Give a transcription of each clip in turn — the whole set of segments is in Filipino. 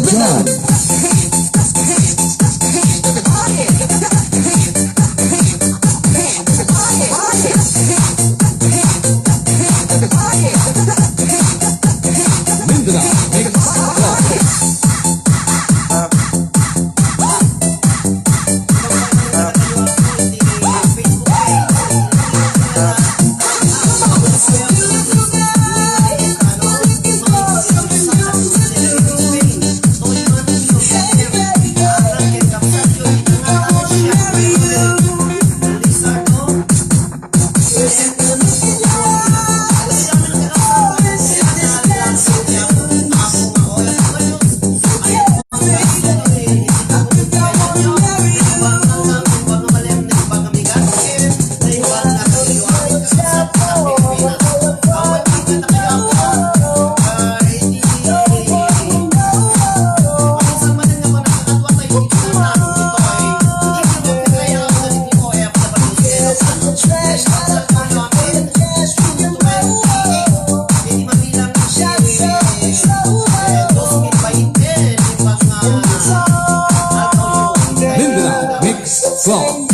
John. Song.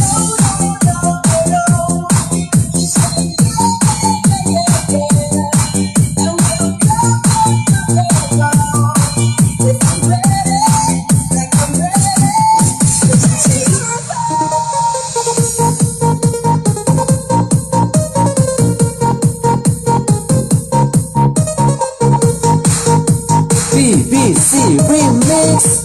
BBC Remix.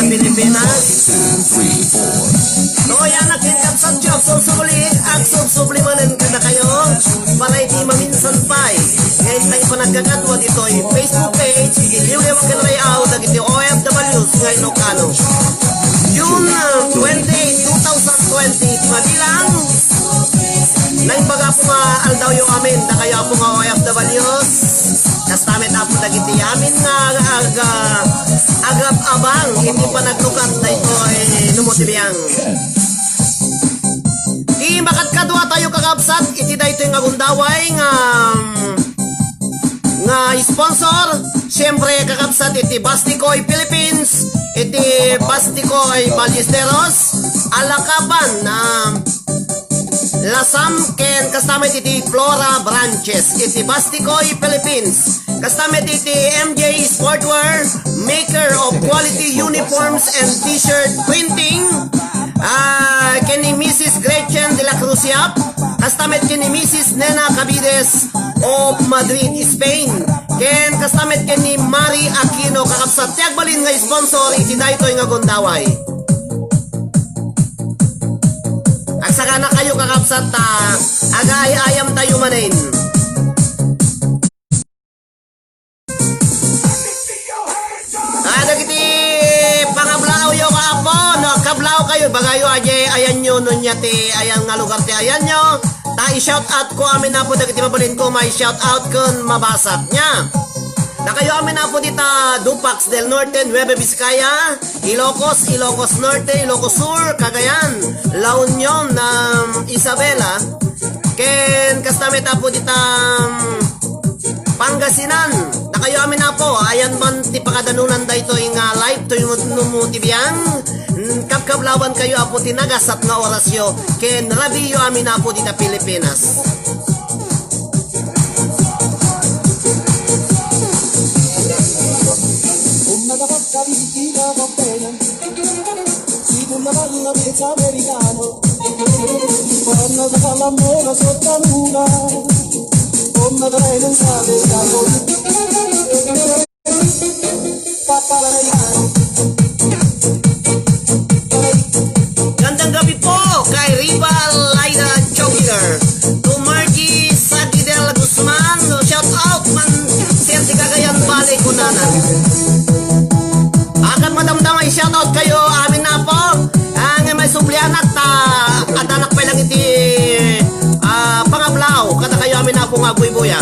Pilipinas. So yan nakikat sa job susubli at susublimanin ka na kayo para hindi maminsan pa ngayon tayo pa nagkagatwa dito Facebook page yung ewan ka na rin out na ito OFWs ngayon o kano June 20, 2020 mabilang nagbaga po nga aldaw yung amin na kayo po nga OFWs kastamin na po na ito amin nga agap abang hindi pa naglukat na ito numutibiyang di makat kadwa tayo kakabsat iti da ito yung agundaway nga sponsor siyempre kakabsat iti Bastikoy Philippines iti Bastikoy Ballesteros Alakaban Lasam ken kastamit iti Flora Branches iti Bastikoy Philippines kastamit iti MJ Sportwear maker of quality uniforms and t-shirt printing ken ni Mrs. Gretchen de la Cruz Yap kastamit ken ni Mrs. Nena Cabides of Madrid, Spain ken kastamit ken ni Mari Aquino kakabsat tiagbalin nga sponsor iti daytoy nga gundaway agsaka na kayo kakabsat agay-ayam tayo manin dagiti pangablaw yo kaapon kablaw daw kayo, bagayo aje, ayan nyo, nun ti, ayan nga lugar ti, ayan nyo. Ta i-shout out ko amin na po, dagiti mabalin ko, may shout out kun mabasat niya. Na kayo amin na po dita, Dupax del Norte, Nueva Vizcaya, Ilocos Norte, Ilocos Sur, Cagayan, La Union, Isabela, ken kastamit na po dita, Pangasinan. Na kayo amin na po, ayan man ti pakadanunan da ito yung live to yung numutibiyang kapkablawan kayo apo tinagasat nga orasyo ken rabiyo amin na po dita Pilipinas. Gandang gabi po kay Riva Laida Jogier, to Margie Sagidel Guzman, shout out man siya si Cagayan Valley Kunanan. Akan madamdamay shout out kayo amin na po ang may sublianak at anak pa lang iti pangablaw kada kayo amin na po nga buy-buya.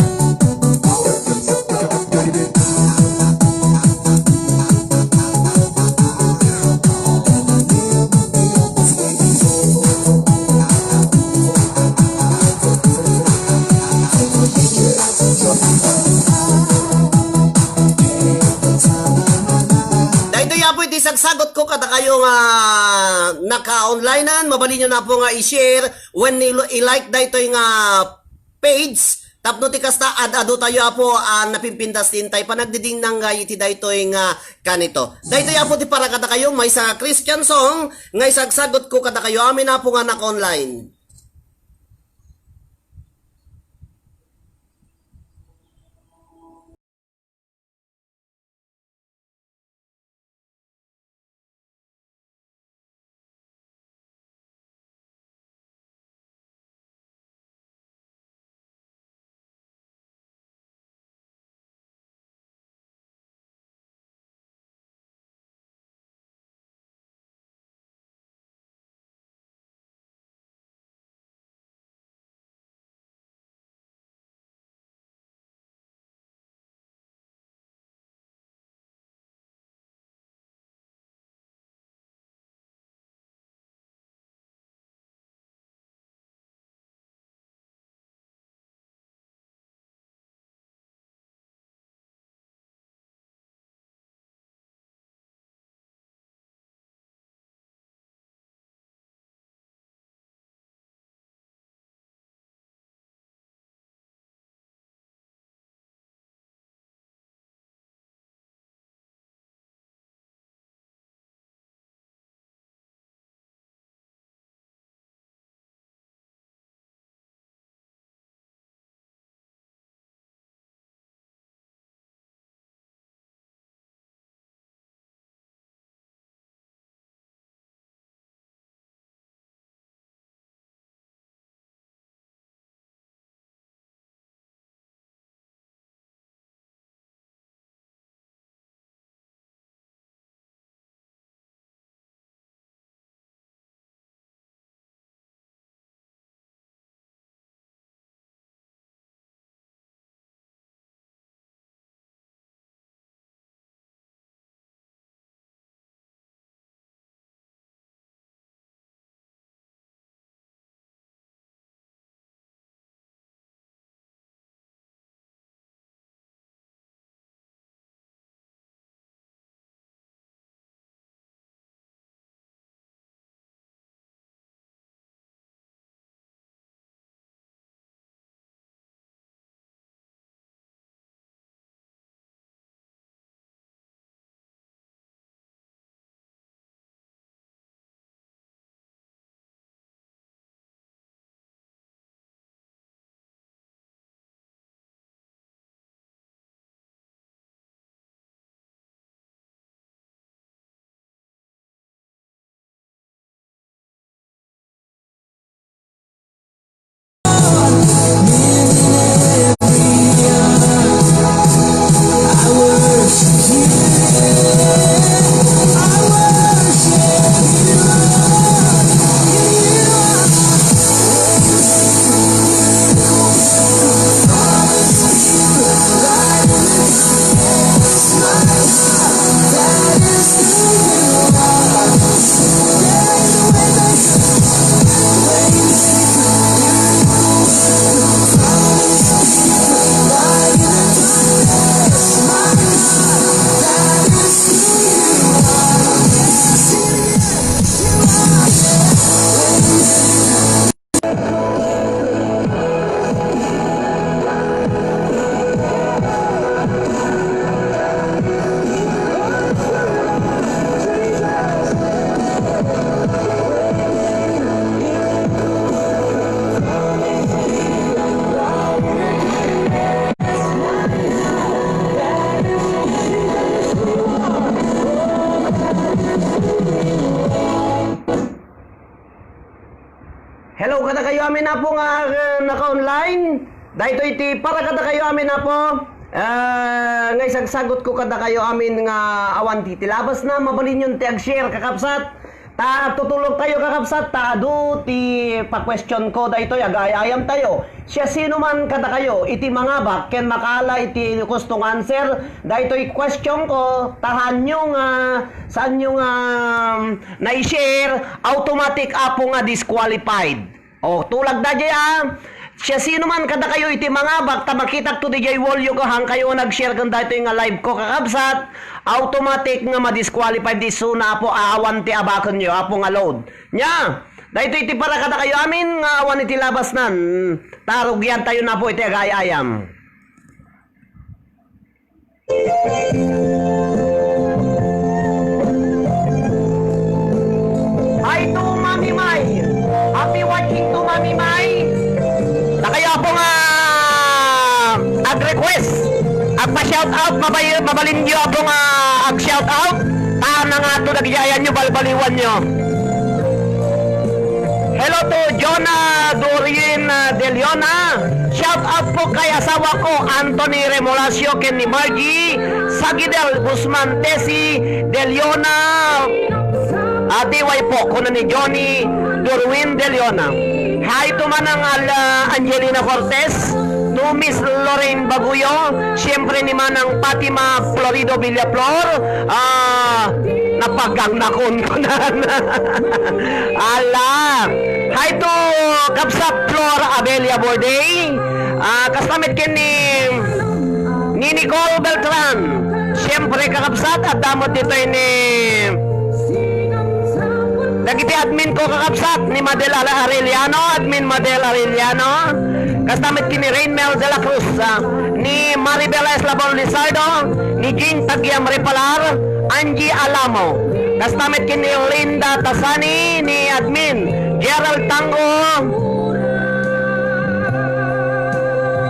Sagsagot ko kada kayo nga naka-onlinean, mabali nyo na po nga i-share when i-like dito yung page tapno ti kasta ad-ado tayo po napimpindas din tayo panagdiding nang iti dito yung kanito. Dito po ti para kada kayo may sa Christian song nga isagsagot ko kada kayo amin na po nga naka-online. na po nga naka-online. Dahito iti para kada kayo amin na po. Ngay sagsagot ko kada kayo amin nga awan ti labas na mabalin yun ti ag-share kakapsat. Ta tutulog tayo kakapsat ta adu ti pa-question ko daytoy agayayam tayo. Siya sino man kada kayo iti mga bak ken makala iti gustong answer daytoy question ko tahan nyo nga saan nyo nga na-share automatic apo nga disqualified. O tulag da jaya siya sino man kada kayo iti mga bak ta makita to DJ Wolyo ko hang kayo nag-share kan daytoy nga live ko kakabsat automatic nga ma-disqualified di suna po aawan ti abakon nyo apo nga load nya daytoy iti para kada kayo amin nga awan iti labas nan tarugyan tayo na po iti agayayam. Hi to Mami Mai, happy watching to Mami Mai. Kaya po nga ag-request agpa-shoutout mabalin nyo po nga ag-shoutout na nga ito nagyayan nyo balbaliwan nyo. Hello to Jonah Dorien De Leona, shoutout po kay asawa ko Anthony Remolacio ken ni Margie Sagidel Guzman Tesi De Leona ati way po kuno ni Johnny Dorwin De Leona. Hi to manang Angelina Cortez, to Miss Lorraine Baguyo, siyempre ni manang Fatima Florido Villaflor, napagang nakon ko na. Ala, hi to Kapsat Flor Abelia Borday, kastamit kin ni Nicole Beltran, siyempre kakapsat at damot dito ni nagiti admin ko kakapsat ni Madel Arellano, admin Madel Arellano, kastamit kini Rainmel de la Cruz, ni Maribel Eslabon Lizardo, ni Jean Tagyam Repalar, Angie Alamo, kastamit kini Linda Tasani, ni admin Gerald Tango,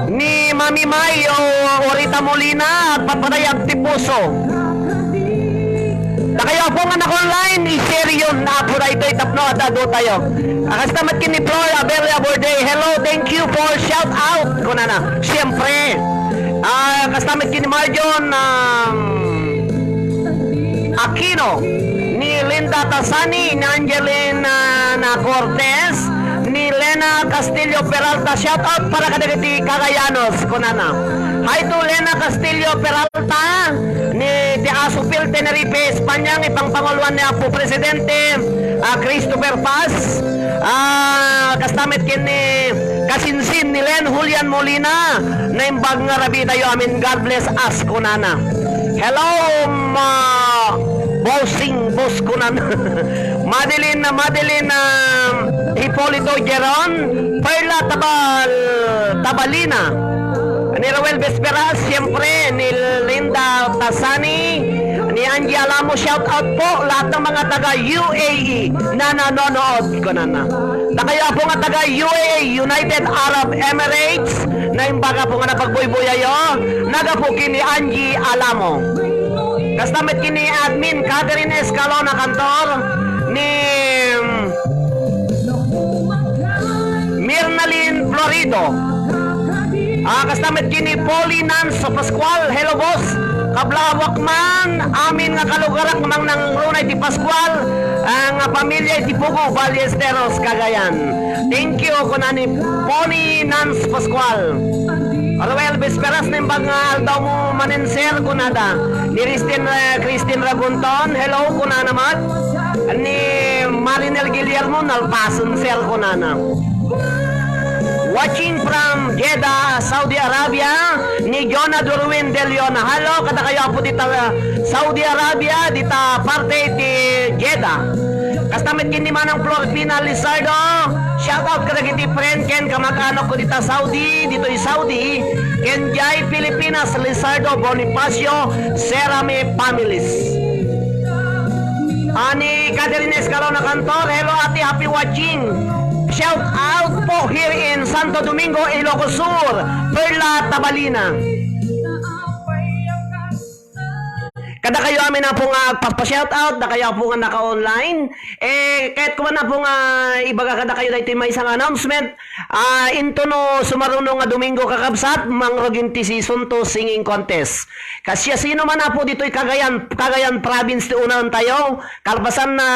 ni Mami Mayo Orita Molina at Papadayag Tipuso. Kaya po nga naka-online, i-share yun na po na ito itapno at ado tayo. Kastamat kini Flor Abelia Borday, hello, thank you for shout out ko na na. Siyempre, kastamat kini Marjon Aquino, ni Linda Tasani, ni Angelina na Cortez, ni Lena Castillo Peralta, shout out para kadagiti Cagayanos ko na na. Hi to Lena Castillo Peralta, ni Tiasupil Tenerife, Espanyang ipangpanguluan niya po Presidente Christopher Paz, kastamit kini kasinsin ni Len Julian Molina, na imbag nga rabi tayo amin, God bless us kunana. Hello bossing boss kunana. Madeline Hipolito Geron, Perla Tabalina, ni Roel Vesperas, siyempre ni Linda Tasani, ni Angie Alamo, shout out po lahat ng mga taga UAE na nanonood ko na. Kaya po nga taga UAE, United Arab Emirates, na imbaga po nga napagboy-boyayo, naga po kini Angie Alamo. Kastamit kini admin Catherine Escalona Cantor, ni Mirnalyn Florido, kastamit kini Polly Nance Pascual, hello boss, kablawak man amin nga kalugarak mang nang runay di Pascual, ang pamilya di Pugo Ballesteros Cagayan. Thank you kunani Polly Nance Pascual. Roel Vesperas nimbag nga aldaw mo manenser kunada, ni Christine Ragunton, hello kunana mat, ni Marinel Guillermo nalpason sir kunana. Watching from Jeddah, Saudi Arabia, ni Jonah Dorwin De Leona. Hello, kada kayo po dita Saudi Arabia, dita parte ti Jeddah. Kastamit kini manang Florpina Lizardo. Shout out kada kiti friend ken kamag-anak ko dita Saudi, dito i Saudi. Ken Jai Pilipinas Lizardo Bonifacio, Serame families. Ani Catherine Escalona Cantor, hello ati, happy watching. Shout out po here in Santo Domingo, Ilocos Sur, Perla Tabalina. Kada kayo amin na po nga pagpa-shoutout, na kayo po nga naka-online. Kahit kuman na po nga ibaga kada kayo dahito may isang announcement. Into no sumaruno nga Domingo kakabsat, mangrogin ti season 2 singing contest. Kasi sino man na po dito'y Cagayan province ti unahan tayo, kalpasan na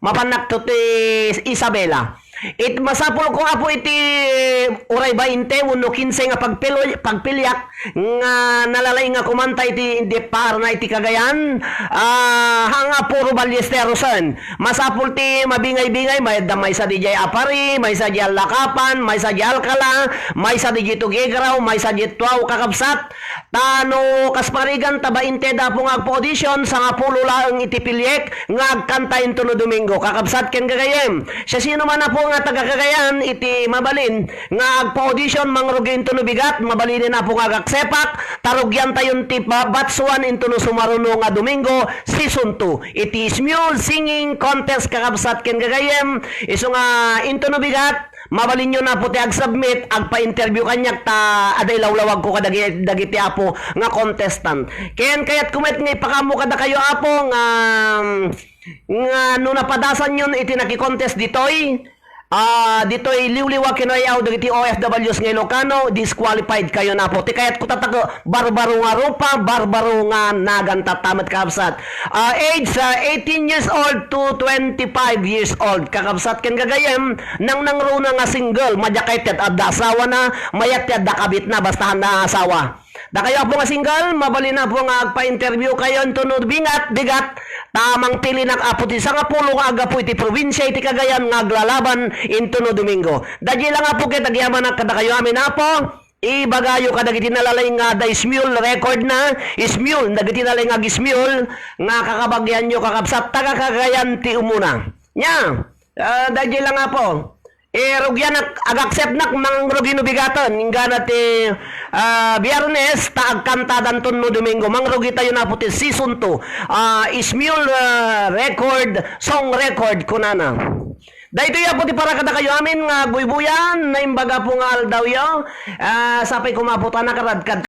mapanak to ti Isabela. Masapul ko nga po iti uray 20 uno 15 nga pagpilyak nga nalalay nga kumanta iti hindi par na iti Cagayan hanga puro Ballesterosan. Masapul ti mabingay-bingay may sa DJ Apari, may sa DJ Lakapan, may sa DJ Alcala, may sa DJ Tugigraw, may sa DJ Tuaw kakabsat. Tano kasparigan taba inte da po nga audition sa nga pulo lang iti pilyek nga agkanta into no Domingo kakabsat ken Cagayan. Siya sino man na po nga taga Cagayan iti mabalin nga agpa-audition mangrugin into no bigat mabalin na po nga agsepak tarugyan tayon ti batch 1 into no sumaruno nga Domingo season 2 iti Smule singing contest kakabsat ken Cagayan iso nga into no bigat mabalin nyo na po ti ag-submit agpa-interview kanyak ta aday lawlawag ko dagiti apo nga contestant kayat kumet nga ipakamo kada kayo apo nga no napadasan yun iti naki-contest ditoy dito'y liwliwa kinayaw dagiti OFWs nga Ilocano disqualified kayo na po ti kayat ko tatago barbaro nga rupa barbaro nga naganta tamat kakabsat age 18 years old to 25 years old kakabsat ken Cagayan nang nangruna nga single madjakaitet at asawa na mayat at dakabit na bastahan na asawa da kayo po nga single mabali na po nga agpa-interview kayo tunod bigat tamang tilinak apo ti nga pulo nga aga po iti probinsya iti Cagayan nga aglalaban into no Domingo. Dadya lang nga po kay tagyaman na kada kayo amin na po. Ibagayo kada giti nalalay nga da Smule record na Smule dagiti nalalay nga Smule nga kakabagyan nyo kakabsat taga Cagayan ti umuna. Nya, dadya lang nga po. Rugyan ag-accept nak mang rugino bigatan ingana ti Biyernes ta agkantadan ton no Domingo mangrugi tayo na po ti season 2 Smule record song record kunana dahito ya po ti para kada kayo amin nga buybuyan na imbaga po nga aldaw yo sapay kumaputan na karadkad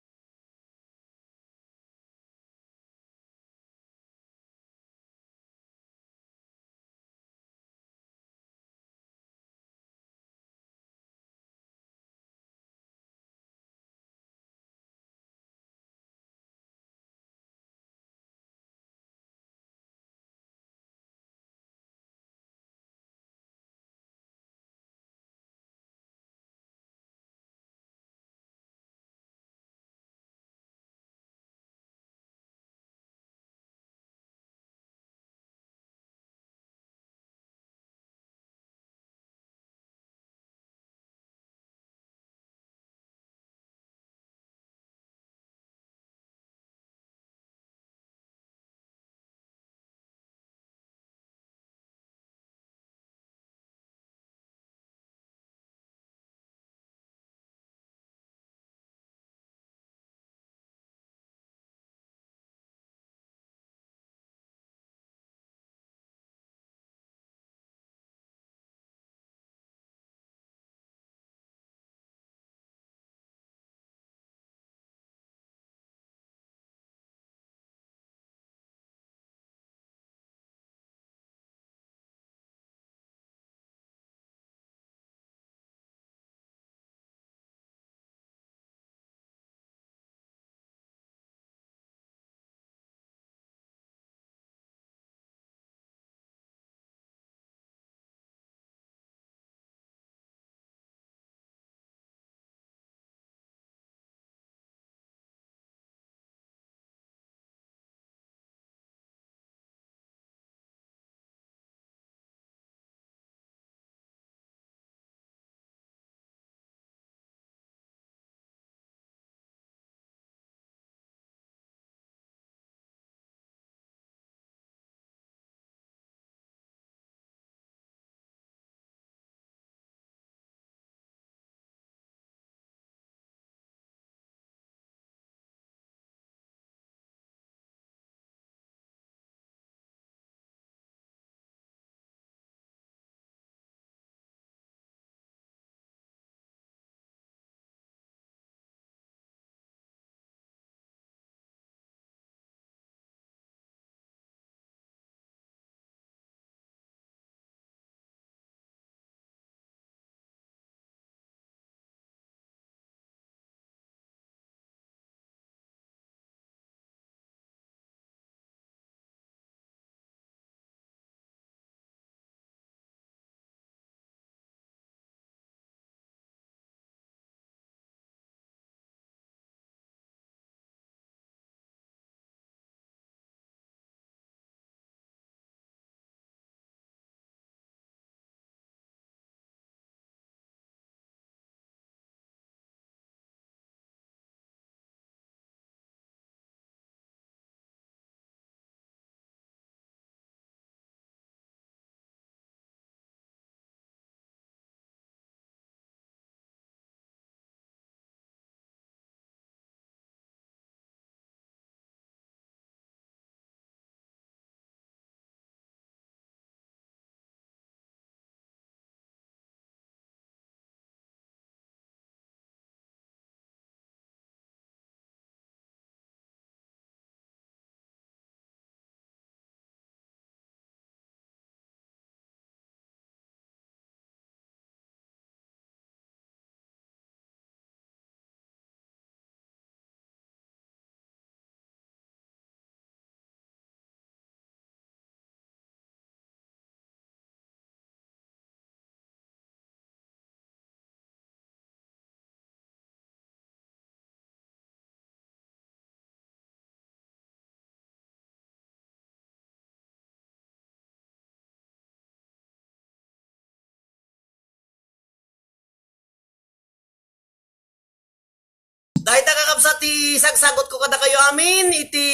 Dahil kakapsat ti sagsagot ko kada kayo amin iti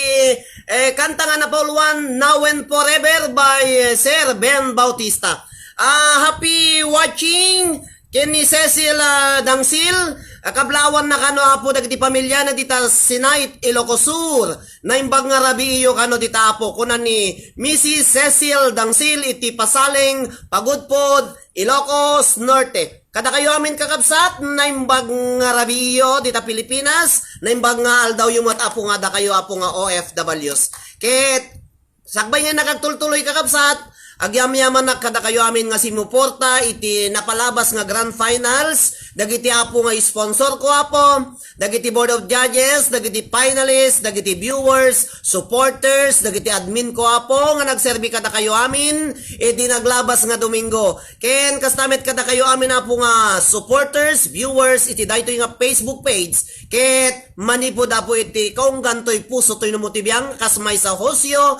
kanta nga na Paul 1 Now and Forever by Sir Ben Bautista. Happy watching Kenny Cecil Dangsil. Kablawan na kano apo dagiti pamilya na dita Sinait Ilocosur na imbag nga rabi iyo kano dita apo kunan ni Mrs. Cecil Dangsil iti Pasaling Pagudpod Ilocos Norte. Kada kayo amin kakabsat na imbag nga rabi iyo dita Pilipinas na imbag nga aldaw yung mat apo nga da kayo apo nga OFWs. Ket sakbay nga nakagtultuloy kakabsat agyam-yaman na kada kayo amin nga simuporta iti napalabas nga grand finals dagiti apo nga sponsor ko apo dagiti board of judges dagiti finalists dagiti viewers supporters dagiti admin ko apo nga nagserbi kada kayo amin iti naglabas nga Domingo ken kastamet kada kayo amin apo nga supporters viewers iti daytoy nga Facebook page ket manipod apo iti kung gantoy puso toy numutibiyang kasmay sa hosyo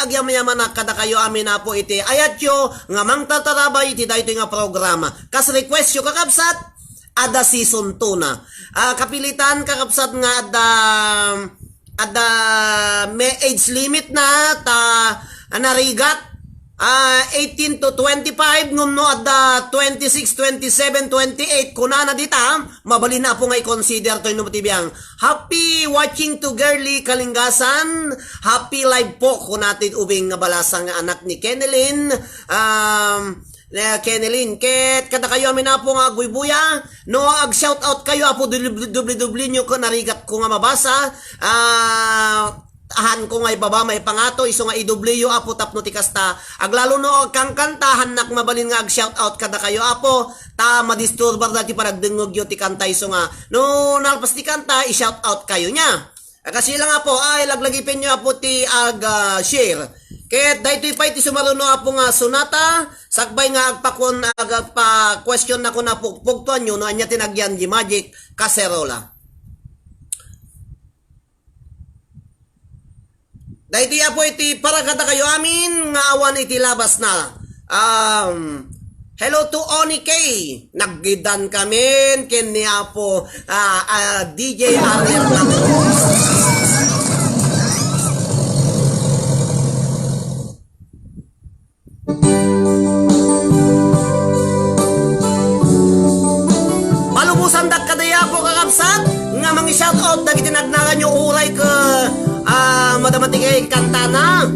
agyam-yaman na kada kayo amin apo iti ayatyo nga mangtatarabay iti daytoy nga programa. Kas request yo kakabsat ada season 2 na. Kapilitan kakabsat nga ada may age limit na ta narigat 18 to 25 ngumno ada 26, 27, 28 kuna na dita mabali na po nga i-consider to inubitibiyang happy watching to girly Kalingasan happy live po kung natin ubing nga balasang anak ni Kenelyn Kenelyn ket kada kayo amin na po nga guybuya no ag shout out kayo apo dubli nyo ko narigat ko nga mabasa ahan ko nga ibaba may pangato iso nga idubliyo apo tapno ti kasta aglalo no kang kantahan nak mabalin nga ag shout out kada kayo apo ta madisturbar dati panagdengog yo ti kanta iso nga no nalpas ti kanta i-shout out kayo nya kasi lang apo ay laglagipin nyo apo ti ag share ket daytoy pa iti sumaruno apo nga sunata sakbay nga agpakon agpa question na ko na pugtuan nyo no anya tinagyan di Magic Caserola. Dahiti po iti para kada kayo amin nga awan iti labas na. Hello to Oni K. Naggidan kami ken niya po DJ Ariel lang. Palubusan dak kadaya po kakabsat nga mangi shout out dagiti nagnagan yung uray ka madamatigay kanta na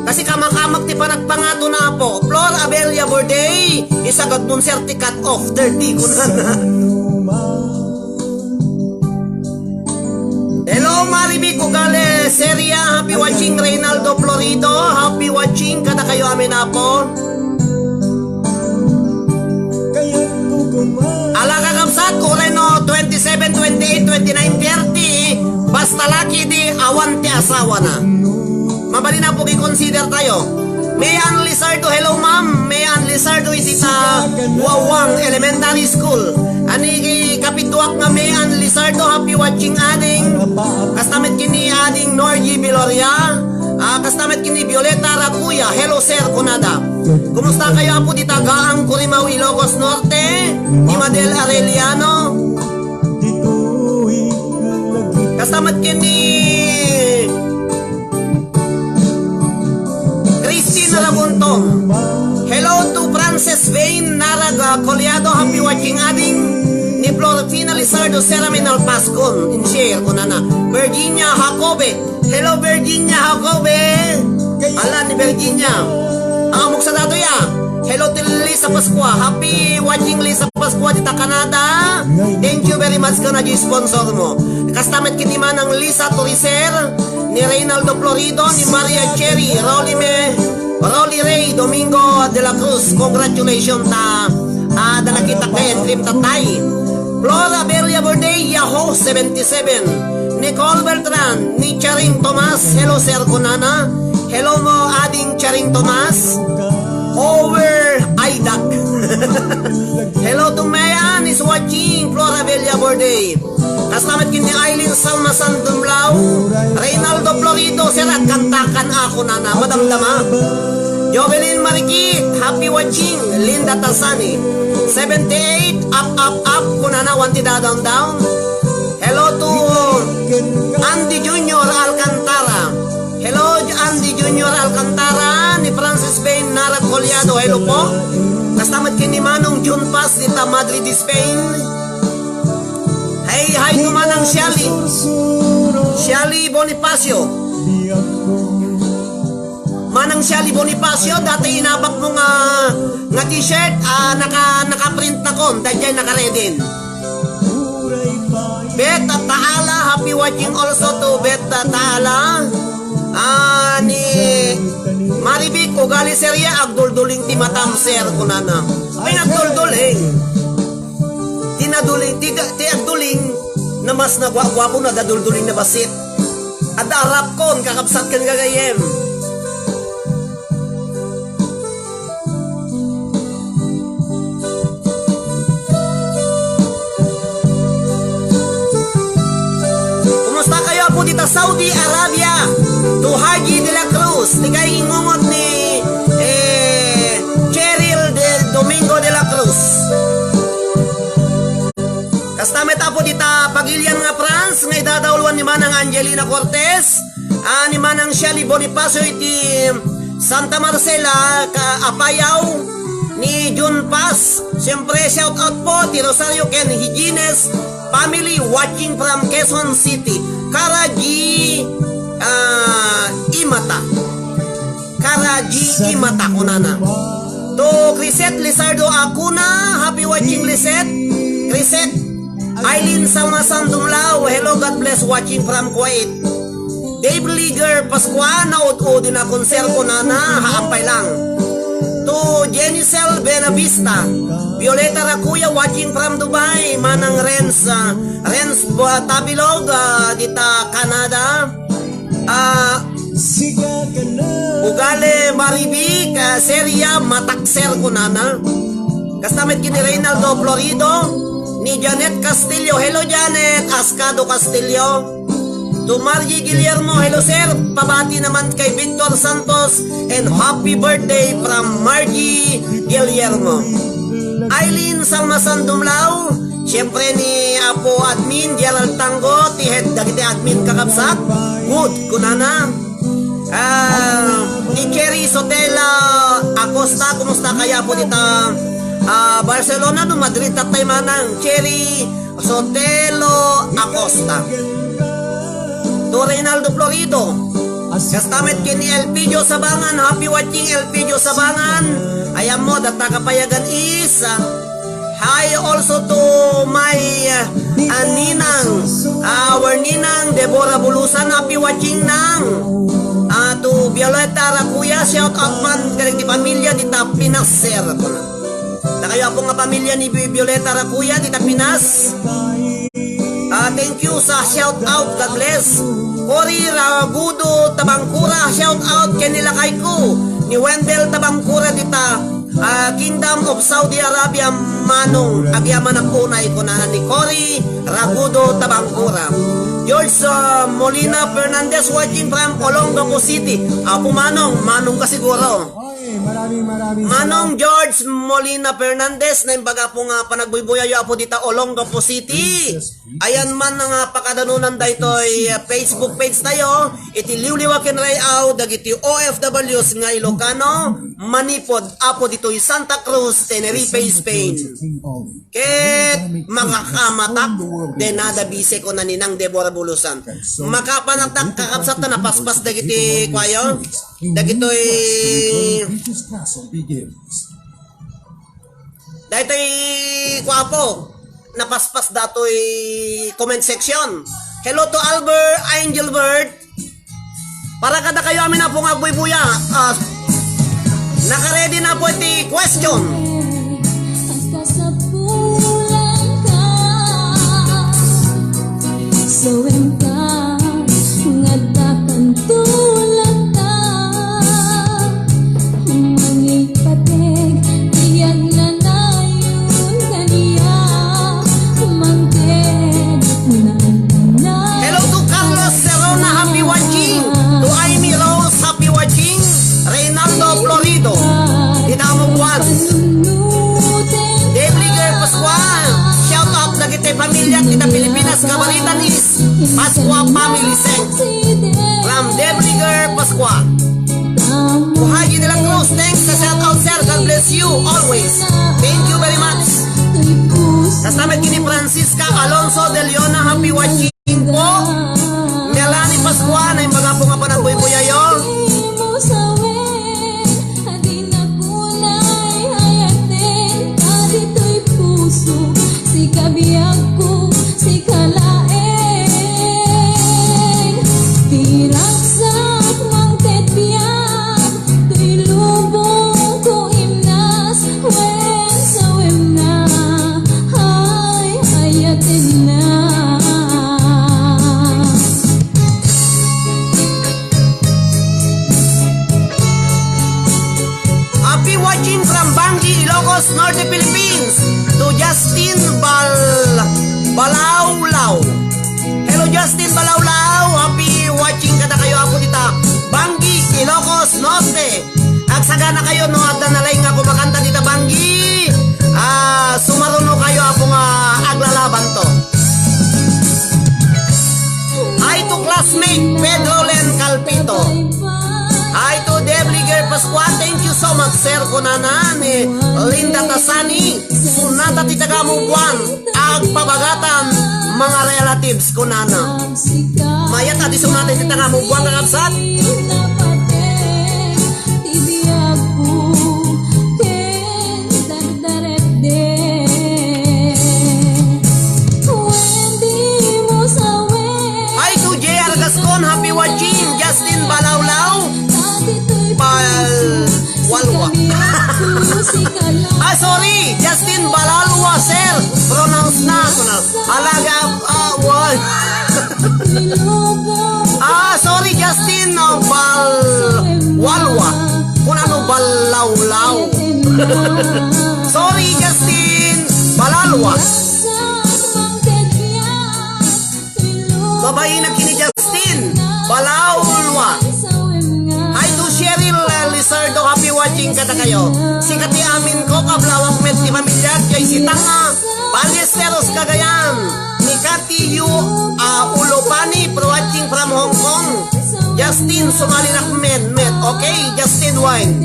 kasi kamakamak ti panagpangato na po Flor Abelia Borday isagad nun certificate of 30 kunana. Hello Maribi Cugale Seria happy watching Reynaldo Florido happy watching kada kayo amin na po ala kakabsat ureno 27, 28, 29, 30 basta laki di awan ti asawa na mabali na po i-consider tayo Mayan Lizardo hello ma'am Mayan Lizardo isita Wawang Elementary School ani kapituak nga Mayan Lizardo happy watching ading kastamet kini ading Norgy Biloria kastamet kini Violeta Rapuya hello sir kunada kumusta kayo apo di tagaang Curimaw Ilocos Norte ni Madel Arellano kastamet kini Christine Labuntong hello to Frances Vane Naraga Coleado happy watching ading ni Florfina Lizardo Seraminal Pascon in share kunana Virginia Jacobe hello Virginia Jacobe ala ni Virginia amok sa dato ya hello to Lisa Pascua happy watching Lisa Pascua dita Canada thank you very much kana di sponsor mo kastamet kiti manang Lisa Toricer ni Reynaldo Florido ni Maria Cherry Rolly Ray Domingo de la Cruz congratulations ta nakita kayo trip tatay Flora Beria Borday Yahoo 77 Nicole Beltran ni Charing Tomas hello sir kunana hello mo ading Charing Tomas over Idak hello to Mayan is watching Flora Beria Borday kastamat kini Aileen Salma Sandumlao Reynaldo Florido sirat kantakan ako nana madamdama Jovelyn Marikit happy watching Linda Tasani 78 up kunana wanti down Collado, hello po. Kastamat kini Manong June Paz dita Madrid, Spain. Hey, hi to Manang Shelly Bonifacio. Manang Shelly Bonifacio, dati inabak mo nga t-shirt, naka-print na kon, dahil naka-redin. Beta Taala, happy watching also to Beta Taala. Ni Maribik ugali serya agdulduling ti matamser kunana. Ay agdulduling. Tinaduling ti agduling na mas nagwagwapo na dadulduling na basit. At arap kon kakapsat kan gagayem. Kumusta kayo po dito Saudi Arabia? To Haji de la Cruz, tigay ingungot ni Cheryl de Domingo de la Cruz. Kastamet po dita Pagilian nga France, nga idadawluan ni Manang Angelina Cortez, ni Manang Shelly Bonifacio iti Santa Marcela, Apayaw, ni June Paz. Siyempre shout out po ti Rosario Ken Higines family watching from Quezon City. Karaji Imata kunana. To Crisette Lizardo Acuna, happy watching Lisette. Crisette Eileen Salmasan Dumlao, hello, God bless watching from Kuwait. Dave Liger Pascua, naud-o din na konser kunana, haapay lang. To Jenicel Benavista, Violeta Rakuya watching from Dubai, Manang Renz Tabilog dita Canada. Ugale Maribik Seria Matakser kunana. Kastamet kini Reynaldo Florido, ni Janet Castillo, hello Janet. Ascado Castillo. To Margie Guillermo, hello sir. Pabati naman kay Victor Santos and happy birthday from Margie Guillermo. Eileen Salmasan Dumlao, siyempre ni Apo Admin Gerald Tango, ti head dagiti admin kakabsat. Good kunana. Ni Cherry Sotela Acosta, kumusta kaya po dita Barcelona no Madrid tatay Manang Cherry Sotelo Acosta. To Reynaldo Florido, kastamet kini Elpidio Sabangan, happy watching Elpidio Sabangan. Ayam mo dat nakapayagan is hi also to my Ninang, our Ninang Deborah Bulusan, happy watching nang. To Violeta Rakuya, shout out man kaling di pamilya dita Pinas sir. Nakayo po nga pamilya ni Violeta Rakuya dita Pinas. Thank you sa shout out, God bless. Cory Ragudo Tabangkura, shout out kanila kay ko. Ni Wendell Tabangkura dita Kingdom of Saudi Arabia, Manong agyaman ang punay ko na ni Cory Ragudo Tabangkura. George Molina Fernandez watching from Olongapo City. Apo Manong ka siguro. Manong George Molina Fernandez na imbaga po nga panagbubuyayo po dita Olongapo City. Ayan man nga pakadanunan daytoy Facebook page tayo. Iti liwliwaken rayaw dagiti OFWs nga Ilocano manipod apo ditoy Santa Cruz, Tenerife, Spain. Ket makakamatak denada bise ko na ninang Deborah Bulusan. Makapanatak kakapsat na napaspas dagiti kwayo. Dagitoy daytoy kwapo napaspas datoy comment section. Hello to Albert Angelbert. Para kada kayo amin na pong agbuy-buya. Naka-ready na po iti question. Pamilya kita Pilipinas, Kabaritan is Pascua Family Sect from Debliger Pascua. Haji de la Cruz. most thanks sa shout out sir. God bless you always. Thank you very much. Kasama kini Francisca Alonso de Leona, happy watching po. Melanie Pascual, ay mga po nga pa ng buy-buyayo. Si kabiyag ko, si kalaeng tiragsak mang tetbiyak, tuy lubong ko imnas, wen sa wem na, ay hayatin na. Happy watching from Bangi, Ilocos Norte, Philippines. To Justin Balawlaw. Hello Justin Balawlaw. Happy watching kada kayo ako dita. Bangi, Ilocos Norte. Agsagana kayo no at nalay nga kumakanta dita Bangi. Sumaruno kayo ako nga aglalaban to. Hi to classmate Pedro Len Calpito. Hi to Debliger Pascual, thank you so much sir kunanan ni Linda Tasani, sunata titagamu buwan, agpabagatan mga relatives kunana. Mayat ati sunata titagamu buwan kakabsat. Hi to JR Gascon, happy watching. Justin Balawlaw Walwa. Sorry, Justin Balalwa, sir. Pronounce na ako na. Alaga, wal. Sorry, Justin Walwa. Kung ano, Balawlaw. Sorry, Justin Balalwa. Babae na kini Justin Balawlaw. Hi to Cheryl Lizardo, happy watching kada kayo. Si kati amin ko, kablawang met ni pamilya, kay si Tanga, Palesteros Cagayan, ni Kati Yu Ulopani, pro watching from Hong Kong. Justin Sumali Nakmed, met, okay? Justin Wine.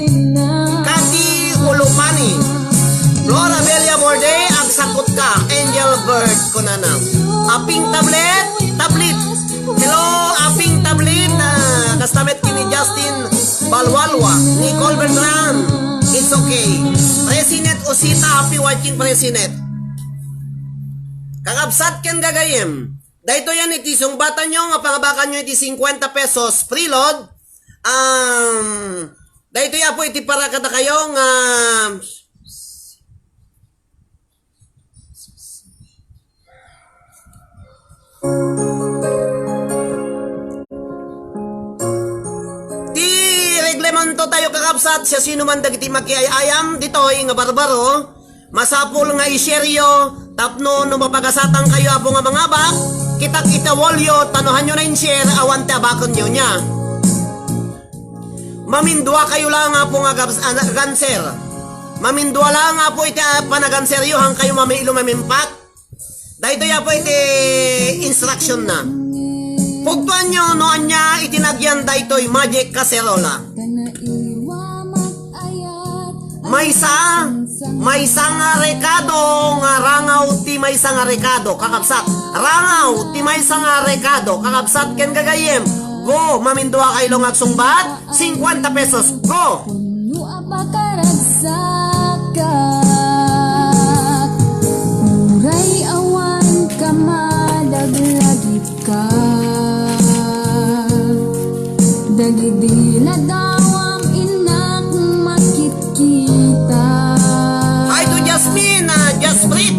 Kati Ulopani. Flora Belia Borde, ang sakot ka, Angel Bird, kunana. Aping tablet. Hello, aping tablet, kastamet kini Justin Balwalwa, Nicole Bertran, it's okay. Presinet Osita, happy watching Presinet. Kakabsat ken gagayem. Dahito yan iti sungbatan nyo, nga pangabakan nyo iti 50 pesos preload. Dahito yan po iti para kada kayo nga reglemento tayo kakabsat siya sino man dagiti makiayayam ditoy nga barbaro masapul nga iseryo tapno no mapagasatang kayo apo nga mga bak kitak itawolyo tanuhan nyo na in-share awan te abakon nyo nya mamindua kayo lang nga po nga ganser mamindua lang nga po iti panaganseryo hang kayo mamiilo mamimpat dahito ya po iti instruction na pugtuan nyo noan niya itinagyan dahito'y magic kaserola. May isang rekado nga rangaw ti may isang rekado kakabsat. Rangaw ti may isang rekado kakabsat ken gagayem. Go, mamindua kayo long agsungbat 50 pesos. Go! Uray awan ka madaglagip ka dagidi na dawam inak makikita. Hi to Jasmine, Jasprit.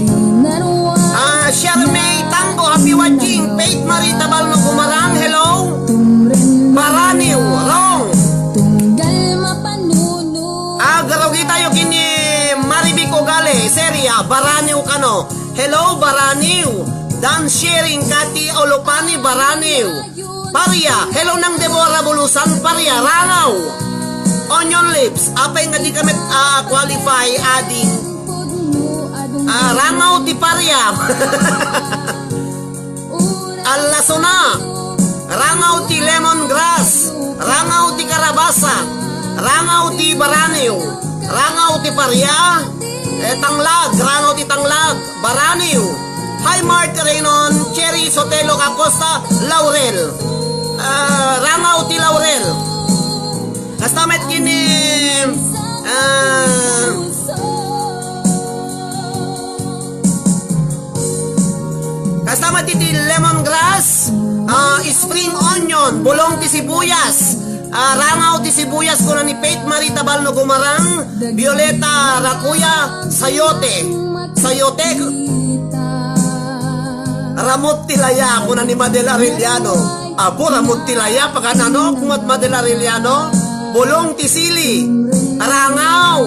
Sharmay Tango, happy watching. Faith Marita Balno Kumarang, hello. Baraniw, wrong. Tunggal mapanuno. Garogi tayo kini Maribico Gale, Seria, Baraniw kano. Hello, Baraniw. Dan sharing Kati Olopani, Baraniw. Paria, hello nang Deborah Bulusan, Paria, Rangaw. Onion lips, apay nga di kami qualify adding. Rangaw ti Paria. Alasona. Rangaw ti lemongrass. Rangaw ti karabasa. rangaw ti Baraneo, rangaw ti Paria, Tanglag, rangaw ti Tanglag, Baraneo, Hi Mart Reynon, Cherry Sotelo Acosta, Laurel, rangaw ti Laurel. Kastamet kini, kasama ti lemongrass, spring onion, bulong ti sibuyas, rangaw ti sibuyas ko na ni Faith Marie Tabalno Gumarang, Violeta Rakuya, sayote, ramot tilaya ko na ni Madel Arellano, apo ramot tilaya pagkanano kumat Madel Arellano, bulong ti sili, rangaw,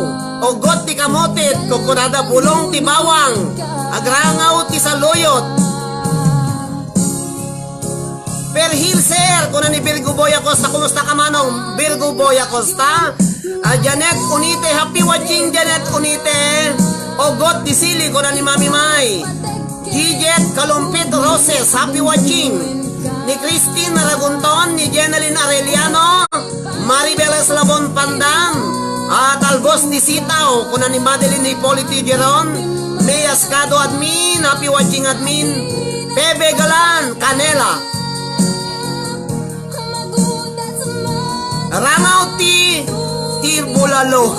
ogot ti kamotet, kukunada bulong ti bawang, agrangaw ti saluyot, Perhilser, kuna ni Virgo Boy Acosta, kumusta ka manong? Virgo Boy Acosta, Janet Unite, happy watching Janet Unite, Ogot Disili, kuna ni Mami May, Hijet Kalumpit Roses, happy watching, ni Christine Ragunton, ni Jeneline Arellano, Maribel Eslabon Pandang, Talbos ni Sitaw, kuna ni Madeline Hipoliti Geron, Mea Escado Admin, happy watching Admin, Bebe Galan, Canela, rangaw ti bulalo.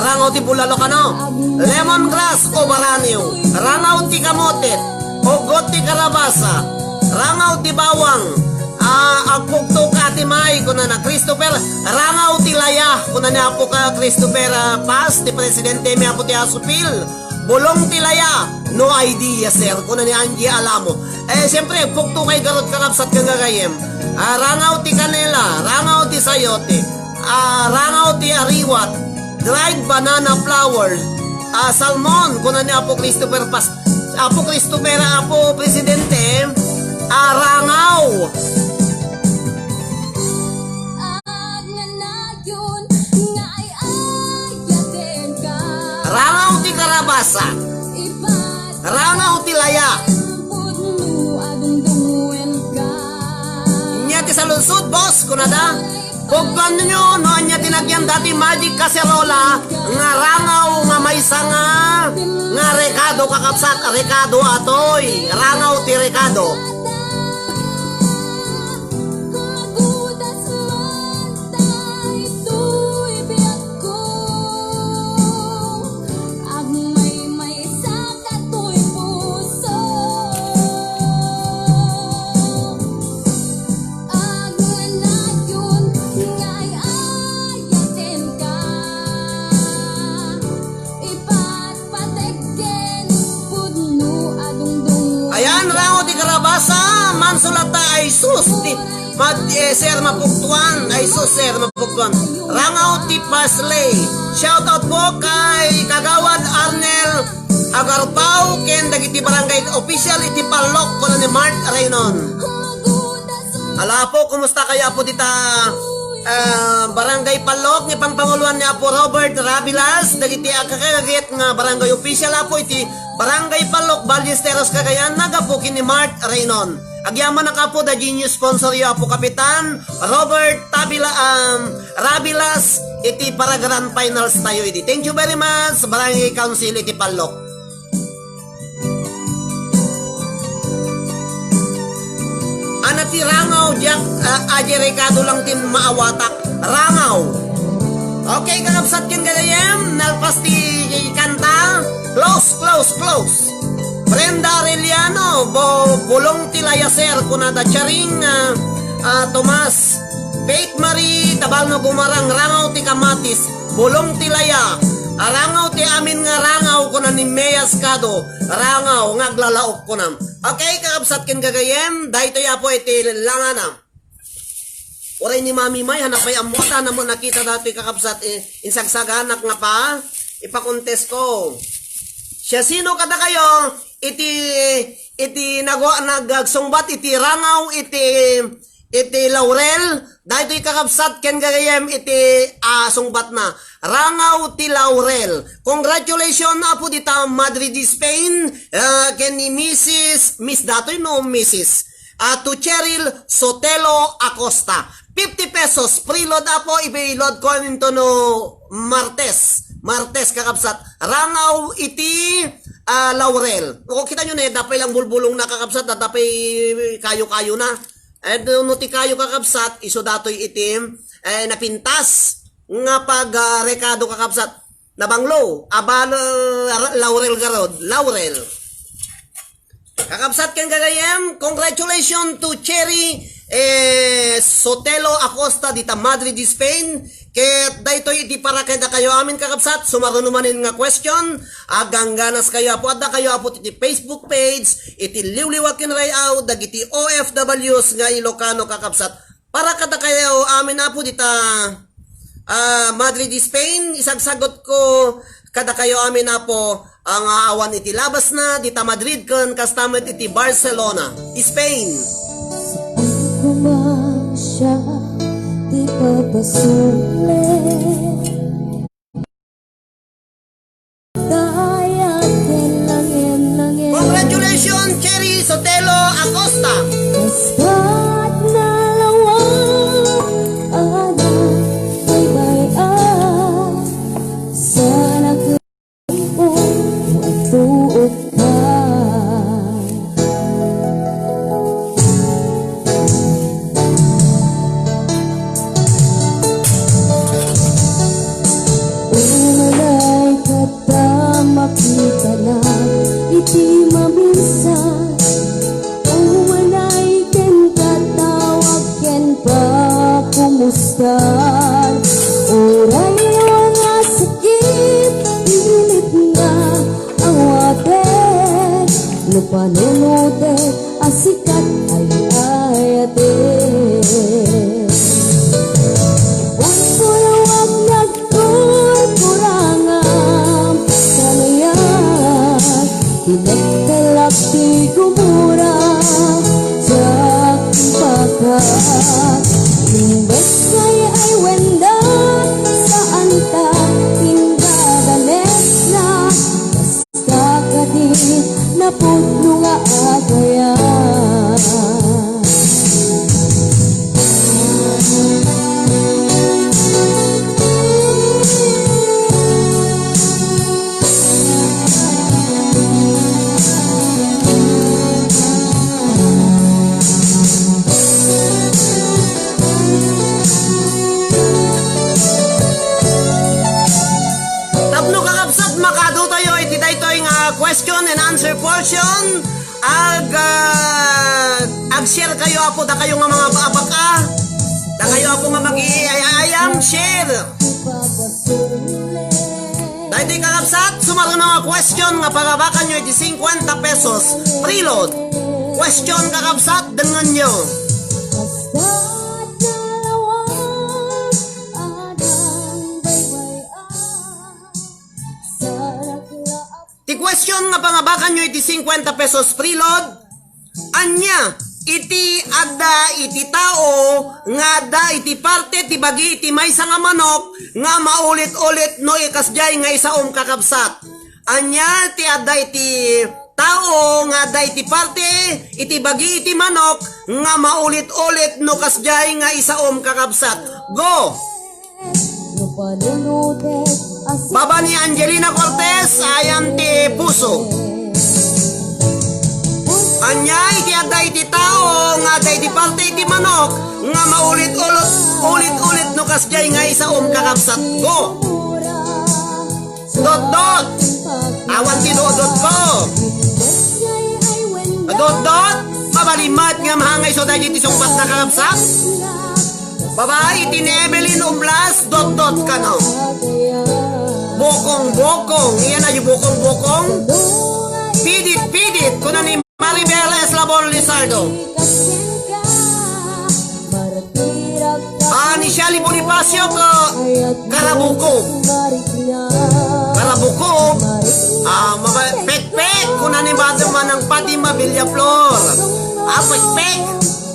Rangaw ti bulalo kano. Lemongrass o Baraneo. Rangaw ti kamotet. Ogot ti kalabasa. Rangaw ti bawang. Agpugto ka ti may kuna na Christopher. Rangaw ti laya kuna ni apo ka Christopher Paz ti presidente mi apo ti Asupil. Bulong ti laya. No idea sir kuna ni Angie Alamo. Siyempre pugto kay garot kalapsat kang gagayem. Rangaw ti kanela, rangaw ti sayote, rangaw ti ariwat, dried banana flower, salmon, kuna ni Apo Christopher Paz, Apo Christopher, Apo Presidente, rangaw. Rangaw ti karabasa, rangaw ti laya, ti sa lusod, boss, kunada. Pagkan nyo, noon niya tinagyan dati magic kaserola, nga rangaw, nga maysa nga rekado kakapsat, rekado atoy, rangaw ti rekado. Mansulata ay sus ti sir mapugtuan ay sus sir mapugtuan rangaw ti Pasley. Shout out po kay Kagawad Arnel Agarpao ken dagiti barangay official iti Palok ko ni Mart Reynon. Ala po, kumusta kaya po dita barangay Palok ni pangpanguluan ni Apo Robert Rabilas dagiti akakagit nga barangay official apo iti barangay Palok Ballesteros Cagayan nagapukin ni Mart Reynon. Agyaman na ka po da genius sponsor yo po Kapitan Robert Rabilas iti para grand finals tayo iti. Thank you very much Barangay Council iti Palok. Anati rangaw Jack aje rekado lang tin maawatak rangaw. Okay kakapsat kin gadayem nalpas ti kanta close. Brenda Arellano, bulong tilaya sir, kunada charing Tomas, Faith Marie Tabalno Gumarang, rangaw ti kamatis, bulong tilaya, rangaw ti amin nga rangaw kuna ni Mea Escado, rangaw ngaglalaok kunam. Okay, kakabsat kin gagayem, dahito ya po iti langana. Oray ni Mami May, hanap may amuta na mo nakita dati kakabsat insagsaganak nga pa, ipakontes ko. Siya sino kada kayo? Iti nagagsungbat iti rangaw iti Laurel dahito ikakapsat ken gagayem iti sungbat na rangaw ti Laurel. Congratulations na po dita Madrid Spain ken ni Miss Datoy no Mrs. To Cheryl Sotelo Acosta. 50 pesos preload apo ibe-load ko into no Martes kakabsat rangaw iti Laurel. O kita nyo na dapay lang bulbulong na kakabsat at dapay kayo-kayo na. No ti kayo kakabsat iso datoy itim napintas nga pag rekado kakabsat nabanglo abal Laurel garod Laurel. Kakabsat ken gagayem, congratulations to Cherry Sotelo Acosta dita Madrid, Spain. Ket daytoy iti para kenda kayo amin kakabsat, sumaruno manin nga question, agangganas kayo apo adda kayo apo iti Facebook page, iti liwliwag ken rayaw dagiti OFWs nga Ilocano kakabsat. Para kada kayo amin apo dita Madrid, Spain, isagsagot ko kada kayo amin apo ang awan iti labas na dita Madrid ken kastamet iti Barcelona, Spain. Ko ba siya di papasulit? Kaya langin Congratulations Cherry Sotelo Acosta. basta't nalawang ada baybay sana ko at tuot ka. Umalay kata makita na iti maminsan. Umalay ken katawag ken pa kumustan. Oray nga sakit pilit na ang water. Lupanunote asikat ay ayatin. Usulawag nagkukurangan kanayan. Pinagkalak di kumura sa pakat. Imbes kaya ay wenda saan ta pinagales na. Basta ka din naputlo nga agayan. Tapno kakabsat makado tayo iti daytoy nga question and answer portion. Ag-share kayo apo da kayo nga mga baabaka. Da kayo apo nga mag-iayayam share. Daytoy kakabsat sumaruno nga question nga pagabakan nyo iti 50 pesos preload. Question kakabsat dengan nyo. Basta't nalawang adang baybay sarap laap. Ti question nga pangabakan nyo iti 50 pesos preload. Anya iti adda iti tao nga adda iti parte ti bagi iti maysa nga manok nga maulit-ulit no ikasjay nga isaom kakabsat. Anya ti adda iti tao nga adda iti parte iti bagi iti manok nga maulit-ulit no kasjay nga isaom kakabsat. Go! Lupanunote asikat Baba ni Angelina Cortez ayan ti puso. Anya iti adda iti tao nga adda iti parte iti manok nga maulit-ulit no kasjay nga isaom kakabsat. Go! Dot! Awan ti dot ko. Dot! Mabalimat nga mahangay so dahil iti sumpat na kakabsat. Babae iti ni Evelyn Oblas. Dot ka no. Bokong. Iyan na yung bokong. Pidit. Kuna ni Maribel Eslabon Lizardo. Ni Shali Bonifacio ko Karabuko. Pek kuna ni Badman ng Fatima Villaflor.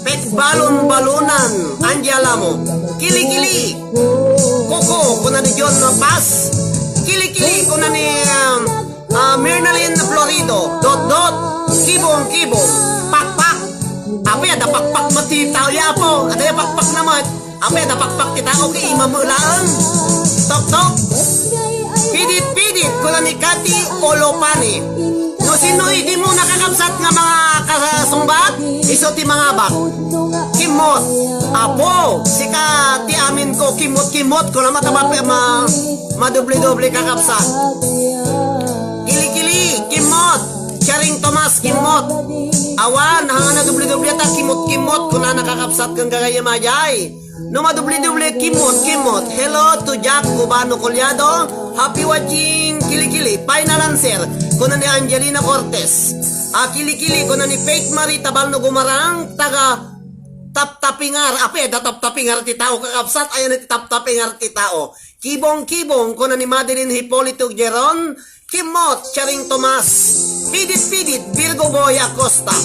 Pek balon-balonan Andiala mo. Kili Koko kuna ni John Paz. Kili kuna ni Myrnalyn Florido. Dot Kibong Pakpak. Apa ya da pakpak matitaw ya po. Ada ya pakpak naman. Ape, napakpak kita, okay, mamulaan. Tok-tok. Pidit-pidit, kula ni Kati Olopani. No, sino hindi mo nakakapsat nga mga kasumbat? Iso ti mga bak. Kimot. Apo, sika ti amin ko, kimot-kimot, kula madubli-dubli kakapsat. Kili-kili, kimot. Charing Tomas, kimot. Awan, hanga na dubli-dubli ata, kimot-kimot, kung na nakakapsat kang gagaya majay. No madubli-dubli, kimot. Hello to Jack Cubano Collado. Happy watching, kili-kili. Final answer, kung na ni Angelina Cortez. Kili-kili, kung na ni Faith Marie Tabalno Gumarang, taga tap-tapingar. Ape, da tap-tapingar ti tao kakapsat, ayan na ti tap-tapingar ti tao. Kibong-kibong, kung na ni Madeline Hipolito Geron, Kimot, Charing Tomas, Pidit-pidit, Virgo Boy Acosta,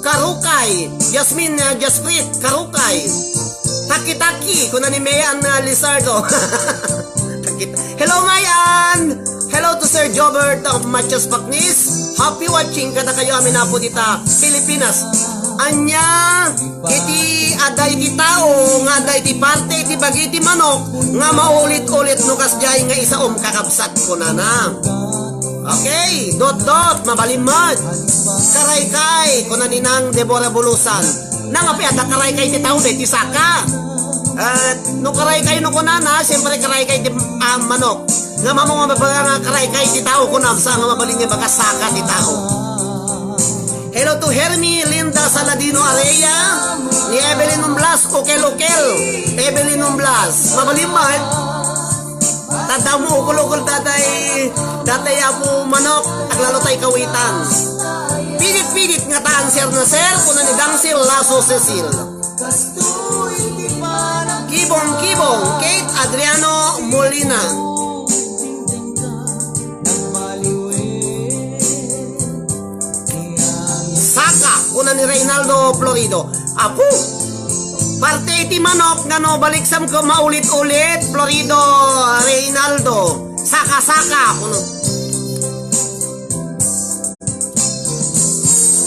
Karukay, Jasmine Jasprit, Karukay, Taki-taki, kung na ni Mayan Lizardo. Hello, Mayan! Hello to Sir Jobert of Machos Pagnis. Happy watching kada kayo amin na po dita, Pilipinas. Anya, iti aday ti tao, nga aday ti parte, iti bagi ti manok, nga maulit-ulit no kasjay nga isa kakabsat ko na. Okay, dot, mabalimad. Karaykay, kung naninang Deborah Bulusan. Nangapi, ada karaykay ti tao, ti saka. No karaykay no kunana, siyempre karaykay ti manok. Nga mamo nga mabaga nga karaykay ti tao kunamsa, nga mabalin niya baga saka ti tao. Hello to Hermie Linda Saladino Areya, ni Evelyn Umblas, Okel. Evelyn Umblas, mabalimad. Tanda mo, ukul-ukul tatay ako manok, aglalo tay kawitan. Pidit-pidit nga taan sir na sir, kuna ni Dangsil Lasso Cecil. Kibong, Kate Adriano Molina. Saka, kuna ni Reynaldo Florido. Apo, parte iti manok nga no baliksam ko maulit-ulit, Florido Reynaldo. Saka, kuno.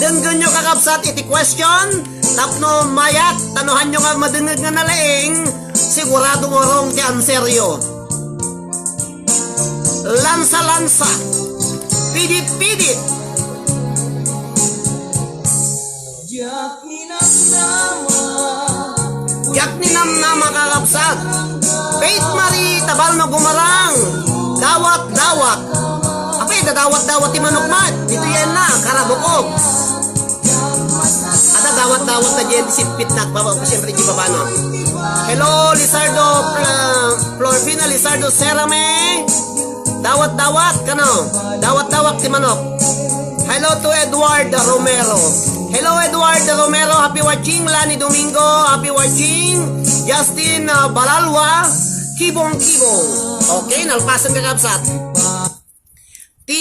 Denggan nyo kakapsat iti question, tapno mayat, tanuhan nyo nga madengag nga nalaing, sigurado mo rong ti anseryo. Lansa, pidit. Yak ni namnama kakapsat. Faith Marie Tabalno Gumarang. Dawat. Ape, dadawat ti manok mat. Dito yan na, karabukog. Ada dawat na dyan, sipit na. Siyempre, di babano. Hello, Lizardo, Florvina Lizardo Serame. Dawat, kano? Dawat ti manok. Hello to Edward Romero. Hello, Edward Romero. Happy watching. Lani Domingo. Happy watching. Justin Balalwa. Kibong. Okay, nalpasan kakapsat. Ti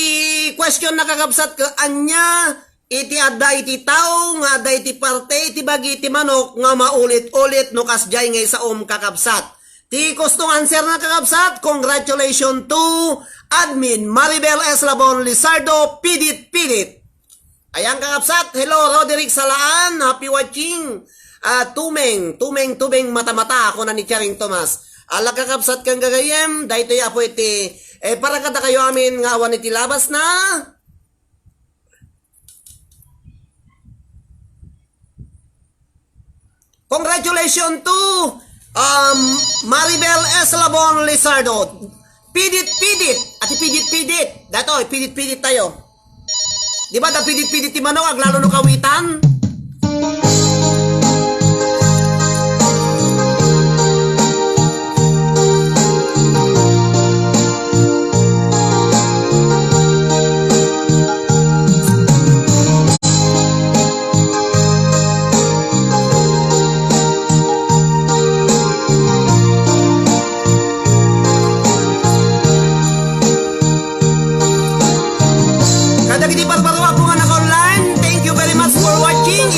question na kakapsat ka, anya, iti adda iti tao, nga adda iti parte, iti bagi iti manok, nga maulit-ulit no kasjay nga isa kakapsat. Ti kustong answer na kakapsat, congratulations to Admin Maribel Eslabon Lizardo, Pidit. Ayan kakapsat, hello Roderick Salaan, happy watching. Tumeng mata-mata ako na ni Charing Tomas. Alag kakapsat kang gagayem, dahito ya po iti, para kada kayo amin nga awan iti labas na. Congratulations to Maribel Eslabon Lizardo. Pidit. Ati pidit. Dato, pidit tayo. Di ba da pidit ti manok, aglalo no kawitan?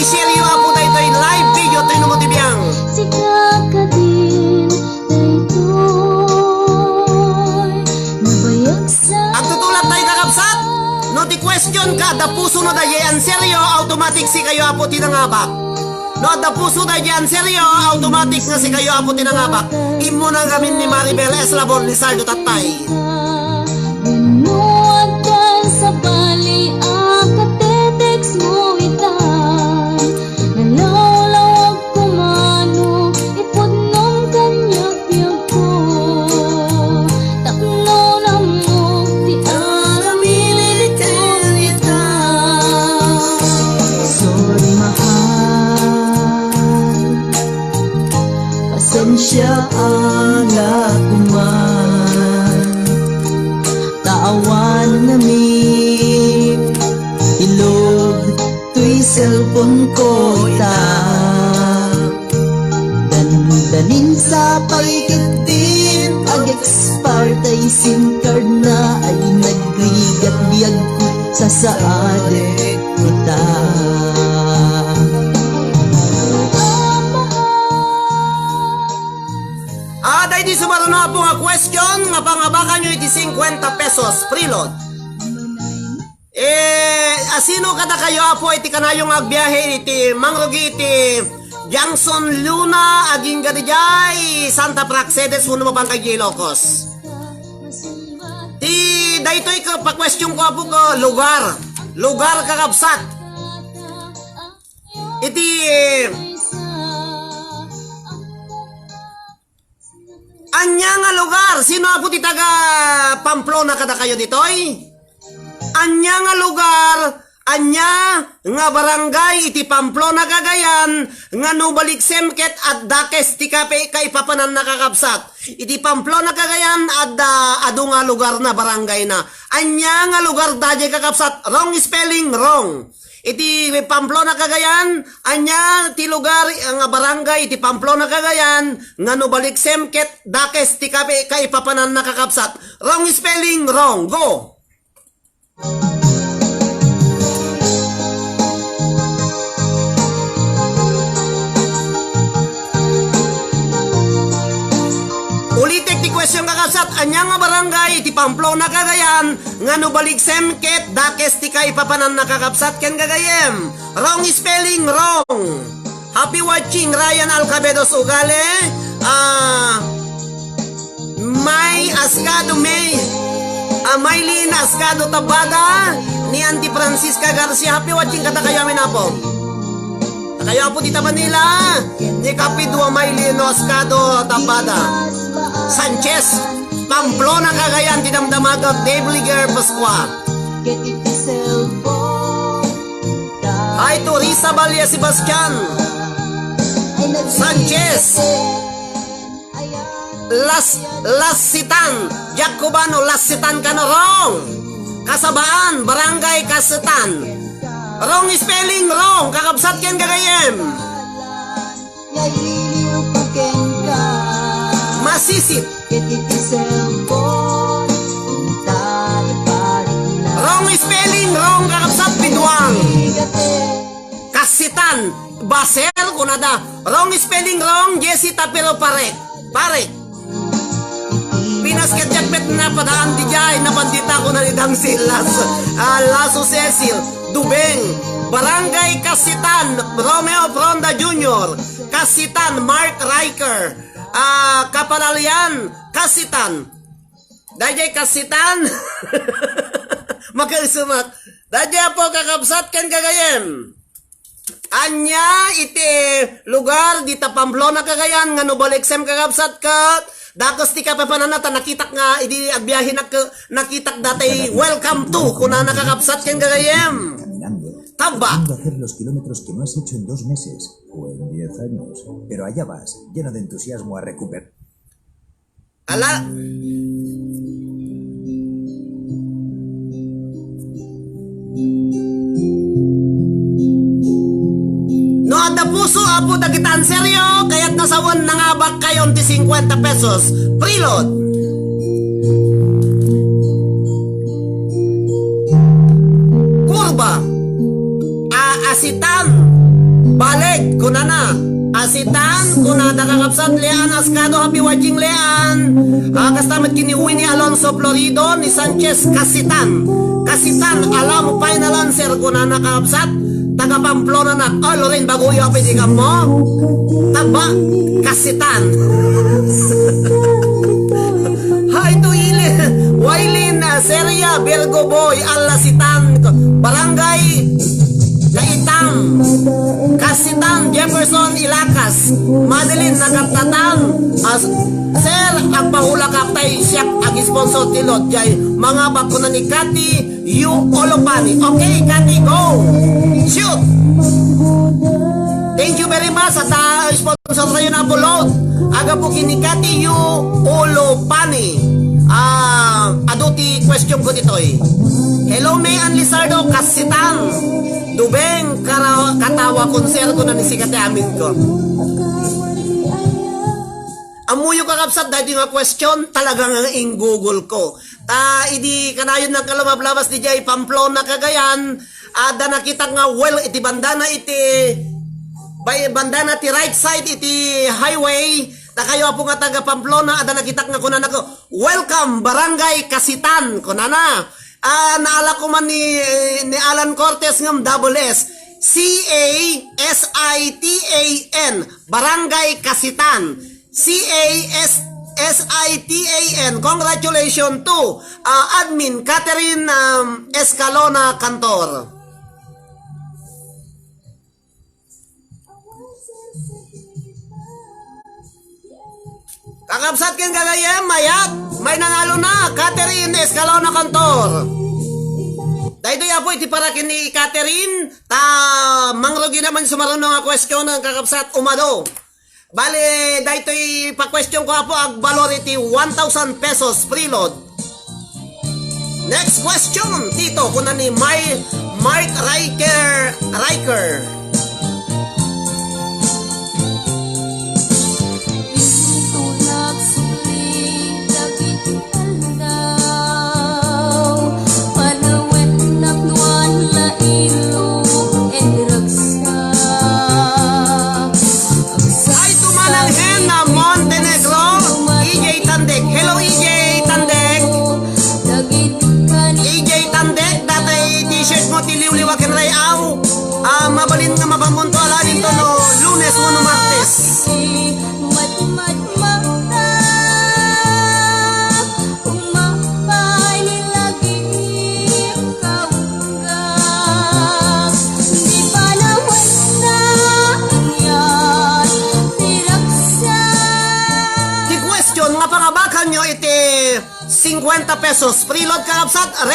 I-share nyo po tayo ito live video ito yung lumutibiyang. Ang tutulad tayo kakapsat, no No ti question ka, da puso no da yan seryo, automatic si kayo apo tinangabak. No da puso da yan seryo, automatic nga si kayo apo tinangabak. Imo na gamin ni Maribel Eslabon Lizardo Tatay. Binuwag ka sa bali, akatetex mo itan. Nalawlawag kumano, ipudnom kanyak ko. Takno na mo, di aramili ko itan. Sorry mahal, pasensya ang lakuman. Taawan nami, ilog to'y cellphone ko ita. Dandanin sa pagkitin, ag expire SIM card na ay nagrigat biyag ko sa saadek kita. Day di sumaro na po nga question, nga pangabakan nyo iti 50 pesos, freeload. Asino kada kayo apo iti kanayong agbiyahe iti mangrugi iti Jackson Luna aging gadijay Santa Praxedes huno mabang kay Ilocos. Ti daytoy ka pa question ko apo ko lugar kakabsat. Iti anya nga lugar, sino apo ti taga Pamplona kada kayo ditoy? Anya nga lugar, anya nga barangay iti Pamplona Cagayan nga nubalik semket at dakes ti kape kay papanan nakakabsat. Iti Pamplona Cagayan at adu nga lugar na barangay na. Anya nga lugar dadya kakabsat, wrong spelling, wrong. Iti Pamplona Cagayan, anya ti lugar nga barangay iti Pamplona Cagayan nga nubalik semket dakes ti kape kay papanan nakakabsat. Wrong spelling, wrong. Go. Ulitek ti question kakabsat, anya nga barangay iti Pamplona Cagayan nga nubalik semket dakes ti kay papanan nakakabsat ken gagayem. Wrong spelling, wrong. Happy watching Ryan Alcabedos Ugale. May Ascado Maylin Ascado Tabada ni Auntie Francisca Garcia. Happy watching kata kayo amin apo. Kaya po dita Manila ni Kapidua Maylin Ascado Tabada. Sanchez, Pamplona Cagayan, Dinamdamagat, Debliger, Pasqua. Hi to Risa Balia Sebastian. Sanchez, Lasitan, Jacobano, Lasitan Kanorong. Kasabaan, Barangay Kasetan. Wrong spelling, wrong. Kakabsat ken gagayem. Masisit. Wrong spelling, wrong. Kakabsat Biduang. Kasitan. Baser kunada. Wrong spelling, wrong. Jessica pero parek. Pinasket jakpet na padaan di jay. Napandita ko na ni Dang Silas. Laso Cecil. Dubeng. Barangay Kasitan. Romeo Fronda Jr. Kasitan. Mark Riker. Kapalalian, Kasitan. Dajay Kasitan. Magkasumat. Dajay po kakabsat ken gagayem. Anya iti lugar dita Pamplona Cagayan nga nubaliksem kakabsat ka. Dakos ti kapapananata nakitak nga idi agbiyahin nakitak datay welcome to kuna nakakabsat ken gagayem. Tamba. Hacer los kilómetros que no has hecho en 2 meses o en 10 años. Pero allá vas, lleno de entusiasmo a recuperar. Ala. No, ada puso apo dagitan seryo, kaya't nasawan nangabak kayon ti 50 pesos. Preload. Kurba. Asitan. Balik kunana. Kasitan, kunada kakapsat, Lean Ascado, happy watching Lean. Kastamat kini Winnie Alonso Florido, ni Sanchez Kasitan. Kasitan, alam mo, final answer, kunana kakapsat, taga Pamplona na, oh, Lorraine, baguyo, pwede ka mo. Taba, Kasitan. Hi to Wailin, Seria, Virgo Boy, Alasitan, Barangay, Kaitang, Kasitan, Jefferson, Ilacas, Madeline, Nakatatan, Sir, ang pahula kaptay siyak ang sponsor tilot, jay, mga bakuna ni Kati, you Olopani. Okay, Kati, go! Shoot! Thank you very much at sponsor tayo na upload. Aga po kinikati you Olopani. Aduti question ko dito eh. Hello, May Ann Lizardo, Kasitan. Dubeng, katawa konser ko na nisikate amin ko. Amuyo kakapsat dahil nga question talagang in Google ko. Idi kanayon ng kalumab-labas di jay Pamplona Cagayan. Ada nakita nga well iti bandana iti by bandana ti right side iti highway. Na kayo po nga taga Pamplona, ada nakita nga kunan ako, welcome Barangay Kasitan, kunana. Naala ko man ni Alan Cortez ng double S, Casitan, Barangay Kasitan, Casitan. Congratulations to admin Catherine Escalona Cantor. Kakapsat kang gagayem, mayat, may nanalo na, Catherine Escalona Cantor. Dahito ya po, iti para kini Catherine, mangrugi naman sumarunong nga question ng kakapsat umado. Bale, dahito pa-question ko po, ag valor iti 1,000 pesos preload. Next question, tito, kunan ni Mark Riker. Tiliw-liwa ken rayaw. Mabalin nga mapamunto ala dito no Lunes o no Martes. Di question nga pangabakan nyo iti 50 pesos preload kakapsat.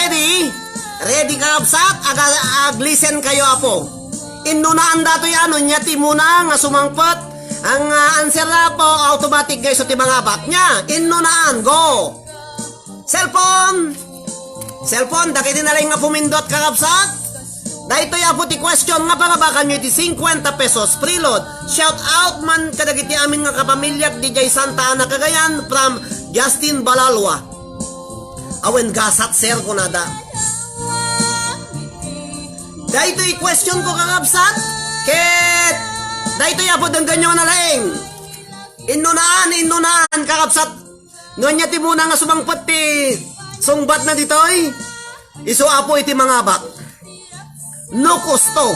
Ready kakapsat, aglisen kayo apo. Inunaan dato yan, nyati muna nga sumangpot. Ang answer na po, automatic guys, so mga abak niya. Inunaan, go! Cellphone, daki din na lang nga pumindot kakapsat. Dahito ya po ti question nga pangabakan nyo iti 50 pesos preload. Shout out man kadagiti amin nga kapamilyak di jay Santa Ana Cagayan from Justin Balalwa. Awen gasat sir ko nada. Dahito i-question ko kakapsat, ket dahito yapod ang ganyo na laing. Inunaan kakapsat. Noon niya ti muna nga sumangpot ti sungbat na ditoy. Iso apo iti mga bak. No costo.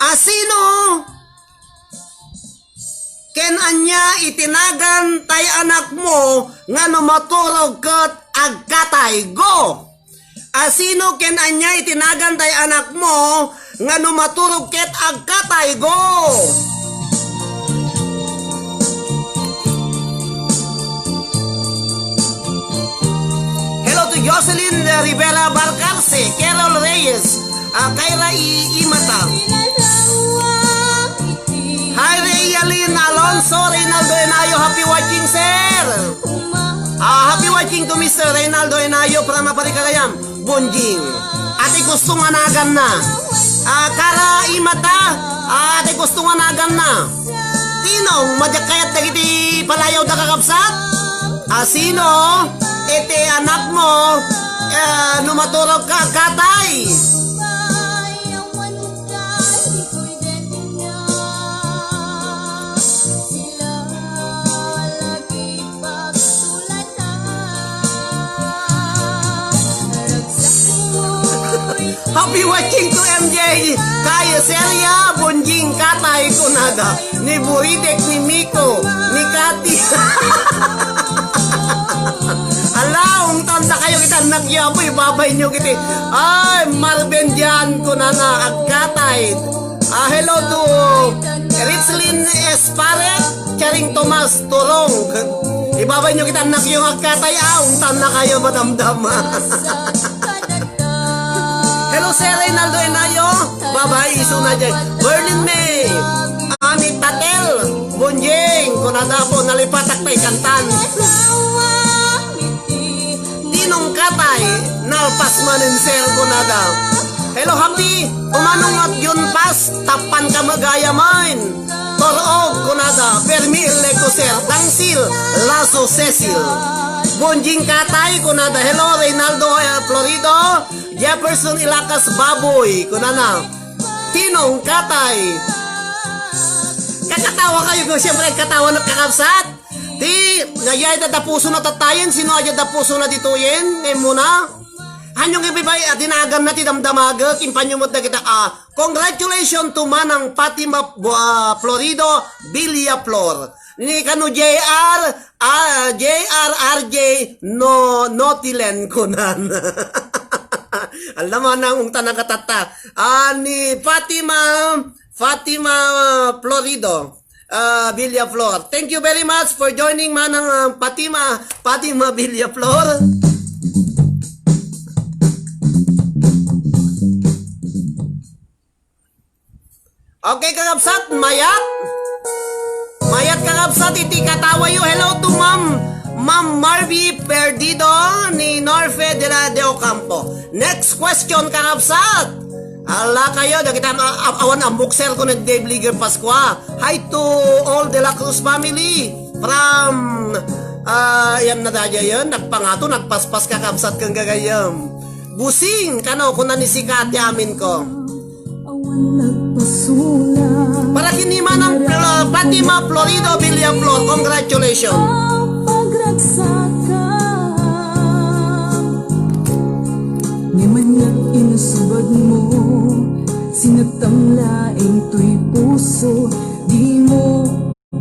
Asino ken anya itinagan tay anak mo nga no maturog ket agkatay, go! Asino ken anya itinagan tay anak mo nga no maturog ket agkatay, go! Hello to Jocelyn Rivera Barcarce, Carol Reyes, Kyra Imata. Hi Rayalyn Alonso, Reynaldo Enayo, happy watching sir. Happy watching to Mr. Reynaldo Enayo from Aparicagayam, Bunjing. Ate gusto nga nagan na. Kara Imata, ate gusto nga nagan na. Tinong madjakayat dagiti palayaw da kakapsat. Sino? Ete anak mo, numaturog ka katay. Happy watching to MJ. Kaya Celia, Bonjing, Katay, Kunada. Ni Buridek, ni Miko, ni Kati. Alaong tanda kayo kita nagyapoy, babay nyo kiti. Ay, Marvin dyan, Kunana, Agkatay. Hello to Richlyn Esparet, Charing Tomas, Turong. Ibabay nyo kita anak yung Agkatay. Untan na kayo, madamdama. Hello, Sir Reynaldo Enayo. Babay, iso na dyan. Berlin May. Amit Tatel. Bonjeng. Kunada po, nalipatak pa ikantan. Tinong Katay. Nalpas manin, Sir Kunada. Hello, Happy. Umanong at yun pas. Tapan ka magaya mine. Torog, Kunada. Permil, Leko, Sir. Tangsil. Laso, Cecil. Bonjing Katay, Kunada. Hello, Reynaldo Florido. Jefferson Ilacas Baboy, Kunana. Tinong Katay. Kakatawa kayo ko, siyempre katawa na kakabsat. Di, ngayay da puso na tatayin, sino aja da puso na dituyin, ngayon muna. Hanyong ibibay, dinagan na ti damdamaga, kimpanyumot na kita, congratulations to Manang Fatima Florido Villaflor. Ni kanu JR, RJ, Notilen kunan. Alam mo na ang tanang katata. Ni Fatima Florido Villaflor. Thank you very much for joining Manang Fatima Villaflor. Okay, kakabsat, Mayat kakabsat, iti katawayo. Hello to Ma'am Marby Perdido ni Norfe de Ocampo. Next question, kakabsat. Ala kayo, kita awan ang bookser ko ng Dave Liger Pasqua. Hi to all De La Cruz family from yan na daya yun, nagpangato, nagpaspas kakabsat kang gagayam. Busing, kano, kung nanisikat yamin ko. Para kinima ng Fatima Florido Villaflor, congratulations. Nimanyak inusubad mo, sinagtamlaing to'y puso, di mo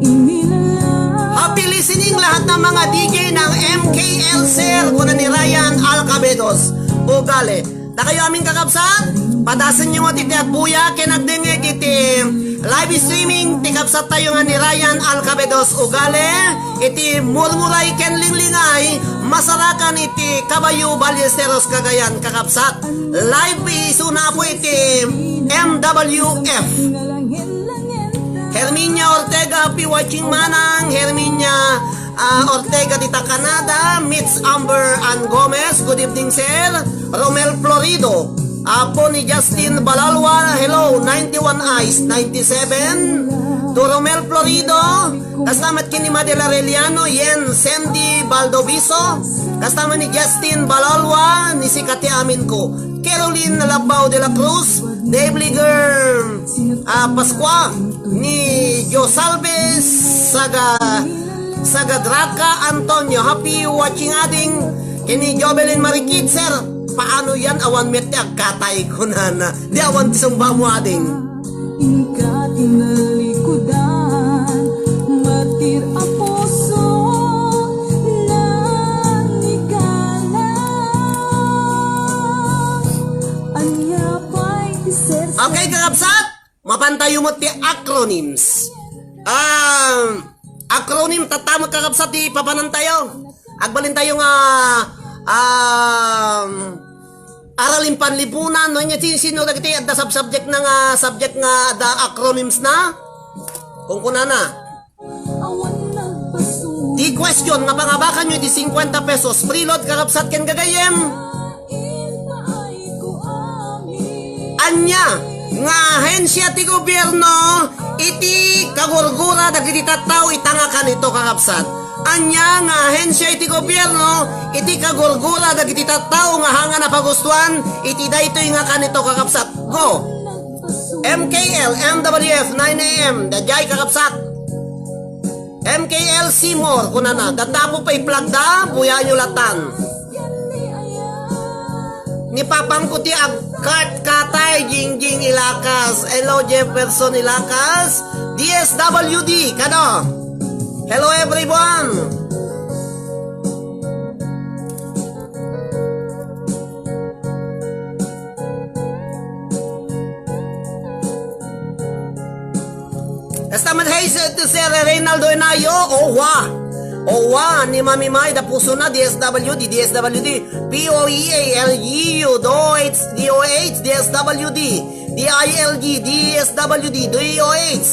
inilala. Happy listening lahat ng mga DJ ng MKL Sir, kuna ni Ryan Alcabedos. Ugale, na kayo aming kakabsat? Padasan nyo nga titi at buya, kinagdingig iti live streaming, tikabsat tayo nga ni Ryan Alcabedos. Ugale, iti murmuray kenlinglingay, masarakan iti Kabayo Ballesteros Cagayan kakabsat. Live iso na po iti MWF. Herminia Ortega, happy watching Manang. Herminia Ortega dita Canada. Mitz Amber Ann Gomez, good evening sir. Romel Florido, apo ni Justin Balalwa, hello. 91 Eyes 97. To Romel Florido, kastamat kini Madela Reliano, Yen Sandy Baldoviso, kasama ni Justin Balalwa, ni si Kati Amin ko, Caroline Labao de la Cruz, Dave Liger Pasqua, ni Josalves Sagadraka Antonio, happy watching ading kini Jobelin Marikit sir. Paano yan awan meti agkatay ko na di awan tisumba mo ading Inka tinalikudan, matir a puso na nigala. Anya pa'y iser. Okay kakapsat, mapantayo mo ti acronyms. Acronym tatama kakapsat di papanan tayo. Agbalin tayo nga aralin panlipunan no nya sino dagiti adda subject na subject nga da acronyms na kung kunana di question nga pangabakan nyo di 50 pesos free load kakapsat ken gagayem anya nga ahensya ti gobyerno iti kagurgura dagiti tattao itanga kanito kakapsat. Anya nga ahensya iti gobyerno iti kagurgura dagiti tattao nga hanga na pagustuhan iti daytoy nga kanito kakapsat. Go! MKL MWF 9am dajay kakapsat. MKL Seymour kunana datapo pa'y plagda buya nyo latan. ni Papangkuti Agkart Katay Jingjing Ilakas. Hello Jefferson Ilakas. DSWD kano. Hello everyone. Estaman Hayes to Sir Reynaldo Enayo. Owa ni Mami May da puso na DSWD POEALGU DOH DSWD DILG DSWD DOH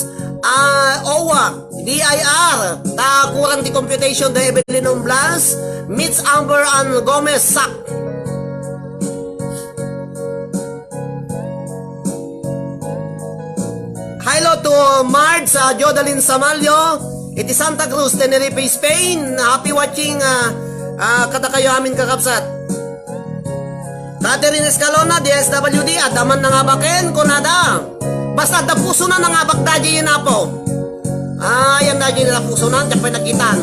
Owa DIR ta kurang di computation da Evelyn Blas Mitz Amber and Gomez Sak. Hello to Marge Jodalyn Samalyo. Iti Santa Cruz, Tenerife, Spain. Happy watching kata kayo amin kakapsat. Catherine Escalona, DSWD, adaman na nga baken, kunada. Basta da puso na nga bakdaji yun po. Yan daji nila puso na, diyan pa nakitan.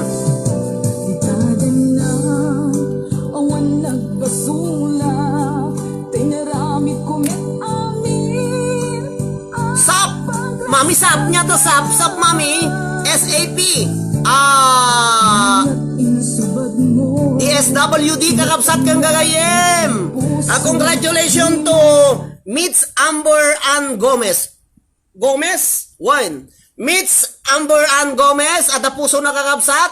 Dekada na awan nagbasula, tinaramit ko met amin. Sap! Mami, sap niya to, sap, mami. SAP. Insubad mo DSWD kakapsat kang gagayem. Congratulations to Mitz Amber and Gomez. Gomez? One. Mitz Amber and Gomez at puso na kakapsat.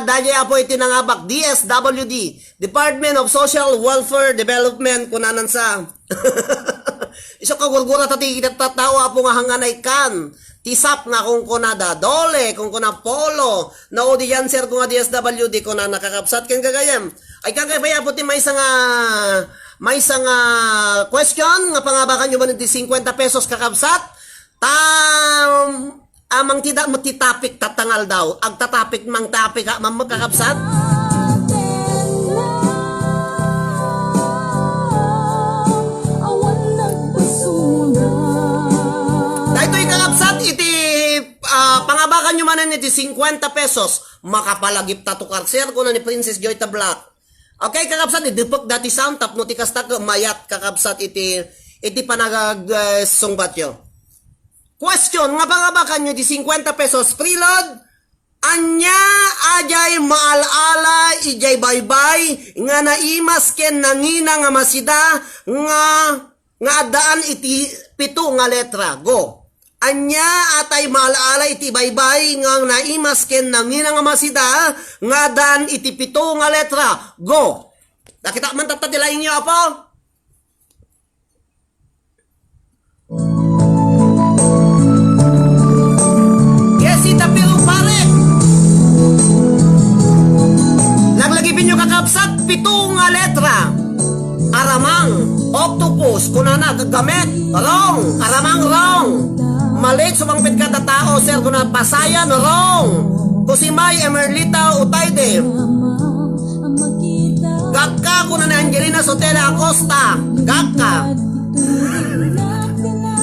Dahil po itinangabak DSWD, Department of Social Welfare Development kunanan sa iso kagurgura tati tatawa po nga hanganay kan tisap nga kung kunada dole kung kuna polo na audiencer kung nga DSWD kuna nakakapsat ken gagayem ay kagaya po ti may isang question nga pangabakan nyo ba ng 50 pesos kakapsat amang tidak matitapik tatangal daw ag tatapik mang tapik magkakapsat. Pangabakan nyo manan iti 50 pesos makapalagip tatukar sir kuna ni Princess Joy Black. Okay kakabsat idipok dati sound tap no ti kasta mayat kakabsat iti panagagsungat yo. Question nga pangabakan nyo iti 50 pesos preload anya ajay maalala ijay baybay nga naimas ken nangina nga masida nga adaan iti 7 nga letra go. Anya atay maalala iti baybay nga naimas ken nangina nga masida nga dan iti 7 nga letra. Go! Nakita man tatadilain niyo apo? Yes, ita pero pare! Naglagipin nyo kakapsat 7 nga letra. Aramang, octopus, kunana, gagamit, wrong, aramang wrong. Malit sumangpit kada tao, sir, kuna pasayan, wrong. Kusimay, Emerlita, Utayde. Gakka, kuna na Angelina Sotela Acosta. Gakka.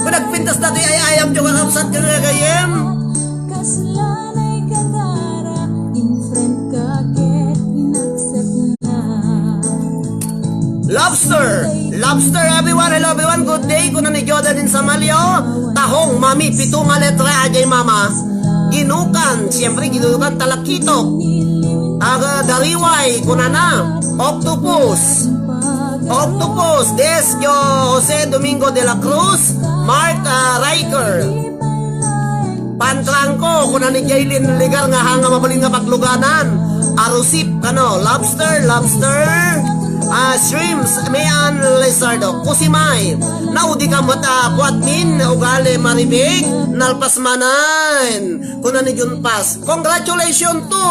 Kung nagpintas dati ay ayam nyo kakapsat ka gagayem. kaslanay katara in front kaget inaccept na. Lobster everyone, hello everyone, good day. Kuna ni Jodalyn Samalyo. Tahong, mami, 7 nga letra, ajay mama. Ginukan, siyempre ginukan talakitok. Dariway, kuna na. Octopus, Des Jose Domingo de la Cruz. Mark Riker. Pantrangko, kuna ni Jaylin Ligar nga hanga mabaling nga pagluganan. Arusip, kano, lobster. Shrimps, mayan lizardo, kusimay. Naudi ka mata, kuatmin, ugale maribig, nalpasmanan. Kuna ni Junpas. Congratulations to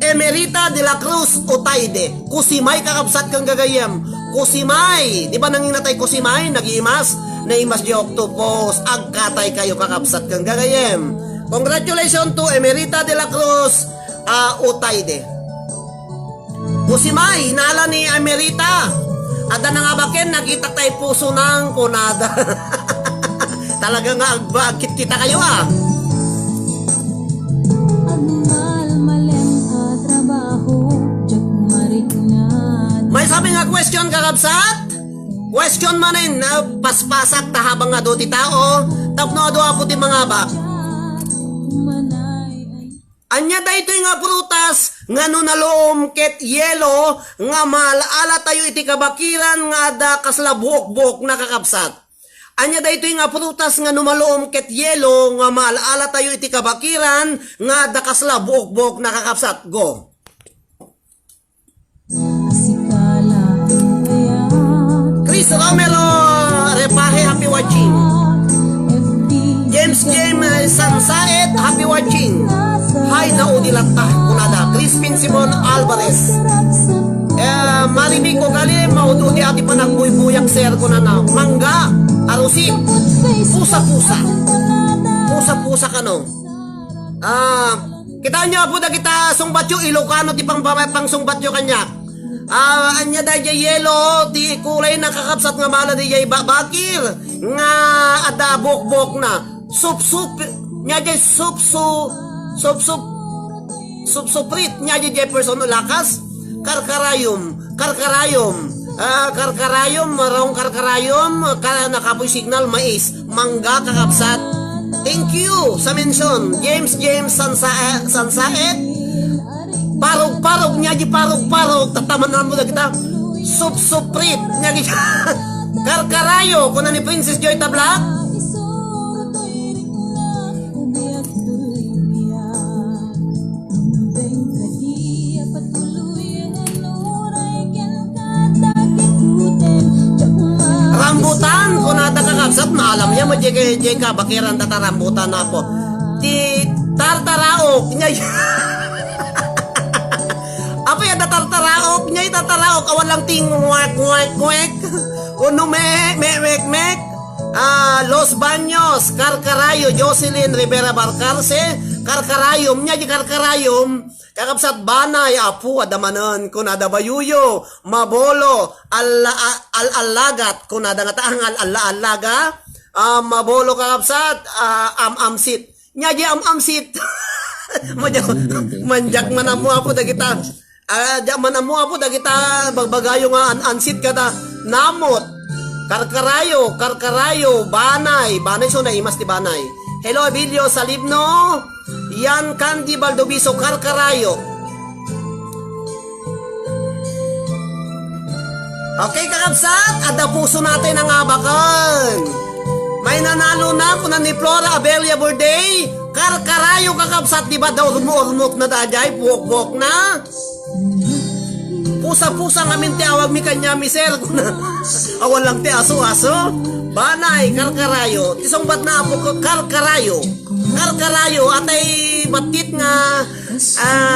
Emerita de la Cruz Utayde. Kusimay kakabsat kang gagayam. Kusimay. Di ba nanginatay kusimay? Nag-imas? Naimas di octopus. Agkatay kayo kakabsat kang gagayam. Congratulations to Emerita de la Cruz Utayde. Kusimay, nala ni Emerita. Ada na nga baken, nakita tayo puso ng kunada. Talaga nga, agkit kita kayo Trabaho, May sabi nga question kakabsat. Question manin, paspasak ta habang nga do ti tao, tapno ado apo ti mga bak. Anya daytoy nga prutas nga no naloom ket yelo nga malaala tayo iti kabakiran nga da kasla buok-buok nakakapsat. Anya daytoy nga prutas nga no maloom ket yelo nga malaala tayo iti kabakiran nga da kasla buok-buok nakakapsat. Go. Chris Romero Repahe, happy watching. James Sansaet, happy watching. Hi na udilata kunada. Crispin Simon Alvarez. Marinig ko gali maududi ati panagbuy-buyak sir kunana. Mangga, arusip, pusa-pusa. Pusa-pusa kano. Kita nyo po da kita sungbatyo Ilocano ti pang sungbatyo kanya. Anya da jay yelo ti kulay nakakapsat nga mala di jay bakir nga ada bok-bok na. Sup-sup nya jay sup-suprit nya jay Jefferson Lakas. Karkarayom marong karkarayom nakapoy signal mais mangga kakapsat. Thank you sa mention James Sansaet. Parog nya di parog tatamanan mo na kita. Sup-suprit nya di karkarayo kuna ni Princess Joy Tablak. Rambutan kunada kakabsat maalam niya mo jay kabakiran tata rambutan na po. Ti tartaraok nya apa ya tartaraok nya tartaraok awan lang ting wak uno mek Los Baños Karkarayo Jocelyn Rivera Barcarce karkarayom nya di karkarayom kakabsat banay apu adamanen kunada bayuyo mabolo alagat kunada nga taang alaga mabolo kakabsat amsit nya di amsit manjak manamu apu da kita manamu apu da kita bagbagayo nga ansit kada namot karkarayo banay so na imas ti banay. Hello Emilio Salibno Yan Candy Baldoviso karkarayo. Okay kakabsat, ada puso natin ang abakan. May nanalo na kunan ni Flora Abelia Borday. Karkarayo kakabsat, di ba daw rumok na dajay, buok-buok na. Pusa-pusa ngamin ti awag mi kanya mi sir kuna. Awal lang ti aso-aso. Banay karkarayo. Isang bat na po karkarayo. Karkarayo atay batit nga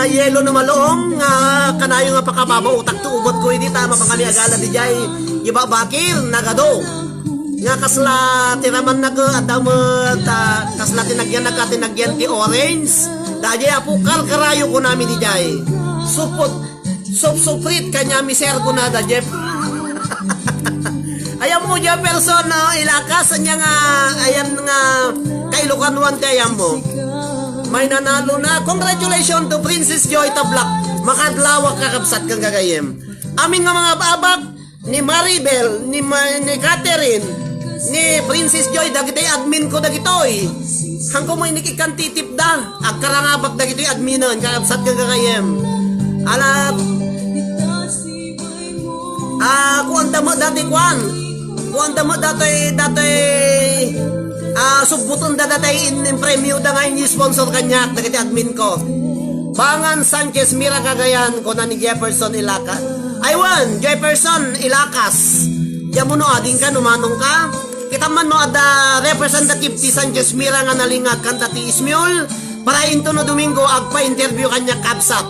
yelo na maloong nga kanayo nga pakababa utak to ubot ko hindi tama pangaliagala di jay iba bakir nagado nga kasla tiraman na ko adamat kasla tinagyan ti orange dajay apo karkarayo ko namin di jay suprit kanya miser ko na da Jeff. Ayam mo dyan person ilakas niya nga ayan nga kailukanuan kayam mo. May nanalo na. Congratulations to Princess Joy Tablak. Makadlawak kakabsat kang gagayem. Amin nga mga babak ni Maribel, ni Catherine, ni Princess Joy dagitoy admin ko dagitoy. Hangko mo inikikan titip da. Agkarangabak dagitoy adminan kakabsat kang gagayem. Alat kuanta mo dati subuton da datay in premyo da ngayon yung sponsor kanya dagiti admin ko. Bangan Sanchez Mira Cagayan ko na ni Jefferson Ilaca. Aywan Jefferson Ilacas. Diyan mo no ading ka numanong ka. Kita man no ada representative ti Sanchez Mira nga nalingag kanta ti Ismiol para into no Domingo agpa-interview kanya kapsat.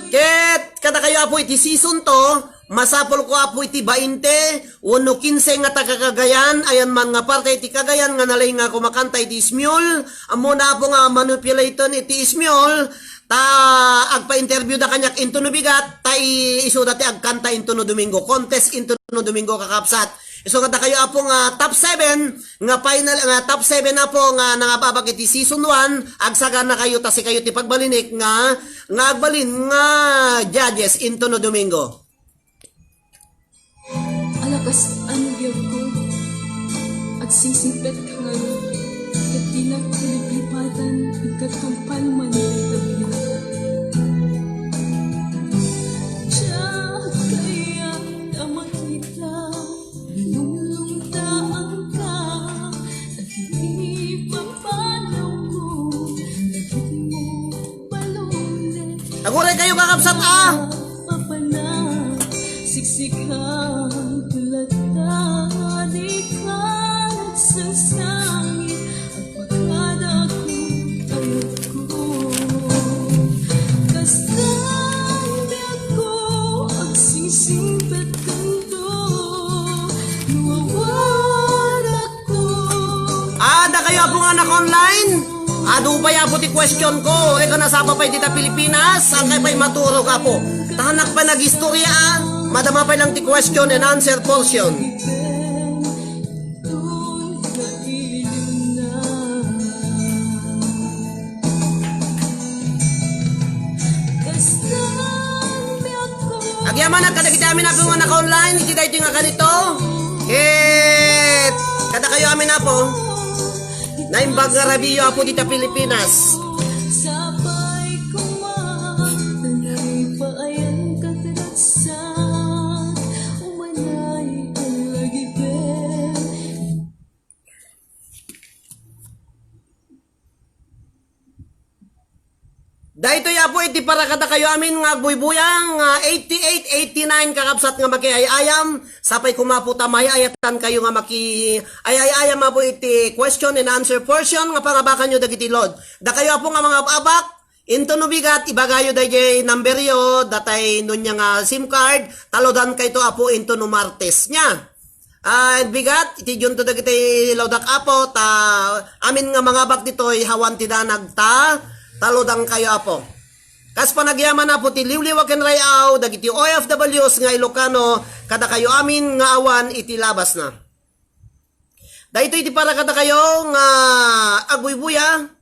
Ket kada kayo apo iti season to, masapol ko apo iti 20, 15 nga taga-Cagayan, ayan man nga parte iti Cagayan nga nalay nga kumakanta iti Ismiol, amo na po nga manipulaton iti Ismiol, ta agpa-interview da kanyak into no bigat, ta isu dati agkanta into no Domingo, contest into no Domingo kakapsat. So kada kayo apo nga top 7 nga final nga top 7 na po nga nangababag iti season 1 agsaga na kayo ta si kayo ti pagbalinik nga agbalin nga judges into no Domingo. Kasaan biyag ko agsisipet ka ngayon kat dilak piliplipatan ikatampal man ay tabiyo. Tiyak kaya na makita nulungtaan ka at hindi papanaw ko nagit mo palulit. Aguray kayo kakabsat Papanag, siksikan tulad na di ka nagsasangit at pagkadako ayot ko. Kastambi ako ang sisipet kanto, nuwawala ko. Da kayo po nga nak-online. Ado pa yapo ti question ko. Eka nasapa pa dita Pilipinas. Saan kayo pa'y maturo ka po? Tahanak pa nag-istorya. Madama pa lang ti question and answer portion. Doon ka iliw na. Kastambi ako Agyaman na kada kita amin na po nga naka-online. Hindi tayo nga ganito. Kada kayo amin na po. Naimbag nga rabiyo po dita Pilipinas. sabay kumatalay pa ayan katratsan umanay ang lagibel. Dahito ya po iti para kada kayo amin nga buybuyang 88-89 kakabsat nga makiayayam sapay kumaputa ayatan kayo nga ayayayam po iti question and answer portion nga pangabakan nyo dagiti lod. Da kayo po nga mga abak into no bigat ibagayo dayjay number yo datay nunya nga SIM card talodan kay to apo into no martes nya. Bigat iti junto dagiti lodak apo ta amin nga mga abak ditoy hawan ti danag ta talodang kayo apo. Kas panagyaman na po ti liwliwag ken rayaw dagiti OFWs nga Ilocano kada kayo amin nga awan iti labas na. Dahito iti para kada kayo nga aguybuya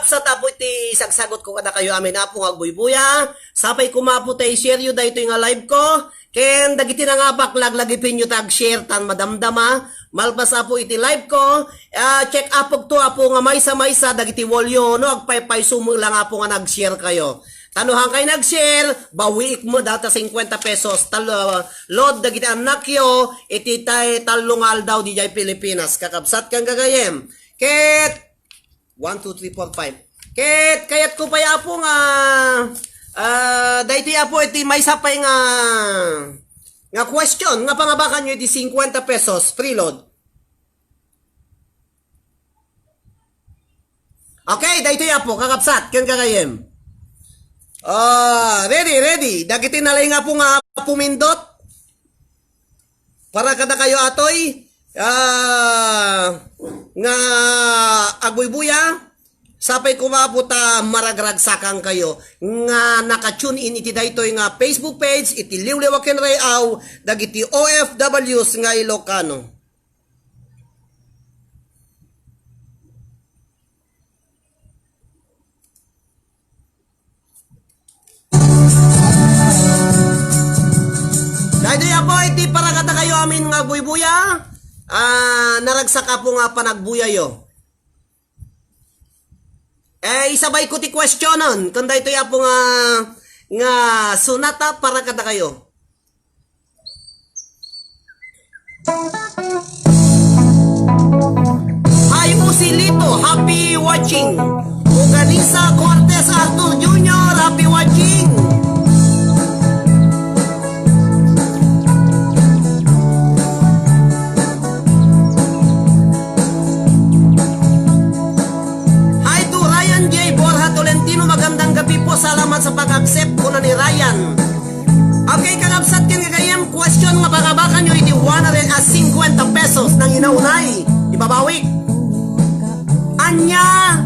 kakapsat apo iti sagsagot ko kada kayo amin apo agbuybuya. Sapay kumapo tay share yu dayto nga live ko. Ken dagiti na nga baklag lagipin nyo tag share tan madamdama. Malpas apo iti live ko. Check apog to apo nga maysa dagiti wolyo no agpaypay sumo lang apo nga nag-share kayo. Tanuhan kayo nag-share, bawiik mo data 50 pesos. Load dagiti anak yo, iti tay talungal daw di jay Pilipinas. Kakabsat kang gagayem. Ket 1, 2, 3, 4, 5. Ket kayat ko pa apo nga dahiti apo iti may sapay nga question nga pangabakan nyo iti 50 pesos preload. Okay, dahiti apo kakapsat ken kagayem. Ready. Dagiti nalay nga po nga pumindot para kada kayo atoy nga agbuybuya. Sapay kumaputa maragragsakan kayo nga naka-tune in iti daytoy nga Facebook page iti Liwliw a ken Rayaw dagiti OFWs nga Ilocano. Daytoy ako iti para kada kayo amin nga buybuya. Naragsaka po nga panagbuyayo. Isabay ko ti questionon. Kanda ito ya po nga sunata para kada kayo. Hi Usilito, happy watching. Uganisa Cortez Arthur Jr., happy watching. Magandang gabi po. Salamat sa pag-accept ko na ni Ryan. Okay, kakapsat kin kagayam. Question nga pagabakan nyo iti 150 pesos ng inaunay. Ibabawik. Anya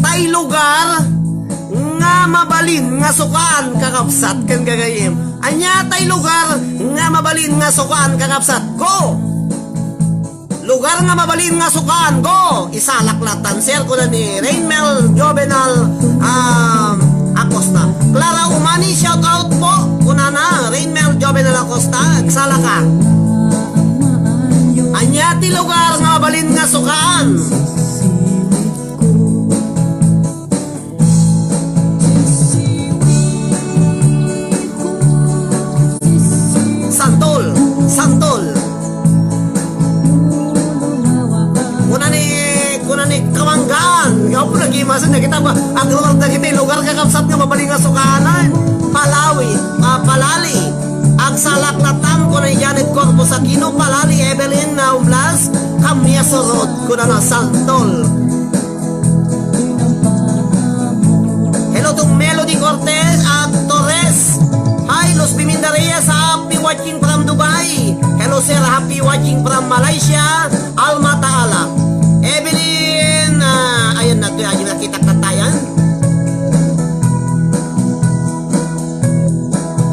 tay lugar nga mabalin nga sukaan kakapsat kin kagayam. Anya tay lugar nga mabalin nga sukaan kakapsat. Go! Lugar nga mabalin nga sukaan, go! Isalaklatan, sir ko na ni Rainmel Jovenal Acosta. Clara Umani, shout out po. Kuna na, Rainmel Jovenal Acosta, agsala ka. Anyati lugar nga mabalin nga sukaan. Santol. Kuna ni Kamanggaan. Ikaw po nag-imasan na kita ba? Ang lugar na kita, lugar kakapsat nga mabaling nga sukanan. Palali. Ang salak na tam ko na Janet Corpus Aquino, Palali, Evelyn Naumlas, Kamya Sorot, kuna na Santol. Hello to Melody Cortez at Torres. Hi, Los Bimindareas, happy watching from Dubai. Hello sir, happy watching from Malaysia. Alma Taala. Evelyn, ayun na, ayun nakita katayan.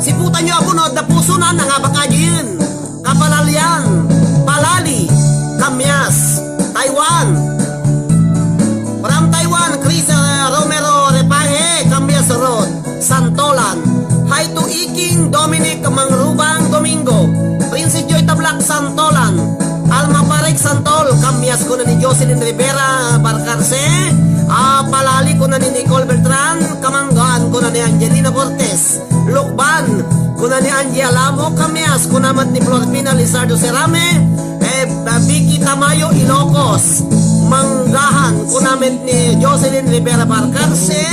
Siputan nyo ako no, na puso na nangabakadyin. Kapalalian, Palali, Kamyas, Taiwan. From Taiwan, Chris Romero Repahe, Kamyas Road, Santolan. Hi to Iking, Dominic Mangrubang Domingo, Princess Joy Tablak, Santolan. Alma Parek Santol, Kamyas ko na ni Jocelyn Rivera Barcarce, Palali ko na ni Nicole Beltran, Kamanggaan ko na ni Angelina Cortez, Lukban ko na ni Angie Alamo, Kamyas ko naman ni Florpina Lizardo Serame, Vicky Tamayo Ilocos, Manggahan ko namin ni Jocelyn Rivera Barcarce,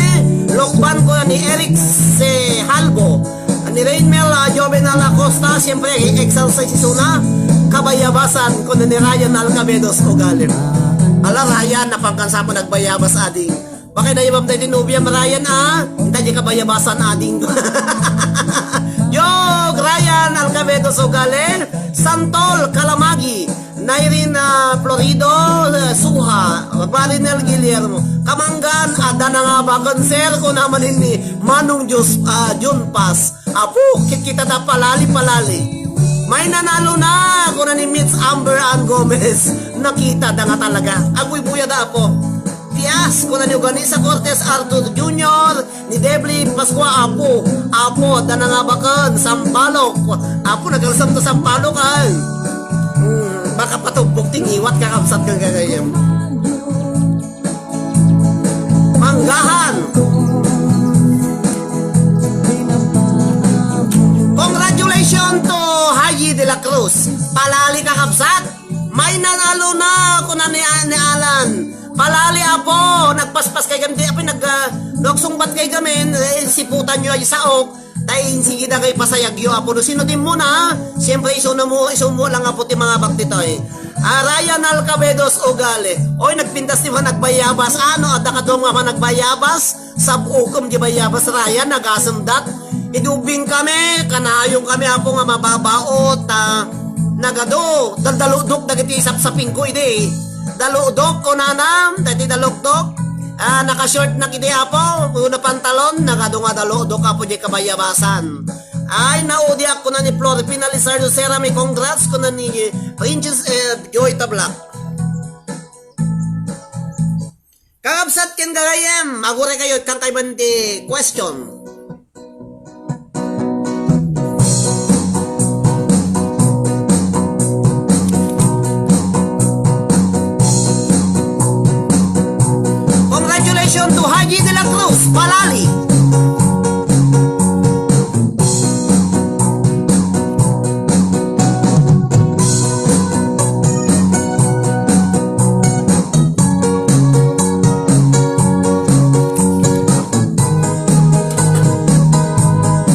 Lukban ko na ni Eric Halbo, ni Rainmel Jovenal Acosta, siyempre exercise suna, kabayabasan ko na ni Ryan Alcabedos o Galim. Ala Ryan, napangkansa po nagbayabas ading. Bakit na ibang tayo tinubiyam Ryan hindi kabayabasan ading. Yog, Ryan Alcabedos o Galim. Santol, Kalamagi. Nairin Florido, Suha. Barinel Guillermo. Kamanggan, ada na nga ba konser ko naman ni Manong Jun Pas. Apo, kita na palali. May nanalo na ako na ni Miss Amber Ann Gomez. Nakita da nga talaga. Agoy buya da po. Tias, kuna ni Organisa Cortez Arthur Jr., ni Debli Pascua Apo, danangabakan, Sampalok, Apo, nagalasam to Sampalok, ay. Baka patubok tingiwat kakapsat kang gagayam. Manggahan. Congratulations to Haji de la Cruz. Palali kakapsat. May nanalo na kuna ni Alan. Palali Apo, nagpaspas kay kami, apay nagsungbat kay kami, siputan nyo ay saok, tayo sige na kay pasayagyo Apo, no sino din mo na, siyempre iso mo lang Apo ti mga baktito eh. Ryan Alcabedos Ugale, oy nagpintas ti mga nagbayabas, ano, at nakadong mga nagbayabas, sabukom di bayabas Ryan, nagasamdat, idubing kami, kanayong kami Apo nga mababaot, nagado, daldaludok dagiti isap-saping ko ide. Daludok ko nanam, dati dalukdok. Naka-short na kiti Apo, una pantalon, nagado nga daludok Apo di kabayabasan. Ay, naudi ako na ni Flor Pinalizardo Sera, may congrats ko na ni Princess Joy Tablak. Kakabsat ken gagayem, agure kayo kang kaibandi question. Congratulations to Haji de la Cruz, Palali.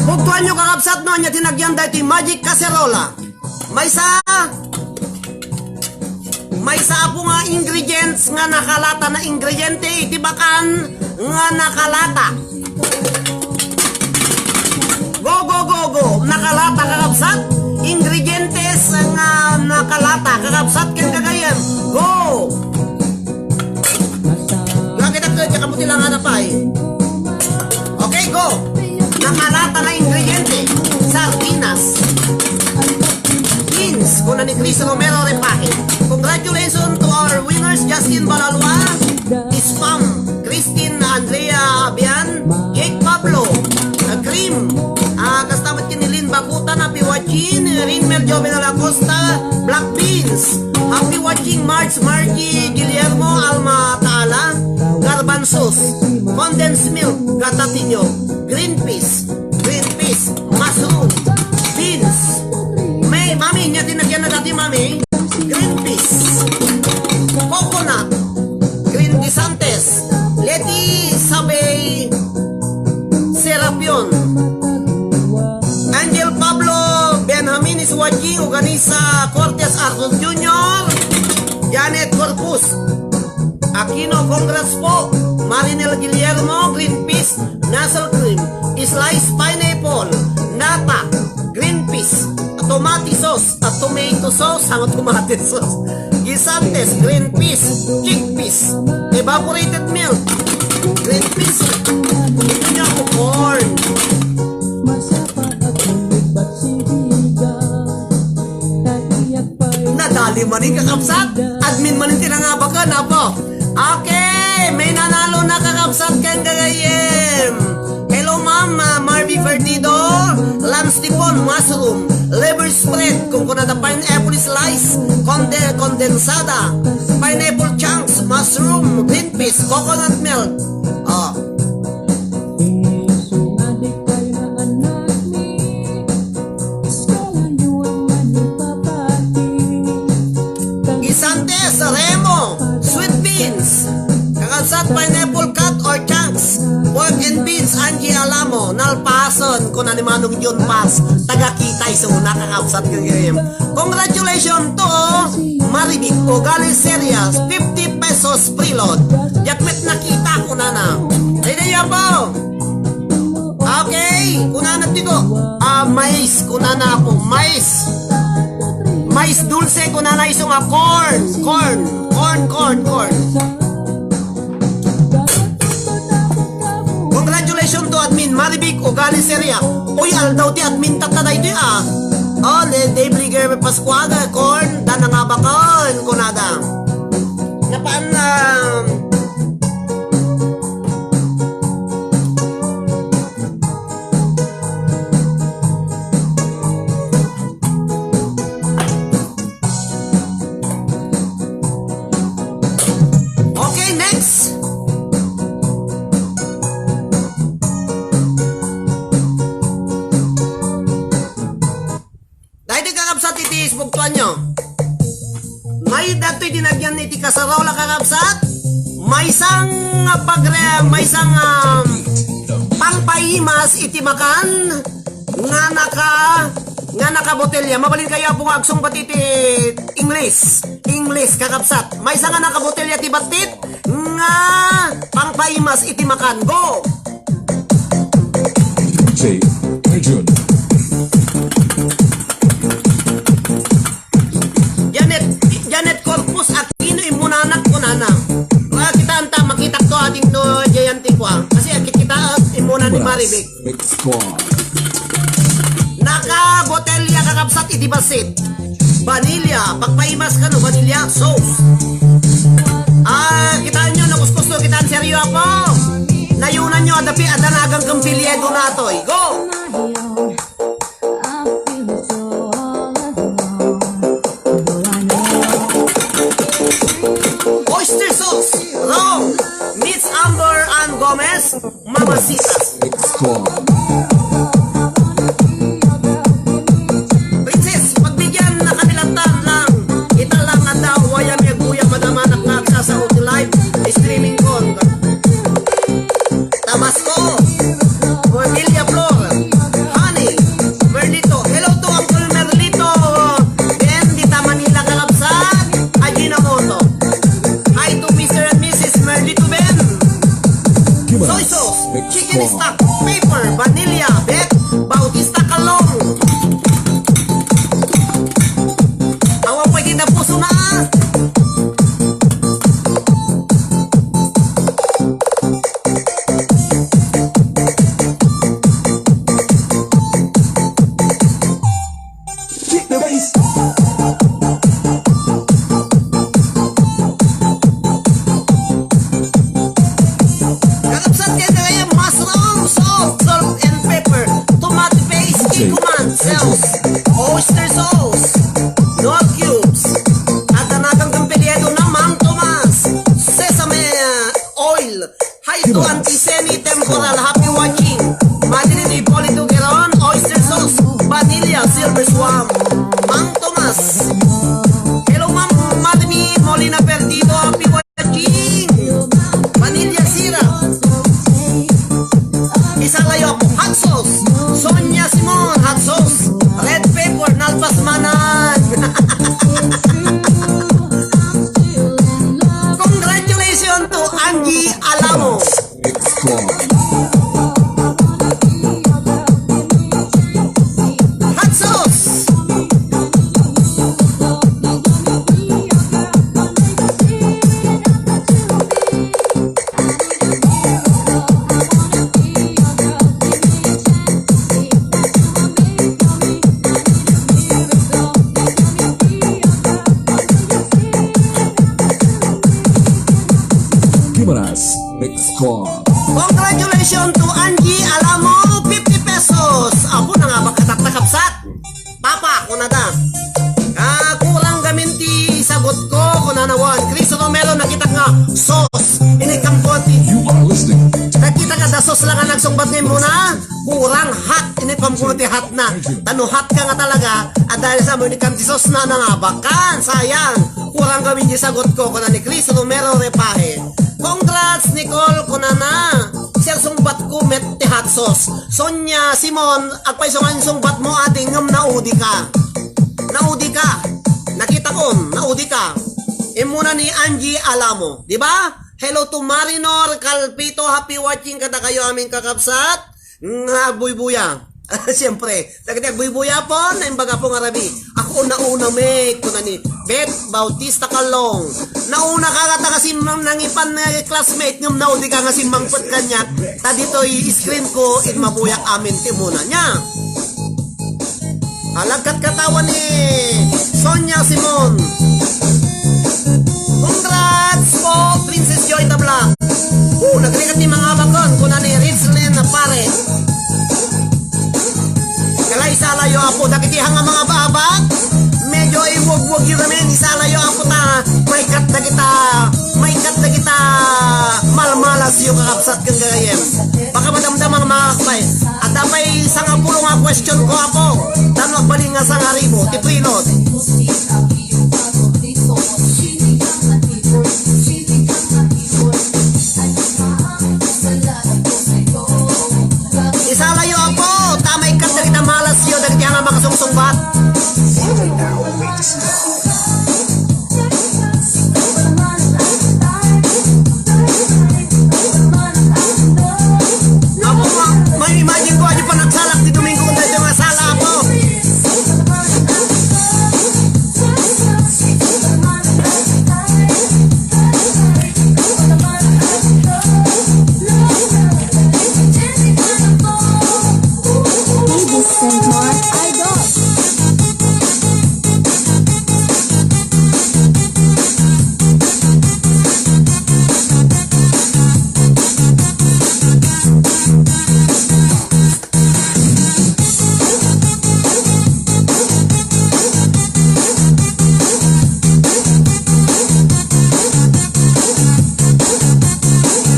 Buktuan nyo kakapsat no, niya tinagyan dahil magic caserola. May sa po nga ingredients nga nakalata na ingrediente itibakan nga nakalata. Go nakalata kakapsat ingredientes nga nakalata kakapsat ken kagayan. Go. Lagi na kaya kamuti lang na pa eh. Okay, go. Nakalata na ingrediente sardinas, beans, kuna ni Chris Romero Repaje. Congratulations to our winners, Justin Balalua, Ispam, Christine Andrea Abian, Jake Pablo, Cream, kastamat kinilin Bakutan, happy watching, Rinmer Joven de la Costa, Black Beans, happy watching Margie, Guillermo Alma Taala, Garbanzos, Condensed Milk, Gatatillo, Green Peas, Mushroom, Beans, Mami, niya tinagyan na dati Mami, Green Peas, Coconut, Green Gisantes, Leti Sabay, Serapion, Angel Pablo Benjamin is watching, Organisa Cortez Arthur Jr., Janet Corpus, Aquino, congrats po, Marinel Guillermo, Green Peas, Nasal Cream, Sliced Pineapple, Nata, Green Peas, tomato sauce, tomato sauce, ang tomato sauce, Gisantes, green peas, chickpeas, evaporated milk, green peas, ito niya ako corn. Nadali man rin kakapsat, admin man rin tinangabakan, Apo. Okay, may nanalo na kakapsat kang gagayem. Hello ma'am, Marby Fertido, Lance Tipon, mushroom, liver spread, kung kuna na pineapple slice, condensada, pineapple chunks, mushroom, green peas, coconut milk. Gisantes, Remo, sweet beans, kakasat pineapple cut or chunks, pork and beans, Angie Alamo, Nalpason, kung ni Manong John Pass, taga-kitay sa una kakapsat yung game. Congratulations to Maribik Ugali Serias, 50 pesos preload. Yakmet nakita ko na na. Ready po? Okay, kuna na tiko. Mais, kuna na po, mais. Mais dulce, kuna na isong corn. Congratulations to admin Maribik Ugali Seria. Uy, daw ti admin tatata ito Day Brigger Pascuaga, corn, danangabakan, kunada. Napaan Okay, next. Dahil di kakabsat iti isbugtuan nyo. May dato'y dinagyan iti kasaraw la kakabsat. May isang pangpaimas iti makan nga nakabotelya. Mabalin kayo po agsong pati iti English kakabsat. May isang nga nakabotelya ti batit nga pangpaimas iti makan. Go! J. Arjun. Janet Corpus at Aquino imunanak ko nana. Kita anta makita to ating no jayanti ko kasi kita imuna ni Maribik. Mix Squad. Naka botelya kakabsat iti basit. Vanilla, pagpaimas ka no vanilla sauce. Kita nyo nakuskusto kita ang seryo ako. Layunan nyo adapi adanagang kampilyedo natoy. Go! Oyster sauce, wrong. Meets Amber and Gomez, Mamacitas. Mix Squad. Princess, pagbigyan na kanilang lang. Ita lang ang daw, waya may guya madamanak na sa live streaming ko. Tabasco, Vermilia Flor, Honey, Merlito. Hello to Uncle Merlito. Ben, Dita Manila Kalabsat, Ajinomoto. Hi to Mr. and Mrs. Merlito Ben. Soy sauce, Mix chicken Squad. stock, paper, vanilla, bet, Bautista Kalong. Awa pwede na puso na. Kick the bass. Kakabsat kayo na kayo, mushroom, salt and pepper, tomato paste, ikuman, sauce, oyster sauce, no cubes, at anagang kampilyedo na Mang Tomas, sesame oil, Haito Antiseni Temporal, happy watching, Madrid Ipolito Geron, oyster sauce, vanilla, silver swamp, Mang Tomas. Hello Ma'am Madami Molina Perdido, happy watching, vanilla syrup. Isalayo ako, hot sauce. Sonia Simon, hot sauce. Red pepper, nalpas manan. Congratulations to Angie Alamo. Mix Squad. Hot sauce. Gimaras. Mix Squad. Congratulations to Angie Alamo, 50 pesos. Ako na nga magkataktakapsat. Papa, ako na da. Kurang gaminti sagot ko kung nanawan. Chris Romero, nakita nga sauce. Inikampuan You are listening to nakita ka da sauce lang ang nagsumbat ngayon muna. Kurang hot. Inikampuan hot na. Tano hot ka nga talaga. At dahil sa mo inikamti sauce na nangabakan. Sayang. Kurang gawin yung sagot ko kung na ni Chris Romero Repahe. Congrats, Nicole, kunana. Sir, sungbat ko met ti hot sauce. Sonia, Simon, at pa'y sungbat mo ating naudi ka. Naudi ka. Nakita ko, naudi ka. Imuna ni Angie Alamo. Di ba? Hello to Marinor Calpito. Happy watching kada kayo aming kakabsat. Buy-buya. Siyempre, buy-buya po, naimbaga po nga rabi. Ako nauna may, kuna ni Bet Bautista Kalong. Nauna ka nga kasi nangipan na classmate ng naudi ka nga si Mangput kanya. Ta dito'y screen ko, mabuyak amin timuna niya. Alagkat katawan ni Sonia Simon. Congrats po, Princess Joy Tabla. Nagrikat ni mga bakon, kuna ni Richland na pare. Kalay salayo ako, dakitihang nga mga babak. Medyo iwag-wag yun namin, isalayo ako ta. May kat na kita kakapsat kang gagayem. Baka madamdam ang mga akbay. At apay isang apulo nga question ko apo. Tanong bali nga sa haribo, tiprinot. Isalayo apo, tamay ka dagit ang malas yun, dagit yan ang makasungsungbat. Apo, may imagine ko aja pa nagsalak di Domingo kung dahil yung asala apo. Ladies and more idol.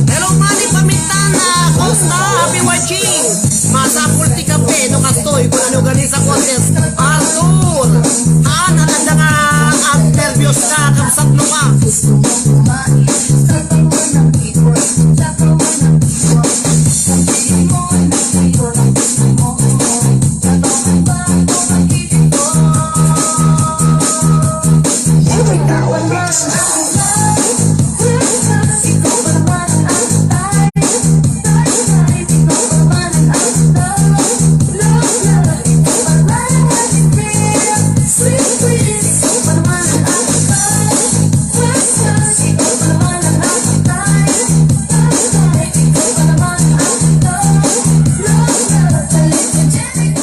Hello mani pamitan na Costa, happy watching. Masa pulti kape no kastoy kung ano gani sa contest. Arthur, natanda nga at nervyos ka kamsat no ka.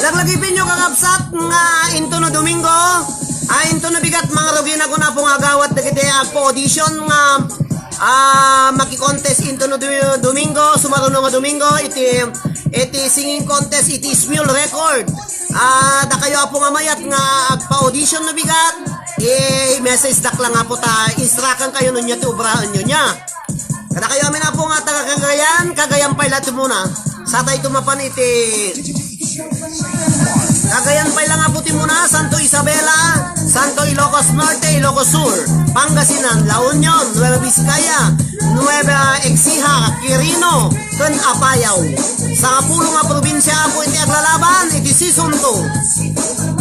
Laglagipin nyo kakapsat nga into no Domingo. Into no bigat mga rugin ako na pong agawat dagiti po audition nga maki-contest into no Domingo, sumaruno nga Domingo, iti singing contest, iti Smule Record. Da kayo po nga mayat nga agpa-audition na bigat, message dak lang nga po ta, instrukan kayo nun niya, tubrahan nyo niya. Kada kayo amin na po nga taga Cagayan pa lahat muna. Sa tayo tumapan iti Cagayan pa lang nga puti muna, Santo Isabela, Santo Ilocos Norte, Ilocos Sur, Pangasinan, La Union, Nueva Vizcaya, Nueva Ecija, Quirino, ken Apayao. Sa kapulo nga probinsya po iti aglalaban, iti season 2.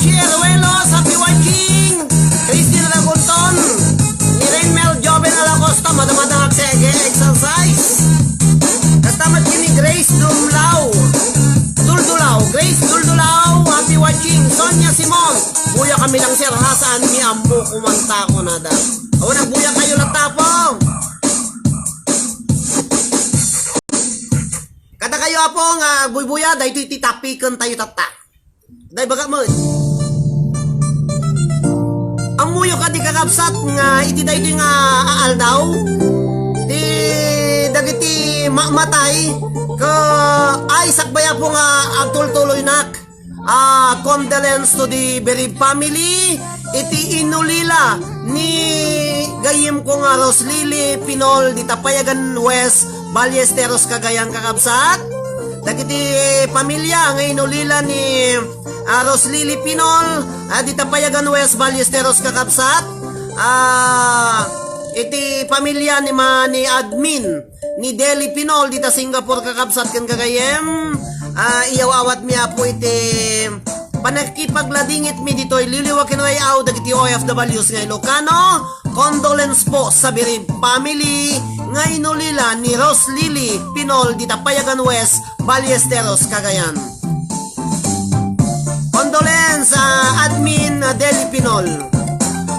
Chieruelos, happy watching! Christine Ragunton, ni Rainmel Joven Alacosta, madamadang aksege, exercise. Katamat kini Grace Grace Duldulaw, happy watching. Sonia Simon, buya kami lang sir, hasaan mi ammo kumanta ko na da. O nagbuya kayo lang tapong. Kada kayo apong buy-buya, dahil ito'y titapikan tayo tata. Dahil baga mo, ang muyo ka di kakapsat nga iti da ito nga aal daw di dagiti matay ka ay sakbaya po nga agtultuloy nak condolence to the bereaved family iti inulila ni gayem ko nga Roslili Pinol di Tapayagan West Ballesteros Cagayan kakapsat dagiti pamilya nga inulila ni Roslili Pinol di Tapayagan West Ballesteros kakapsat iti pamilya ni admin ni Deli Pinol dita Singapore kakapsat kan kagayem iyawawat miya po iti panakipagladingit mi dito'y liliwa kinwayaw dagiti OFWs nga Ilocano condolence po sa bereaved family nga inulila ni Roslili Pinol dita Tapayagan West Ballesteros Cagayan. Condolence, admin Deli Pinol.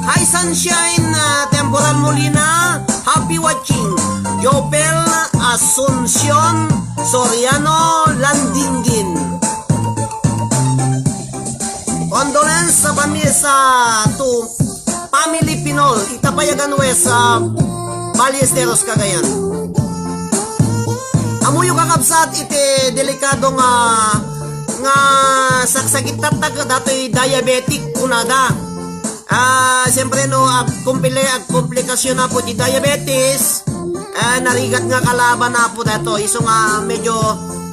Hi Sunshine, Temporal Molina, Happy watching. Jopel Asuncion Soriano Landingin. Condolence sa pamisa to Family Pinol, Itapayagan West sa Ballesteros, Cagayan. Amuyo kakabsat iti delikado nga saksakit dato'y diabetic kunada. Siyempre no, komplikasyon na po di diabetes, narigat nga kalaban na po dato. Iso nga medyo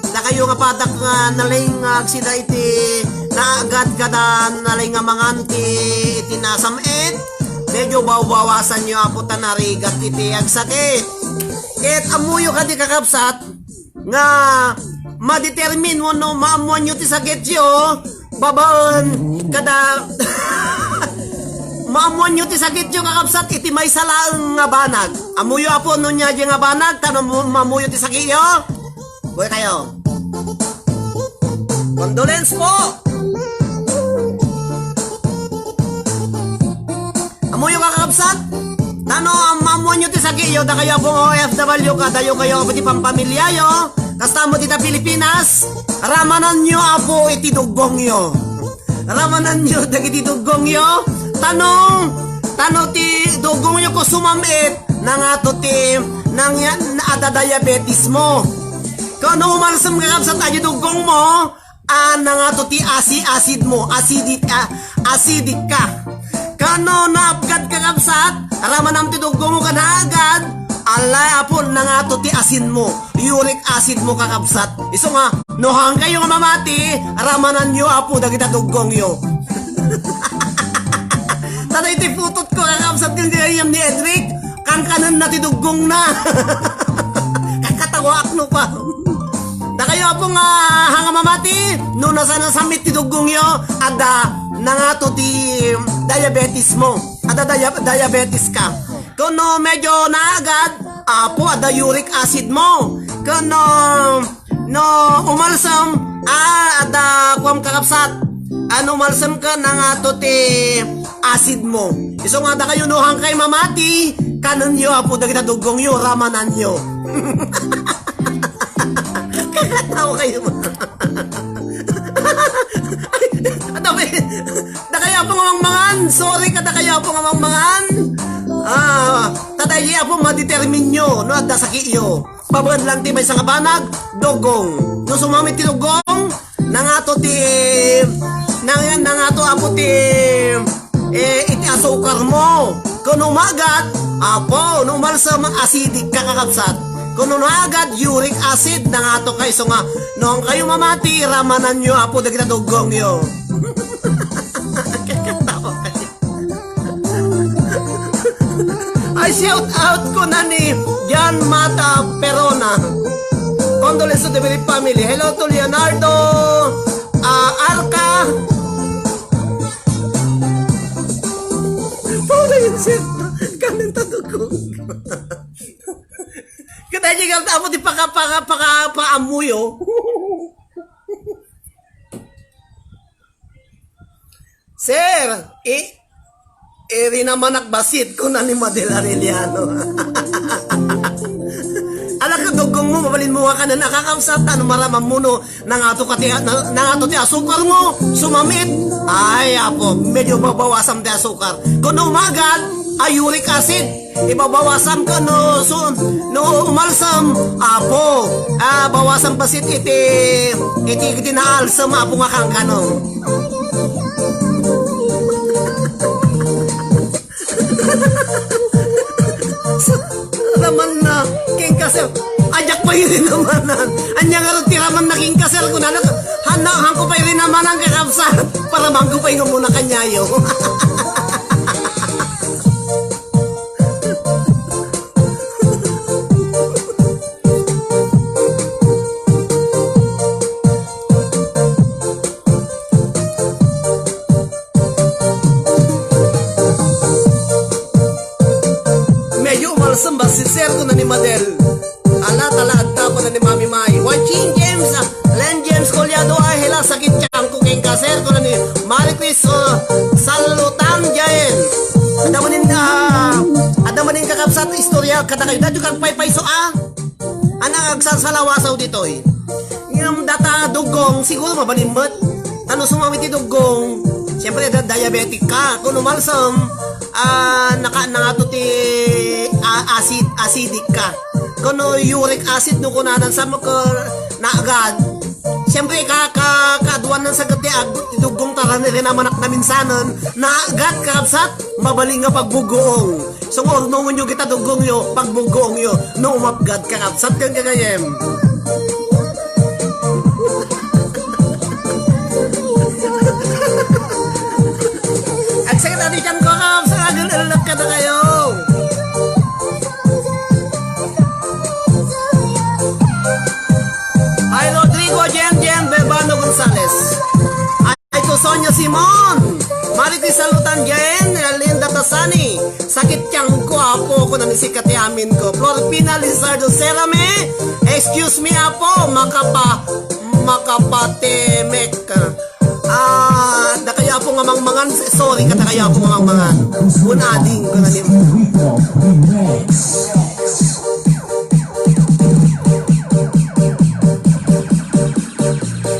na kayo nga patak nga naling agsida iti naagad kada naling nga manganti iti nasamit. Medyo bawasan nyo po ta narigat iti agsakit. Ket amuyo ka di kakapsat nga ma-determine mo no maamuan nyo ti sakit yo babaan kada maamuan nyo ti sakit nyo kakapsat iti may salaang nga banag. Amuyo apo no niya di nga banag tanong mamuyo ti sakit yo. Buhay kayo. Condolence po. Amuyo kakapsat tano ang mamuan nyo ti sakit yo da kayo pong OFW ka dayo kayo pati pampamilya yo. Kasta mo dita Pilipinas ramanan nyo apo iti duggong yo. Ramanan nyo dagiti duggong yo. Tanong ti dugong nyo ko sumamit nang ato ti nang ada diabetes mo. Kano umalsam kakapsat ayo dugong mo nang ato ti acid mo acidic ka. Kano naapgad kakapsat ramanam ti dugong mo kanagad ala apon nang ato ti asin mo uric acid mo kakapsat. Iso nga nohang kayo nga mamati ramanan nyo apo dagita dugong yo. Tanay ti putot ko kakapsat yung diyayam ni Edric kankanan na ti dugong na. Kakatawa akno pa. Da kayo po nga hanga mamati no nasana samit ti dugong yo ada nangato ti diabetes mo. Ada diabetes ka. Kuno medyo naagad apo ada uric acid mo. Kuno no umalsam ada kuam kakapsat umalsam ka nangato ti acid mo. Iso nga da kayo no hang kay mamati kanon yo apo dagita dugong yo ramanan yo. Kakatawa kayo mo. Da kaya po mamangmangan. Sorry ka da kaya po mamangmangan. Tatayi po ma-determine nyo no da sakit yo. Babad lang ti may sa kabanag dugong. No sumamit ti dugong nangato ti nangato apo ti iti asukar mo. Kuno magat apo no malsam acidic ka kakapsat. Kuno agad uric acid na nga to kayo. So nga, noong kayo mamati, ramanan nyo apo dagita dugong yo. Kakatawa kayo. Ay, shout out ko na ni Jan Mata Perona. Condolence to the very family. Hello to Leonardo Arca. Pwede yun siya. Kanin tatugong. Kaya niya ka mo di paamuyo. Sir, rin naman nakbasit ko na ni Madel Arellano. Alam ka dugong mo, mabalin mo ka na nakakamsat, maramang muno, nangato ti asukar mo, sumamit. Ay, apo, medyo babawasan ti asukar. Kung umagad, uric acid, ibabawasan ka no umalsam apo bawasan pasit iti naalsam apo nga kang kano. Raman na king kasel ajak pa yun namanan anya nga rin tiraman na king kasel ko na hanang ko pa yun naman ang kakapsat para bang ko pa yun muna kanyayo. Si Sir ko na ni Madel. Ala talaad na ko na ni Mami Mai. Watching James, Len James Colyado ay hila sakit tiyang kuking ka. Sir ko na ni Marie Chris Salutan Jayen. Adamanin kakapsa kakabsat istorya kada kayo. Dati kang paypayso Anang agsasalawasaw dito Yung data dugong, siguro mabalimot. Ano sumamit yung dugong? Siyempre, diabetic ka. Kung umalsam, nangato ti acidic ka. Kung uric acid no kunanan sa mga naagad, siyempre, kaduan ng sagat ti dugong taran rin naman na minsanan, naagad kakabsat, mabaling nga pagbugoong. So, ornongon nyo kita dugong nyo, pagbugoong nyo, no umapgad kakabsat kang gagayem. Sakit natin dyan ko sa agad-alat ka na kayo. Hi Rodrigo, Jen, Bebano Gonzales. Ay to Sonia Simon. Maritis salutan Jen, Linda Tasani. Sakit tiyang ko apo ko na nisikat yamin ko. Florpina Lizardo Cerame. Excuse me apo, makapatemek ka. Da kaya po nga mangmangan, sorry ka, da kaya po nga mangmangan. Unading ko na rin.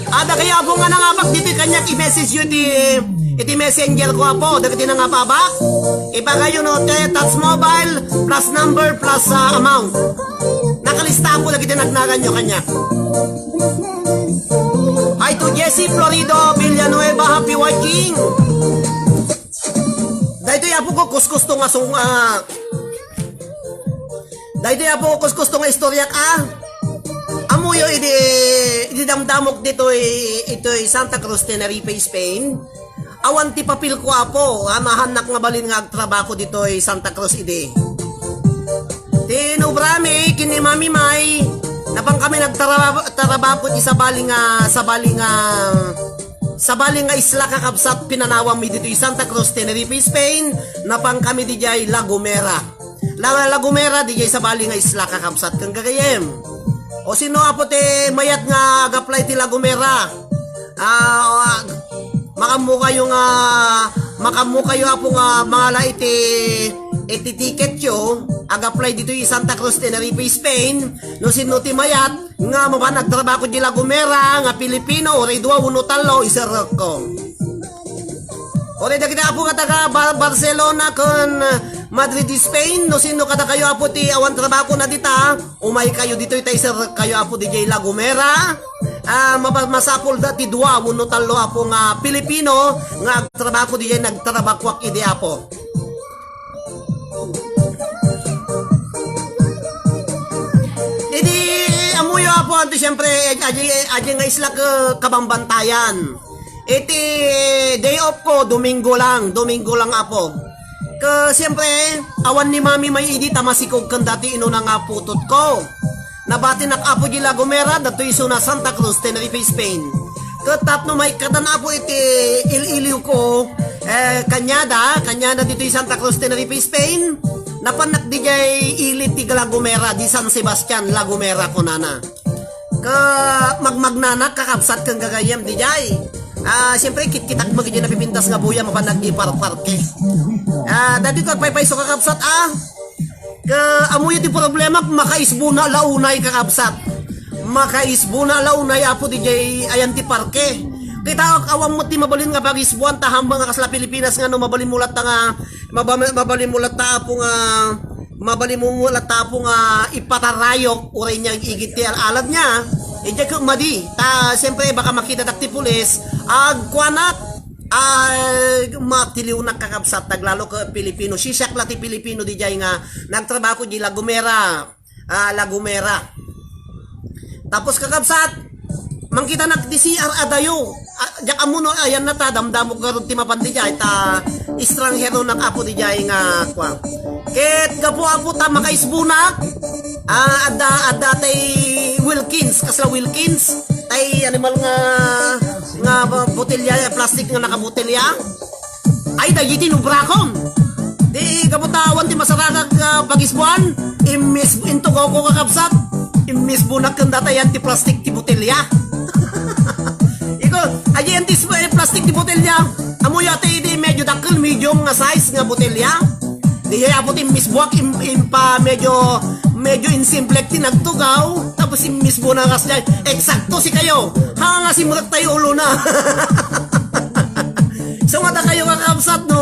Da kaya po nga nangabak dito kanyak i-message yun iti messenger ko po, dagiti na nga pabak. Ipagayo no, touch mobile, plus number, plus amount. Nakalista po, dagiti nagnagan nyo kanyak. Hi to Jesse Florido Villanueva, happy watching. Dahito yapo ko kuskus to nga dahito yapo ko kuskus to nga istorya ka. Amuyo idi damdamok dito ito Santa Cruz, Tenerife, Spain. Awan ti papil ko apo, mahanak nga balin nga agtrabaho dito Santa Cruz idi. Tinubrami kini Mami May. Napang kami nagtarabapot sa baling isla kakabsat pinanawang mi dito Santa Cruz, Tenerife, Spain. Napang kami dijay La Gomera. La Gomera dijay sa baling isla kakabsat kang gagayem. O sino apo te mayat ngaag-apply ti La Gomera? Makamu kayo apo nga mga iti ticket yo ag-apply dito yung Santa Cruz, Tenerife, Spain. No sinuti mayat nga maba nagtrabaho di La Gomera nga Pilipino oray 213 isarok ko. Oray da kita apo nga taga Barcelona kon Madrid, Spain. No sino kada kayo apo ti awan trabaho na dita umay kayo dito ita isarok kayo apo di La Gomera. Masapol dati 213 apo nga Pilipino nga trabaho di nagtrabakwak idi apo. Amuyo apo anto siyempre aji nga isla kabambantayan. Iti day off ko Domingo lang apo. Siyempre awan ni Mami May idi tamasikog kan dati ino na nga putot ko. Nabati nak apo di La Gomera dato iso na Santa Cruz, Tenerife, Spain. Tatno may katanapo iti ililiw ko Kanyada dito yung Santa Cruz, Tenerife, Spain. Napanak di jay ilit ti La Gomera di San Sebastian, La Gomera ko nana. Magmagnanak kakabsat kang gagayam di jay. Siyempre kitkitak mo gaya napipintas nga buya mapanag di parke. Dati ko paypayso kakabsat amuyo ti problema makaisbo na launay kakabsat. Makaisbo na launay apo di jay ayan ti parke. Kita awam mo ti mabalin nga bagisbuan ta hambang nga kasla Pilipinas nga no mabalin mulat ta po nga ipatarayok uray niya igit ti alad niya. Ija ko madi ta siyempre baka makita takti pulis agkwanat matiliw na kakabsat taglalo ka Pilipino sisak lati Pilipino di jay nga nagtrabaho di La Gomera. Tapos kakabsat mangkita nag-DCR adayo. Diyak amuno ayan na ta damdamo karon ti mapandi jay ta estranghero nak apo di jay nga kwa. Ket gapo apo ta makaisbunak. Adda tay Wilkins kasla Wilkins tay animal nga botelya plastic nga nakabotelya. Ay dagiti nubrakon. Di kabutawan ti masaragag pagisbuan imis into ko kakabsat. Imis bunak kang data yan ti plastic ti botelya. Aji yan ti plastic ti botelya. Amoy ate di medyo dakil medium nga size nga botelya. Di apo ti misbuak impa medyo insimplek tinagtugaw tapos si misbo na kas dyan eksakto si kayo hanga si murak tayo ulo na. So nga kayo kakabsat no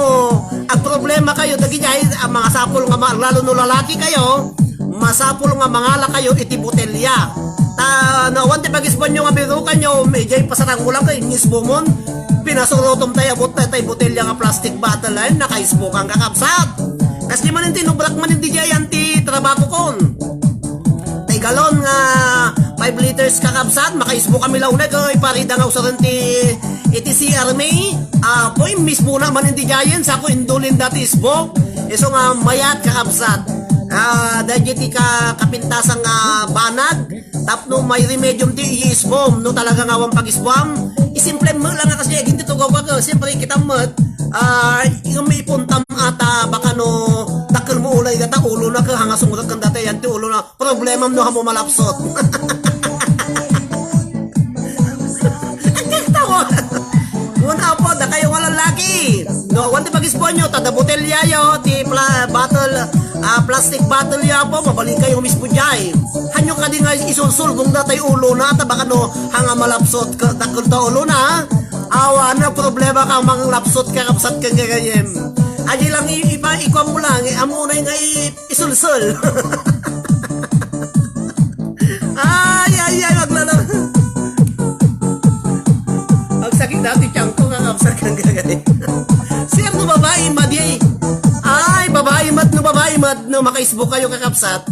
ang problema kayo dagi dyan ang mga sapol nga lalo no lalaki kayo masapol nga mangala kayo iti botelya nawan ti pag-ispan nyo nga birukan nyo medyo pasarang ko lang kayo misbo mon pinasurotom tayo abot tayo botelya nga plastic bottle line nakaisbo kang kakabsat. Kasi man yung tinubrak man yung DJ anti trabaho kon. Tay galon nga 5 liters kakabsat, makaisbo kami launay ko iparida nga usaran iti CR May. Apoy mismo na man yung DJ sa ako indulin dati isbo. Iso nga mayat kakabsat. Dahil ti kapintasang banag tapno may remedium ti iisbom no talaga nga wang pag-isbom isimple mo lang nga kasi ginti to gawa ko siyempre kita mat yung may puntam ata baka no takal mo ulay gata ulo na ka hanga sumulat kang dati yan ti ulo na problema no hamo malapsot. Ang tawa muna po da kayo nga lalaki no wanti pag-isbon nyo tada botelya yo ti bottle plastic bottle ya po mabalik kayo mismo jay hanyo ka din nga isulsul kung datay ulo na ta baka no hanga malapsot ka takol ta ulo na awa na problema ka mang lapsot ka kapsat ka gagayem aji lang iba ikwam mo lang amunay nga isulsul. ay maglalaro ang sakit dati tiyang ko nga kapsat ka gagayem sir no babae madi ay babae mat no makaisbo kayo kakapsat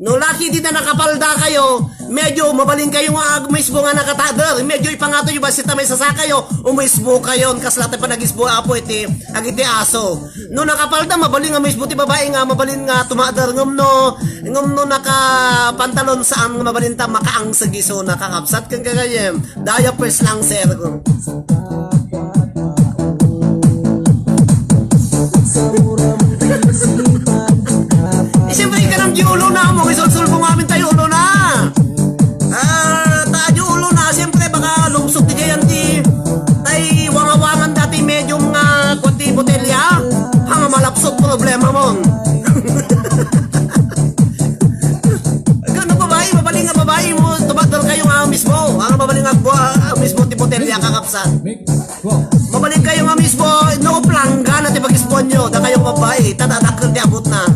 no laki din na nakapalda kayo medyo mabaling kayo nga umisbo nga nakatader medyo ipangato yung basita may sasakayo umisbo kayo kaslate pa nagisbo apo iti agiti aso no nakapalda mabaling nga umisbo ti babae nga mabaling nga tumader ngum no nakapantalon saan nga mabaling ta makaang sagiso nakakapsat kang kagayem diapers lang sir. Siyempre ka ng ulo na mo, isulsul mo ngamin tayo ulo na. Tayo ulo na, siyempre baka lumsok di kayan di tay wangawangan dati medyo mga kunti botelya. Hanga malapsok problema mo. Gano babae, mabaling nga babae mo, tumadal kayo nga mismo. Ang mabaling nga mismo ti botelya kakapsan. Mabaling kayo nga mismo, no plangga na ti pag-ispon nyo, da kayo babae, tatatakal di abot na.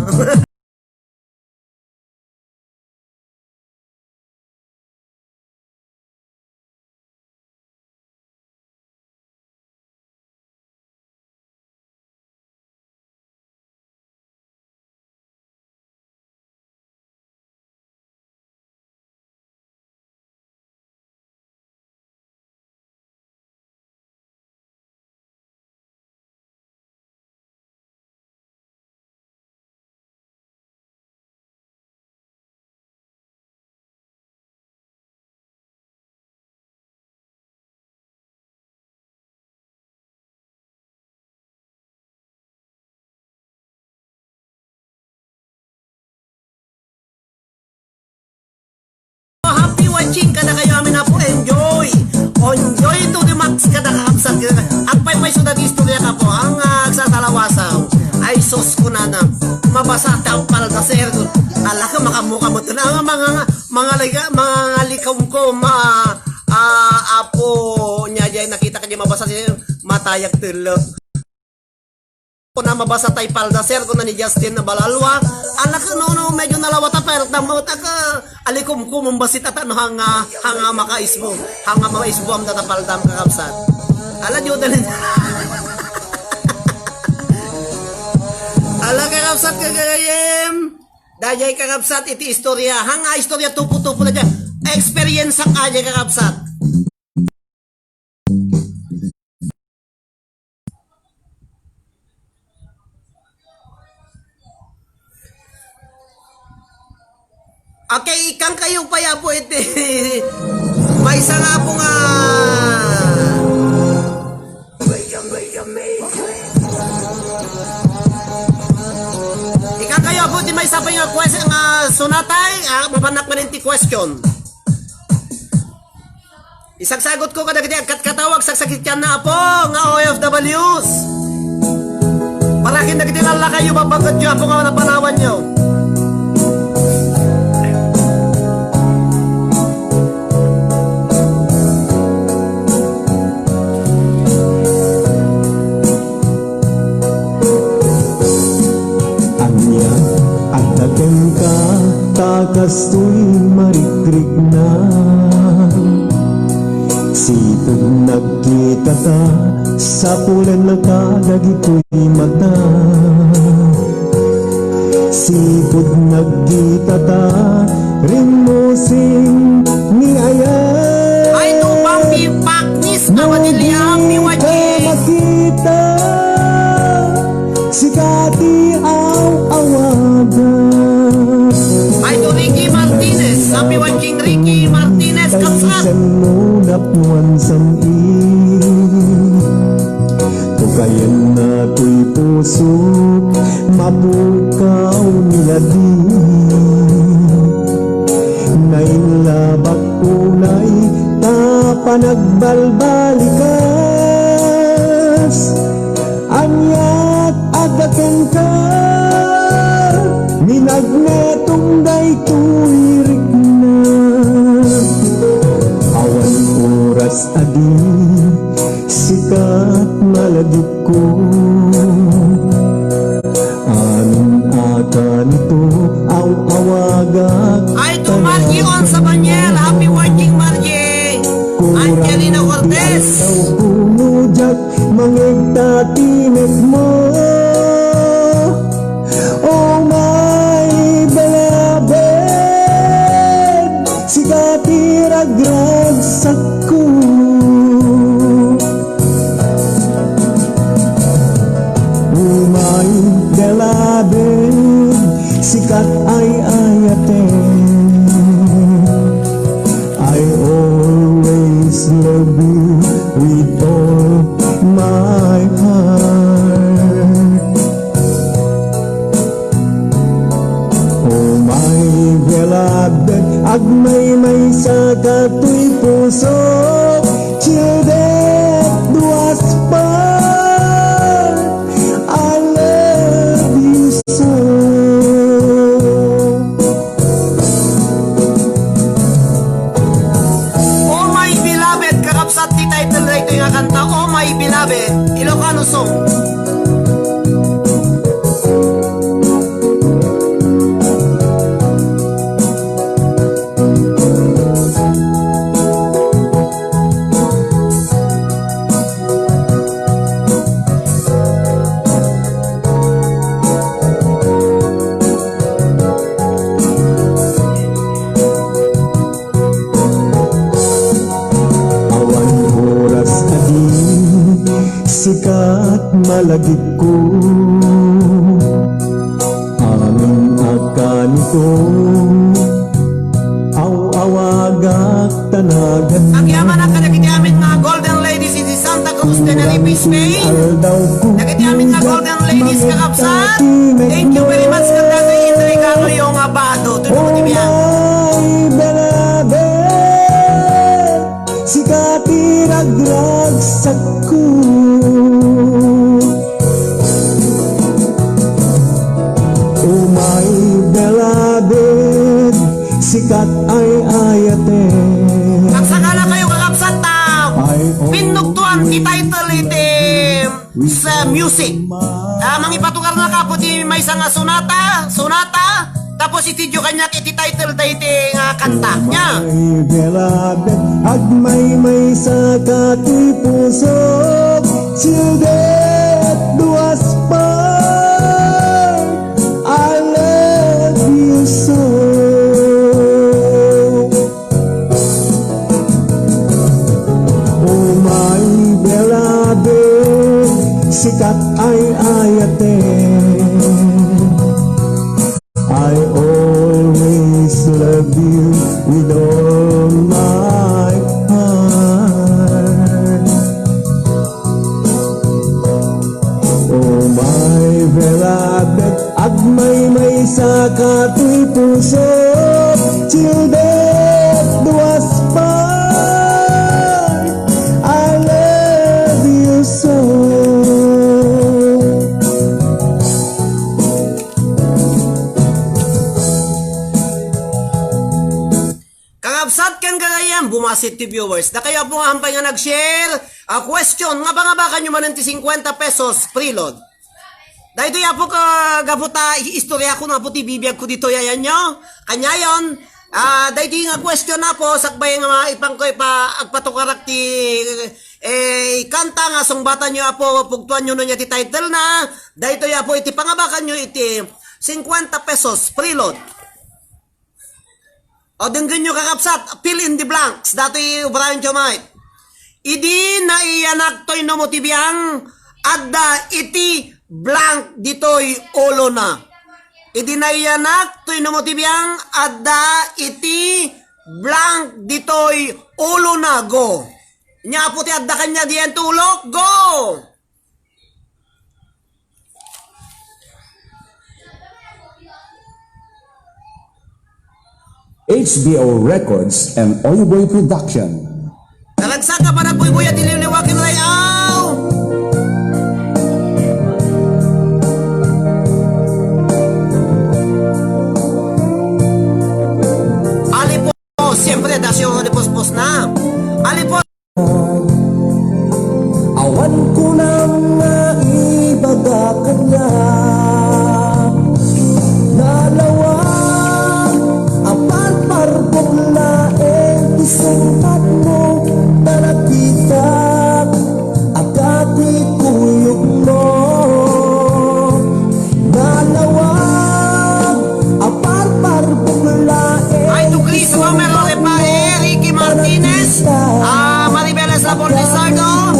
Watching kada kayo amin na po enjoy to the max kada kakapsat at pay sudat istorya ka po ang agsasalawasa ay sos ko na mabasa tapal na sir ala ka makamukha mo ito na mga likaw ko apo niya dyan nakita ka dyan mabasa siya matayag tulog ko na mabasa tay palda sir ko na ni Justin na balalwa anak no medyo nalawata pero tamot ka alikum ko mambasit at ano hanga makaisbo hanga makaisbo am data paldam kakapsat ala nyo dalin ala kakapsat kagayem dayay kakapsat iti istorya hanga istorya tupo na dyan experience ang kaya kakapsat. Okay, ikang kayo pa ya po iti. May isa nga po nga. Ikang kayo po iti may isa pa yung question nga sunatay. Mapanak man iti question. Isagsagot ko kada katawag sagsakit yan na po nga OFWs. Para Arakin na kitilala kayo, babagat nyo, po nga napanawan nyo. Anya at dagan ka takas to'y marikrik na sipag nagkita ta sa pulan na kadagi ko'y mata sipag nagkita ta rin mo sing ni ayay Ay, tupang bipaknis na madiliang ni Waji. makita sikati ang awagan Ay, to Ricky Martinez. Sabi Wajing Ricky Martinez Kapsat. Kaisan mo napuan san'i Tukayan na to'y puso Mapukaw nila di Nainlabak unay Tapanagbalbalikas Anyat agaken ka Minagnetong day tuwirik na Awan oras adi Sikat malagip ko Anong ata nito Aw awagak Ay, to Margie on sa Banyel. Happy working Margie. Angelina Cortez. Punujak mangigtatinik mo Oh my beloved Sikati ragragsak ko Oh my beloved Sikat ay ayatin I always love you with all my heart Oh my beloved Agmay-may sa kato'y puso Till death do us part I love you so Oh my beloved. Kakapsat ni title na ito yung kanta. Oh my beloved. Ilocano song. Awan oras adi Sikat malagip ko Aming akan ko Aw awagak tanagan Ang yaman ang kanakiti amin mga Golden Ladies in Santa Cruz de Tenerife, Spain. Aldaw ko Nakiti amin nga Golden Ladies kakapsat. Thank you very much kanda sa Intrigano yung abado. Tulungan niyo yan. my beloved Sikati ragragsak ko Oh my beloved Sikat ay ayatin Ang sakala kayo kakapsat na I pinuktuan ti title itim sa music. Mang ipatukar na kapot may isang sonata. Tapos itidyo kanya iti title da iti nga kanta niya. My beloved Agmay-may sa kato'y puso Till death do us part I love you so Oh my beloved Sikat ay ayatin I always love you with all my heart Oh my beloved Agmay-may sa kato'y puso Till death do us part I love you so bumasit ti viewers. Da kayo po nga hampay nga nag-share. Question, nga ba kanyo man ti 50 pesos preload? Dahil ito po ka gabuta, istorya ko na po ti bibiyag ko dito yayan nyo. Kanya yon. Dahil ito nga question na po, sakbay nga ipang ko agpatukarak ti kanta nga songbatan nyo po, pugtuan nyo niya ti title na. Dahil ito po iti pangabakan nyo iti 50 pesos preload. O denggan nyo kakapsat, fill in the blanks. Dati Brian Chomite. Idi na iyanak to'y namotibiyang adda iti blank dito'y ulo na. Idi na iyanak to'y namotibiyang adda iti blank dito'y ulo na. Go. Nya po ti adda kanya diyan tulok. Go. HBO Records and Oyoboy Production. Nalagsak ka pa nagbuy-buy at ililiwakin rayaw. Alipo, siyempre dasyo alipos-pos na. Alipo. Awan ko nang naibaga kanya. Nalawang apar-parbong laeng isumpat mo na nakita agati kuyog mo. Nalawang apar-parbong laeng Ay, to Chris Romero Repae, Ricky Martinez, Maribeles Labor Lizardo,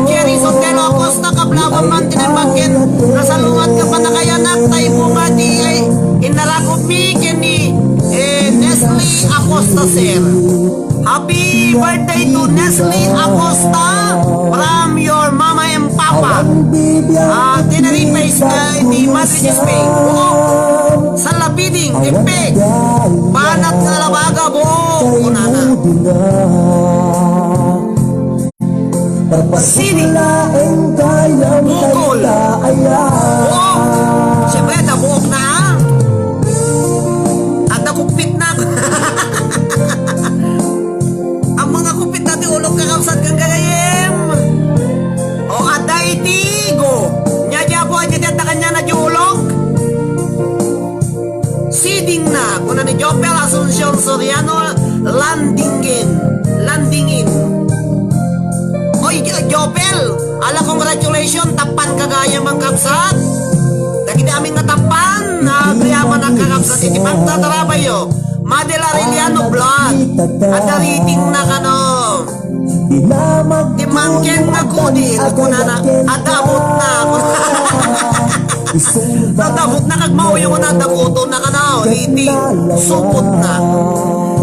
Jerry Sotelo Acosta, Kablawang Mantinen Bagkin, nasalungat ka pa na kaya naktay mo nga di ay inarakop mi kini Nestle Acosta sir. Happy birthday to Nestle Acosta from your mama and papa. Tenerife, di Madrid, Spain. Sa Lapiding, Ipeg, Banat na Labaga, buong unana. Sini, Bukol, buong. Siyempre, nabuok na. At nakupit na. Ang mga kupit natin ulog kakapsat kang gagayem. O aday tigo. Nyadya po, nyadya kanya na diulog. Siding na. Kuna ni Jopel Asuncion Soriano landingin. Oy, Jopel, ala congratulations, tapan kagaya mang kapsat. Dagiti aming natapan, kriyaman ang kakapsat. Iti pagtatarabay yo. Madela Aureliano Blood. At rating na kano. Timangken na kudi. Kunana, adabot na. Adabot na kagmao yung nadakuto na kano. Rating, supot na.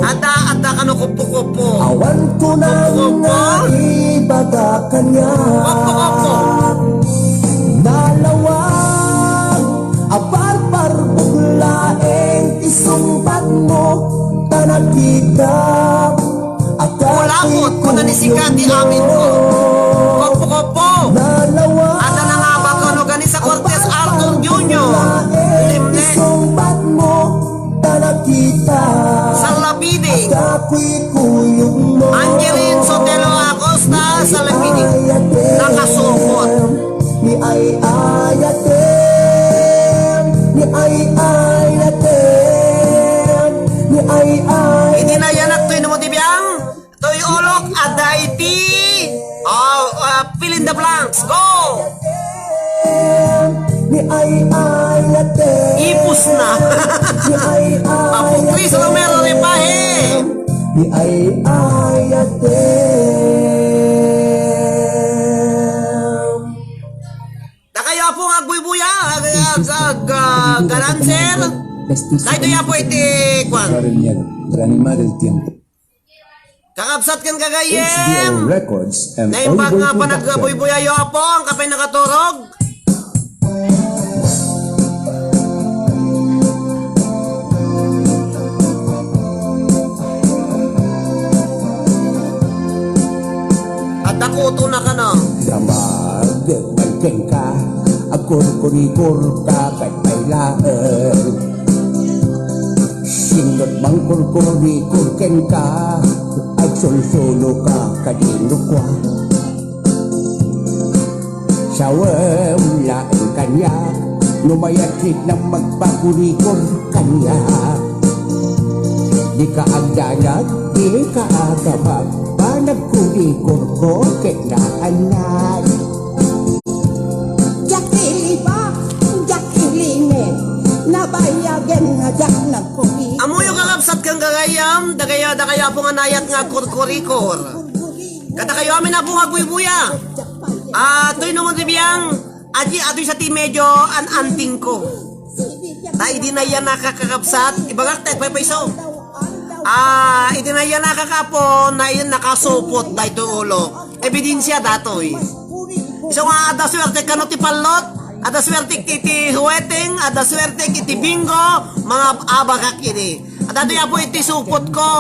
Ada kano kupo-kupo. Awan ko nang naibaga kanya. Kupo-kupo. Nalawang apar-par buglaeng isumpat mo tanagita. Kulapot ko na nisikat di amin ko. Kupo-kupo. Nalawang Ada na nga ba kano gani sa Cortez Arthur Jr. Limne. isumpat mo tanagita. Sa Lapiding. Ako'y kuyog mo. Angeline Sotelo Acosta sa Lapiding. Nakasukot. Ni ay ayatem, ni ay ayatem, ni ay ayatem, Hindi na yan at to'y namotibiyang. To'y ulok aday ti. Fill in the blanks. Go! ni ay ayatem, Ipus na. ni ay Apo Chris Romero Repahe. ni ay ayatem. Kaya po nga buy-buya. Galanser. Dahil ya po iti. Kwan. Reanimar el tiempo. Kakapsat kan HBO kagayem. Records and Naimbag nga pa Production. nagbuy-buya yo po. Ang kapay nakaturog. At nakuto na ka no. Damag, magkeng ka, akur-kurikur ka, kay pailaan. Singot bang kur-kurikur ken ka, sulsulo ka kanino kwa. Sa laing kanya, lumayatid ng magpapurikon kanya. Di ka agdanag, di ka agabag, panagkurikon ko kinaanan. Amoy yung kakapsat kang gagayam, dagaya po nga nayat nga kurkurikor. Kata kayo amin na po nga buya. To'y naman ribiyang, ato'y sa ti medyo anting ko. Ta idi na yan nakakakapsat, ibagak tayo paypayso. Idi na yan nakakapo, na yan nakasupot da ito ulo. Ebidensya datoy. So nga ada swerte ka no ti palot, ada swerte iti huweteng, ada swerte iti bingo, mga abakak ini. Ada doya po iti supot ko.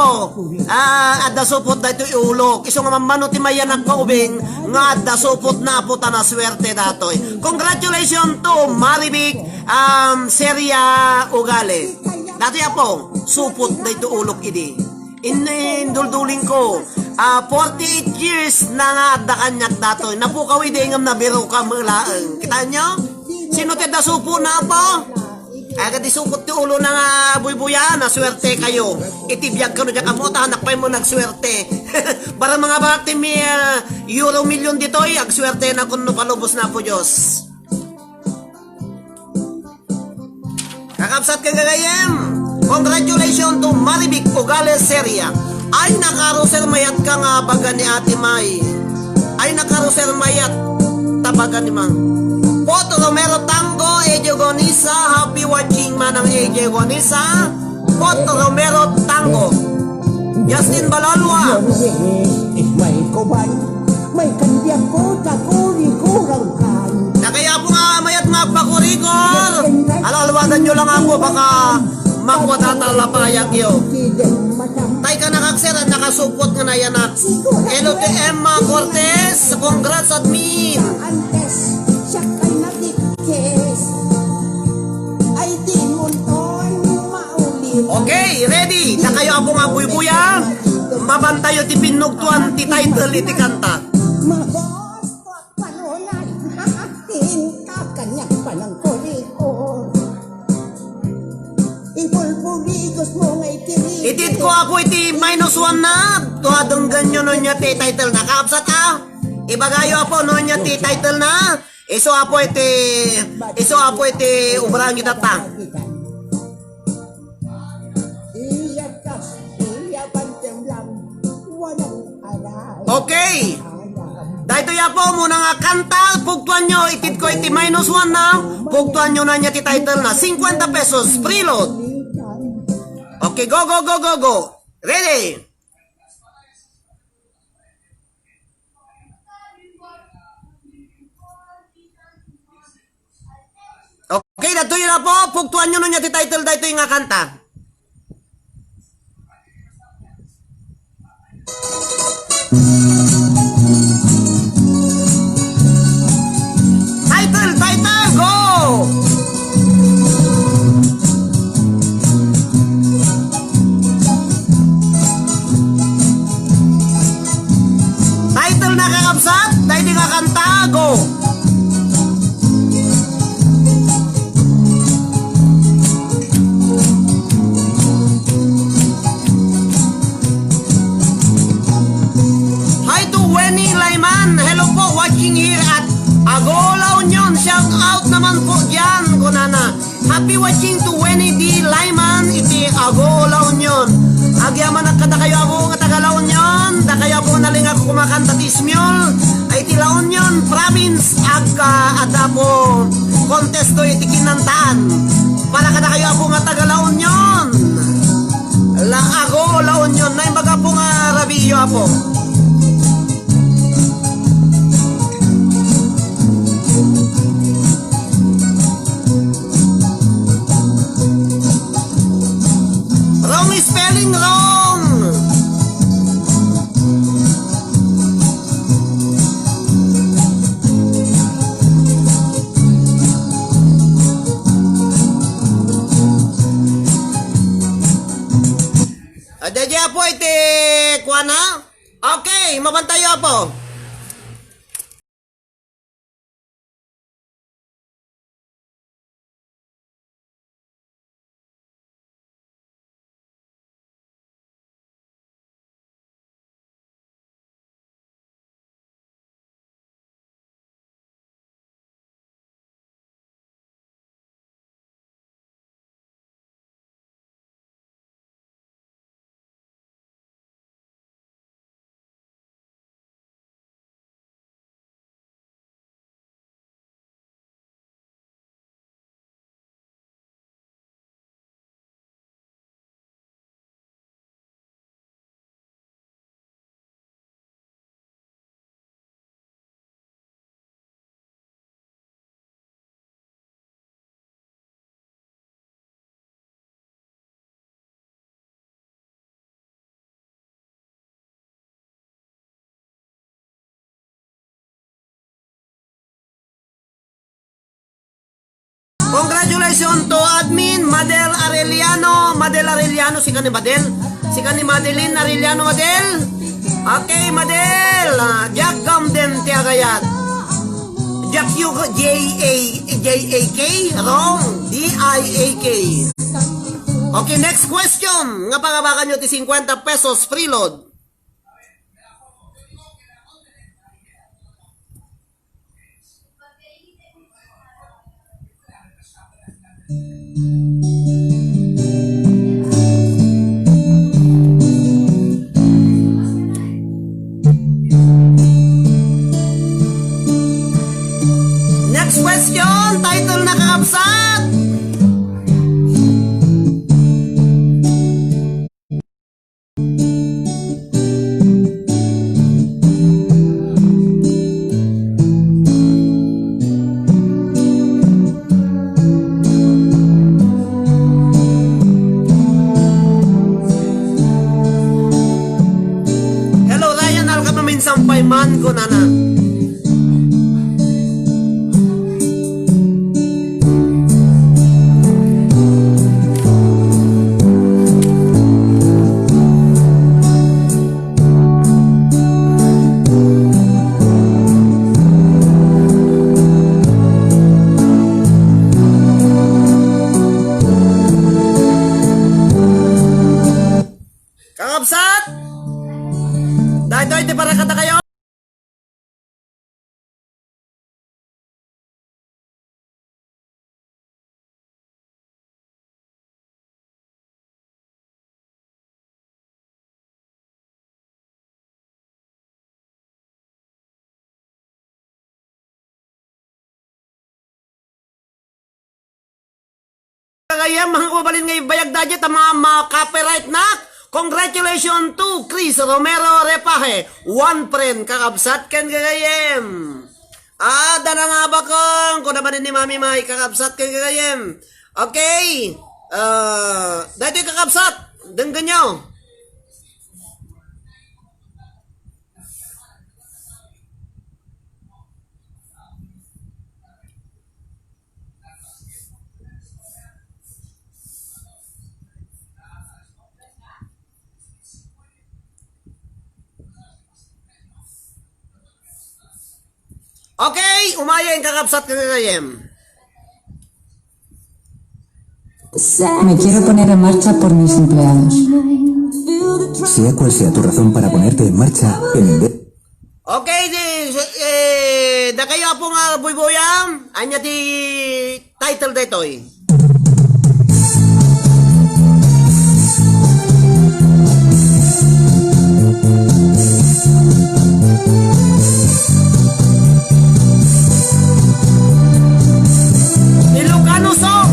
Ada supot da ito iulok. Iso nga mamano ti mayanak ko ubing, nga ada supot na po na swerte datoy. Congratulations to Maribik Seria Ugale. Datoy po, supot da ito ulok ini. Indulduling ko. 48 years na nga da kanyak datoy. Napukawi dingam na biro ka mulaang. Kita nyo? Sino ti da supo na po? Agad isupot ti ulo na nga buy-buya na swerte kayo. Itibiyag ka no dyan kamo, tahanak pa mo nagswerte. Para mga bakti may euro million ditoy, agswerte na kung no palubos na po Diyos. Kakapsat kang gagayem. Congratulations to Maribik Ugale Seria. Ay nakaroser mayat ka nga baga ni Ate May. Ay nakaroser mayat tabaga ni Mang. Poto Romero Tango, AJ Gonisa. Happy watching man ang AJ Gonisa. Poto Romero Tango. Justin Balalwa. Is may kuban, may kandiyan ko, takuri-kurang kan. Na kaya po nga mayat magpakurikor. Alalwadan nyo lang ako baka magwatatalapayag yun. Tay ka nakakseran, nakasupot nga na yanak. Hello to Emma Cortez. Congrats admin. Okay, ready? Na kayo ako nga buy-buya. Mabantayo ti pinugtuan ti title iti kanta. Itit ko ako iti -1 na. Tuwadong ganyo no niya ti title na. Kapsat ibagayo ako no niya ti title na. Iso apo iti ubrang kita ta. Okay. Dahito ya po muna nga kanta, pugtuan nyo, itit ko iti -1 na, pugtuan nyo na niya ti title na 50 pesos, preload. Okay, go. Ready? Okay, dahito yun na po, pugtuan nyo na niya ti title, dahito yung nga kanta. Title, go! Title na kakapsat, dahil di kakanta, go! Hi to Wenny Layman, hello po, watching here at Agolaw Union, shout out naman po dyan, kunana. Happy watching to Wenny D. Lyman, iti Agolaw Union. Agyaman at kada kayo ako nga Tagalaw Union, da kayo po naling ako kumakanta tismyol, ay iti La Union Province, ada po contesto iti kinantaan. Para kada kayo ako nga Tagalaw Union, La Agolaw Union, na imbaga po nga Rabiyo po. Wrong spelling wrong. Adya po iti kuana. Okay, mabantayo po. Congratulations to admin Madel Arellano. Madel Arellano, si ka ni Madel? Si ka ni Madeline Arellano, Madel? Okay, Madel. Jack Gamden Tiagayat. Jack Hugo J-A-K? Wrong. D-I-A-K. Okay, next question. Nga pangabakan nyo ti 50 pesos freeload. Next question, title na kakabsat. Hello Ryan, alka maminsang payman ko nana. Kakabsat! Dahil di para kata kayo. Kaya mga kubalin ngayon bayag dadget ang mga copyright na. Congratulations to Chris Romero Repaje. One friend kakabsat kan kagayem. Dana nga ba kung naman ni Mami May kakabsat kan kagayem. Okay. Dahil yung kakabsat. Denggan nyo. Okay, umaya yung kakabsat ka kagayem. Me quiero poner en marcha por mis empleados. Sea cual sea tu razón para ponerte en marcha, en Okay, da kayo po nga buy-buyam. Anya ti title detoy. Ilocano song.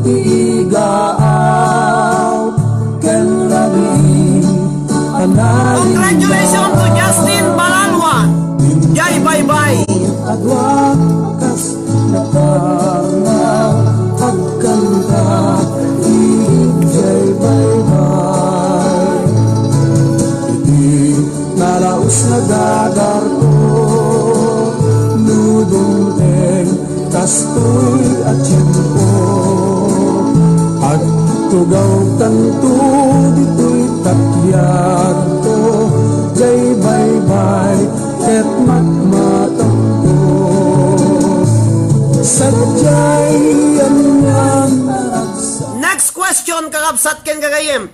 tiigaaw ken langit anay Congratulations to Justin Balalwa. Jai bye-bye. adwa kas natarngaw pagkanta ijay bye-bye iti naraos na dagar ko nudong teng kastoy at tiyempo at tugaw tanto dito'y takyag to jay bye-bye ket matmatampo sadyay anyang aragsa. Next question, kakabsat ken gagayem.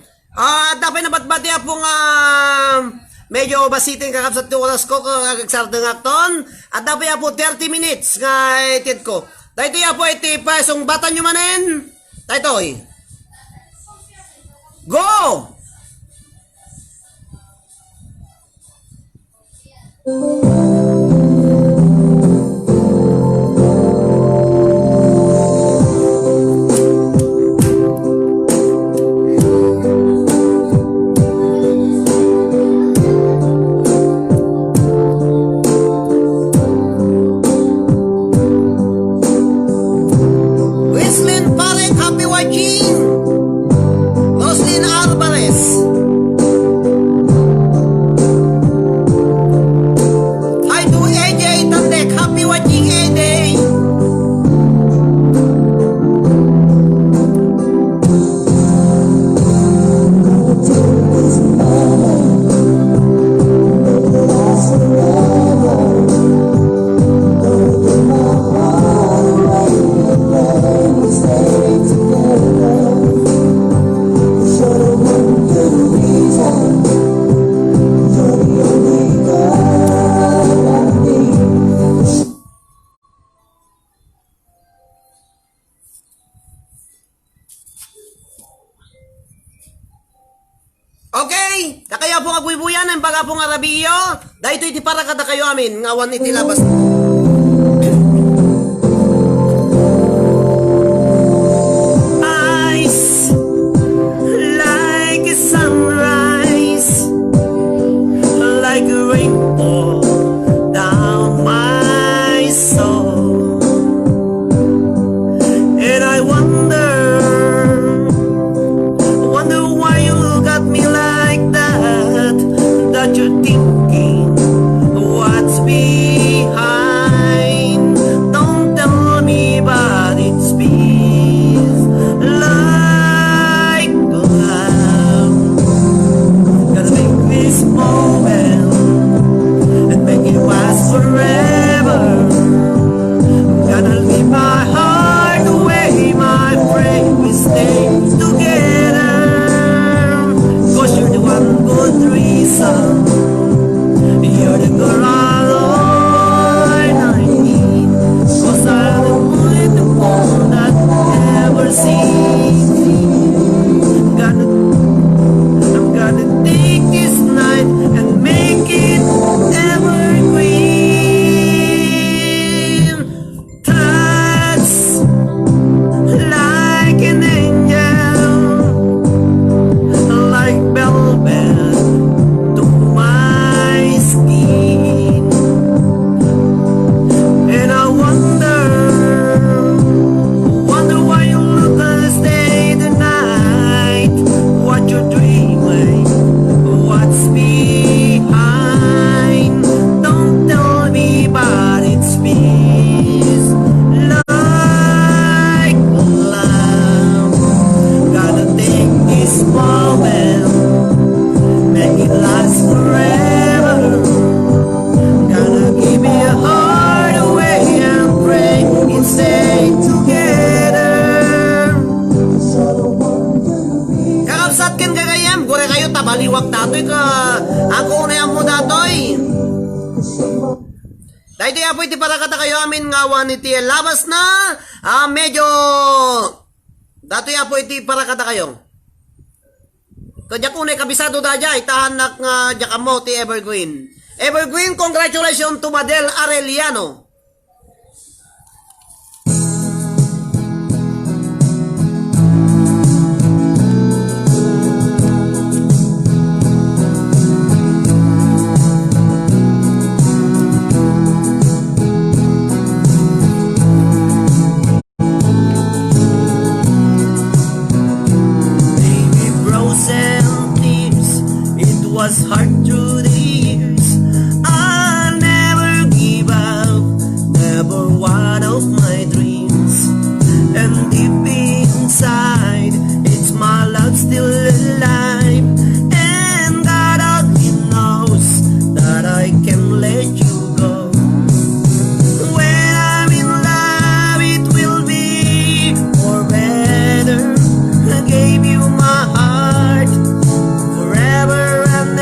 Dapat nabatbati pong medyo basitin kakabsat yung oras ko kagagsardang akton. At dapat po 30 minutes nga itit ko. Dahito ya po iti pasong batan nyo manen. Dahito go! Weslin Pareng, happy watching! Roslyn Alvarez. Hi to AJ Tandek, happy watching AJ. Okay, kakaya po agbubuyan ang baga pong Arabiyo. Dahito iti para kada kayo amin, ngawan iti labas. Eyes like a sunrise, like a rainbow down my soul. And I wonder why you look at me like that, that you're thinking what's behind. Don't tell me, but it's peace like love. Gotta make this moment and make it last forever. Gotta leave my heart away, my friend, we stay together. Cause you're the one good reason. You're the girl I need. Cause I'm the only one that ever seen. I'm gonna take this night and make it evergreen. Touch like an angel, like velvet to my skin. And I wonder why you look and stay the night. What you're dreaming, what's behind. Don't tell me, but it's peace like love. Gotta take this moment, make it last forever. Gotta give me a heart away and pray it stay together. Kakabsat ken gagayam, gore kayo tabaliwag datoy ka. Ako na yan mo datoy. Dahito ya po iti para kata kayo amin ngawan iti labas na. Medyo dato ya po iti para kata kayo. Kaya kunay kabisado da dya, itahan nak nga jakamo ti Evergreen. Evergreen, congratulations to Madel Arellano. was hard through the years. I'll never give up, never one of my dreams. And deep inside, it's my love still alive. And God only knows that I can let you go. When I'm in love, it will be for better. I gave you my heart forever and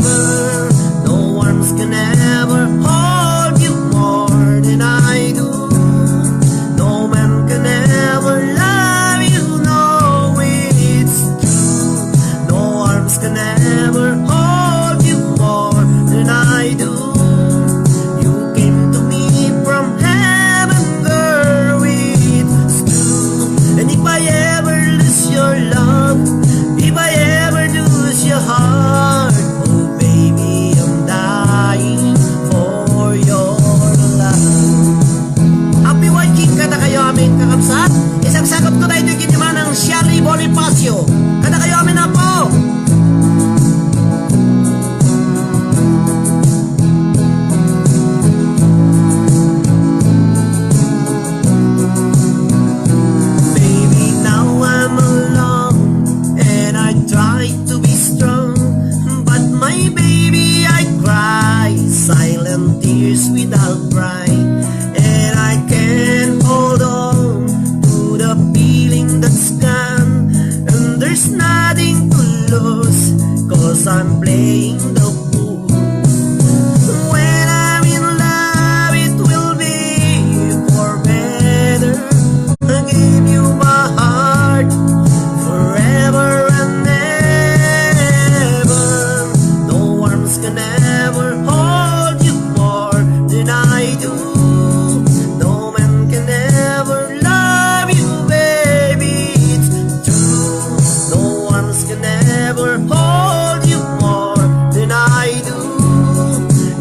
ever. No arms can ever hold you more than I do. No man can ever love you, no, it's true. No arms can ever hold you more than I do. You came to me from heaven, girl, it's true. And if I ever lose your love, if I ever lose your heart, oh baby, I'm dying for your love. Happy watching kada kayo amin kakabsat. Isang sagot ko tayo giniman ng Shelly Bonifacio. Kada kayo amin na po. Baby, now I'm alone and I try to be strong, but my baby, I cry silent tears without pride, and I can't hold on to the feeling that's gone, and there's nothing to lose, 'cause I'm playing the fool. When I'm in love, it will be for better. I gave you my heart forever and ever. No arms can ever hold you more than I do. No man can ever love you, baby, it's true. No arms can ever hold you more than I do.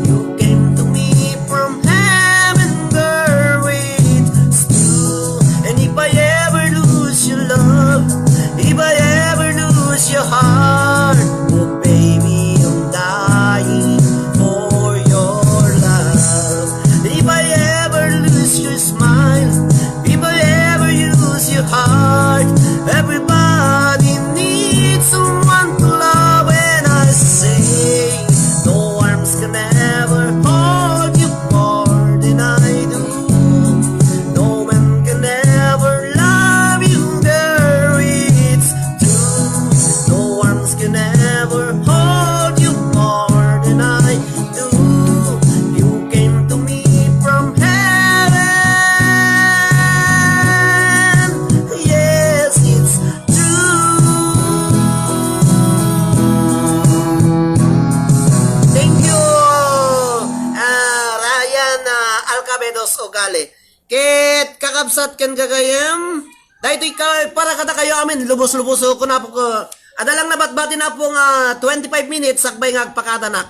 You came to me from heaven, girl, it's true. And if I ever lose your love, if I ever lose your heart, oh baby, I'm dying for your love. If I ever lose your smile, if I ever lose your heart, everybody needs someone to love. And I say, no arms can ever hold you more than I do. No man can ever love you, girl, it's true. No arms can ever hold you more than I do. You came to me from heaven, yes, it's true. Thank you, Ryan Alcabedos Ogale. Ket kakabsat ken gagayam. Dahito ikaw para kada kayo amin lubos-lubos ko na po ko. Adalang nabatbati na po nga 25 minutes sakbay nga agpakada na.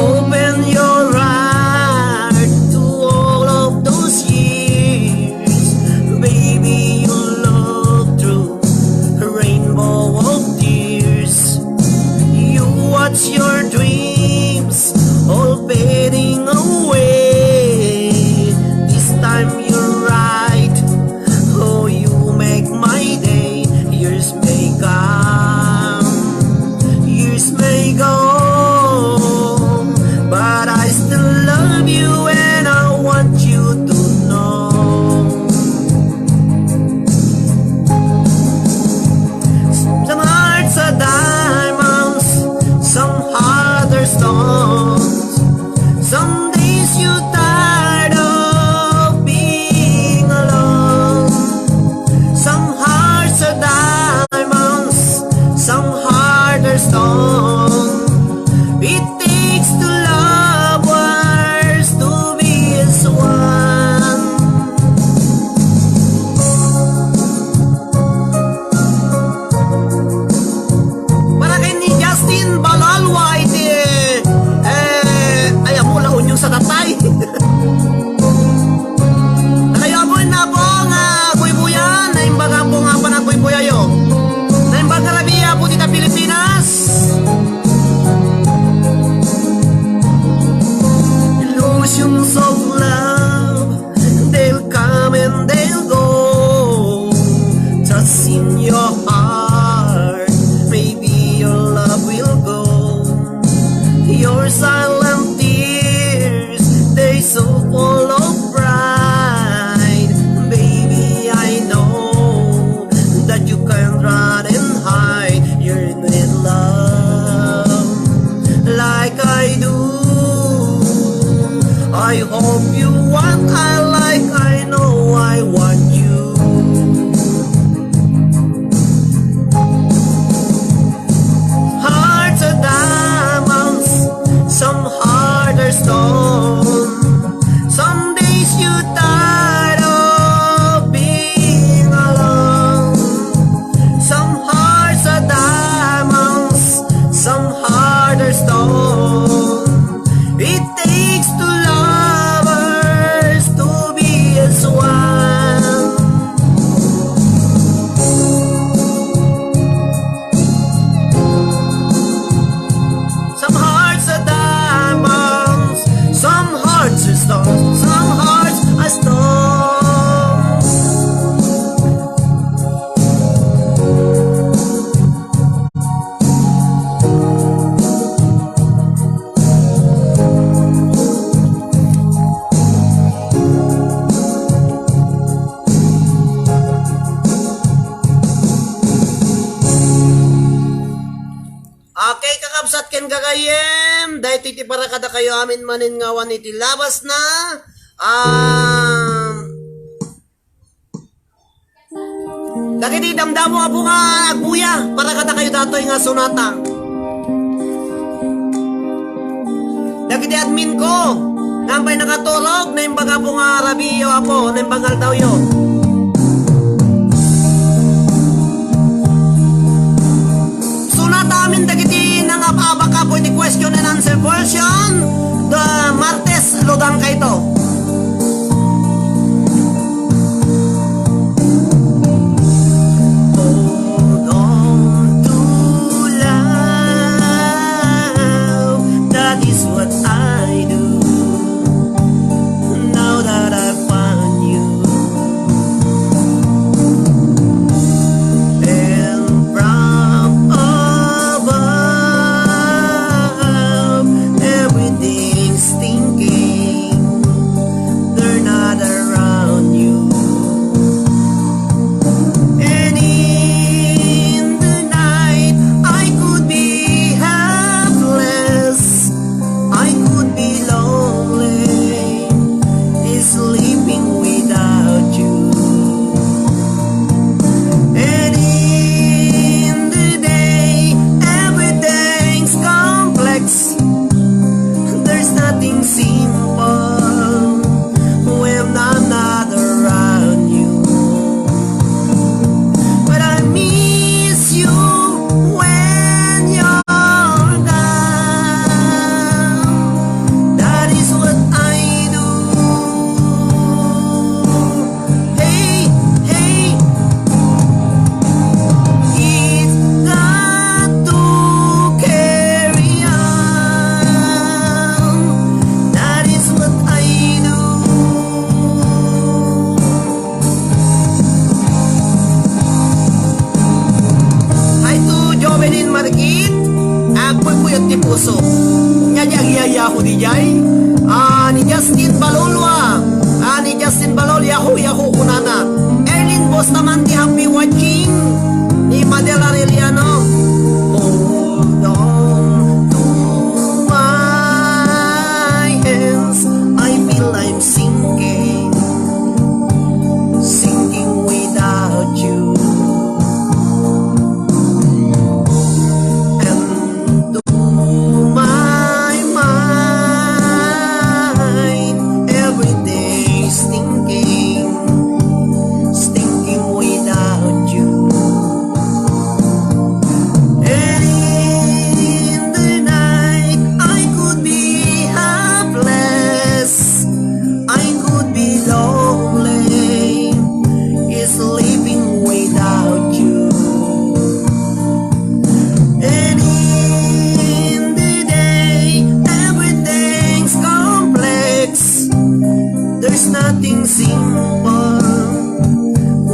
Open your heart to all of those years. Baby, you look through a rainbow of tears. You watch your dreams all fading away. This time you're right. Oh, you make my day. Years may come, years may go, but I still love you and I want you to know. Some hearts are diamonds, some hearts are stones. Some days you tired of being alone. Some hearts are diamonds, some hearts are stones. Okay, kakabsat ken gagayem. Dahil iti para kada kayo amin manin ngawan iti labas na. Dagiti damdamo apo nga agbuya para kada kayo datoy nga sonata. Dagiti admin ko. Nambay nakaturog na imbaga po nga rabiyo apo, na imbangal daw yun. Sonata amin dagiti nang apabaka po iti question and answer version. The Martes Lodang kaito. Hold on to love, that is what I do. Now that I found you, and from above, everything's thinking they're not around you. And in the night, I could be helpless, I could be lonely, sleeping without you. And in the day, everything's complex. There's nothing simple when I'm not around you. But I miss you when you're gone. That is what I do. Hey, hey, it's got to carry on. That is what I do. Hi to Jovelin Margit. Apoy puyot ti puso. Nyanyag ko di jay. Ni Justin Balolwa. Ni Justin Balol, Yahoo kunana. Erlin Bostamanti, happy watching. Ni Madela Reliano. Hold on to my hands. I feel I'm sinking, sinking without you. And to my mind, everything's stinking, stinking without you. And in the night, I could be helpless, I could be lonely, sleeping without you. And in the day, everything's complex. There's nothing simple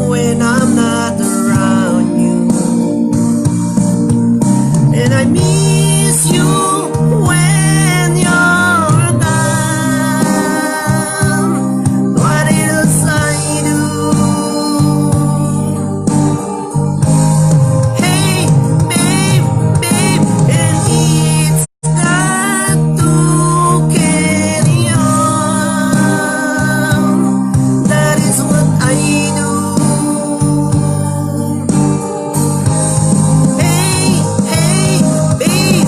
when I'm not around you. And I miss you when you're gone. What else I do? Hey, babe, babe, and it's got to carry on. That is what I do. Hey, hey, babe.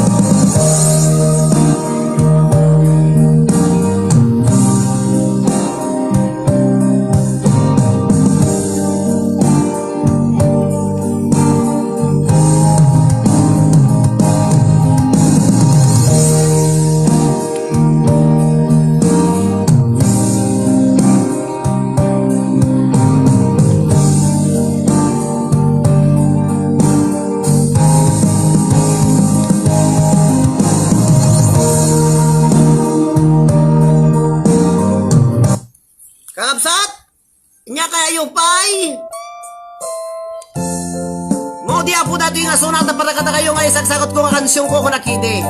Kakabsat, inya kaya yung pay. Mo di apo dati nga sonata para kada kayo nga isagsagot ko nga kansyon ko nakide.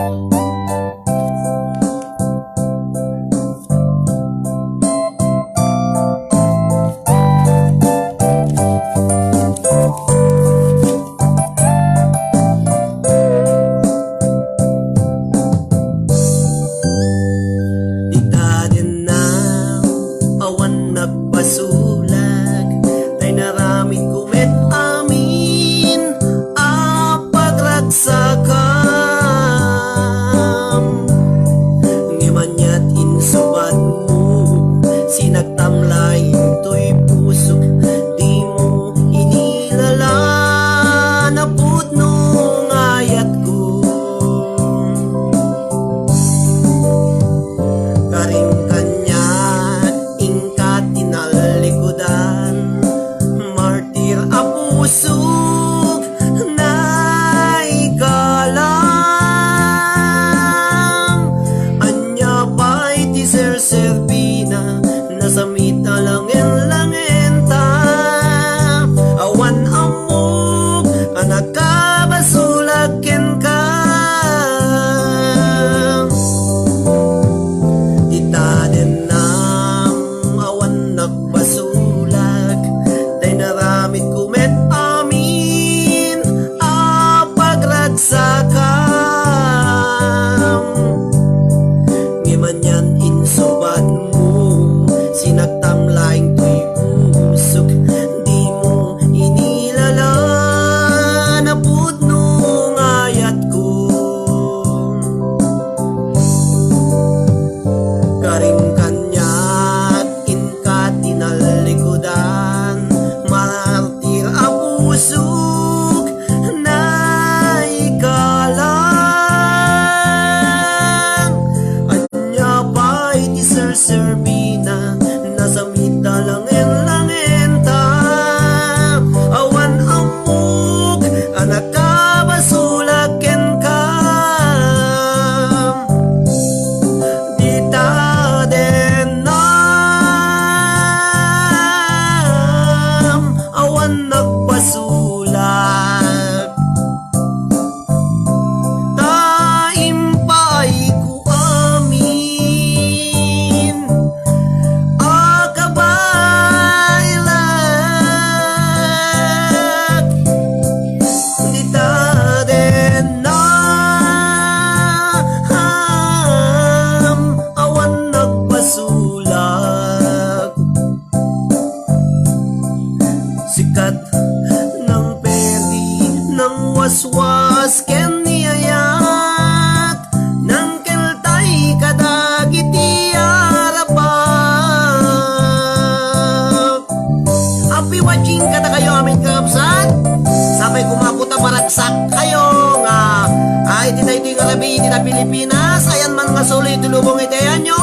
Galabi na Pilipinas, ayan man nga suloy tulubong itayan nyo,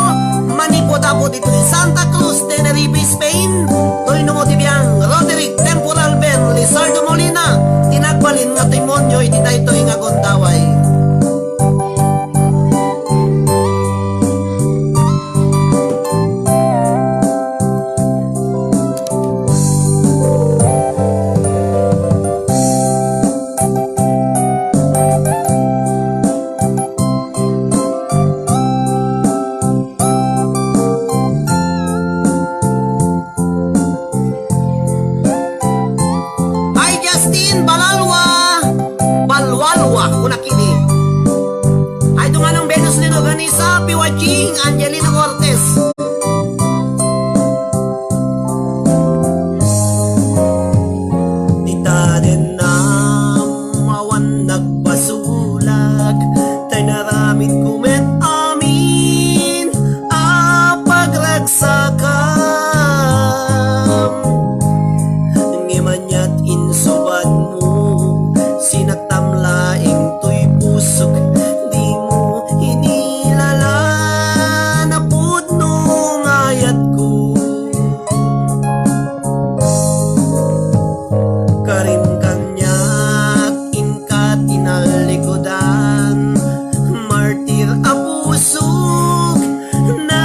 maniko dapo dito ni Santa Cruz, Tenerife, Spain, toy no motibyang, Roderick, Temporal Ben, Lizardo Molina, tinagbalin nga timonyo, iti dayto nga gondaway. Angelina Cortez. Dita din na mawan nagpasulag, tay naramid kumet amin apagragsakam. Ngimanyat insubad mo, sinagtamlaing to'y pusok, di mo hinilala. Karim kanyak inkat inalikodan, martir apusok na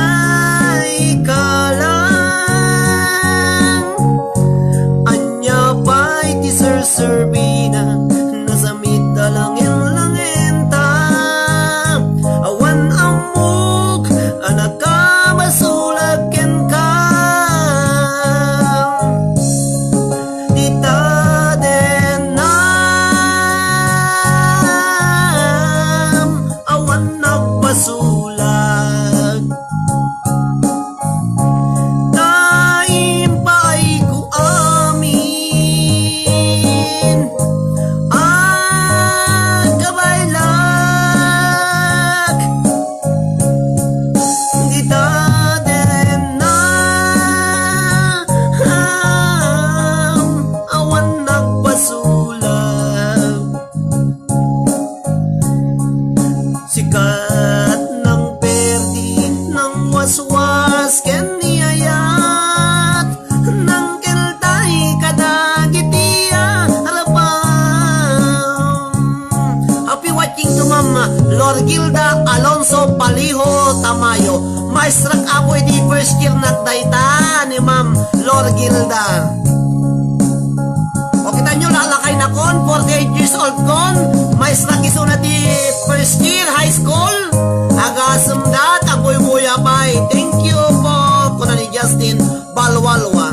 ikalang. Anya pa'y ti serservina, nasamit dalangin langenta, awan amok anak ka masulag ken ka. Nagpasulag taim pa'y ku amin at kabaylag di taden na awan nagpasulag sikat ng perdi ng waswas ken niyayat ng keltay kadagitiya harapan. Happy watching to Mama Lord Gilda Alonso Paliho Tamayo. Maestrak apoy di first year nagdayta ni Ma'am Lord Gilda. O kita nyo lalakay na kon, 48 years old kon, maestra kiso na di first year high school, agasumdat, apoy-buya pa'y. Thank you po, kuna ni Justin Balwalwa.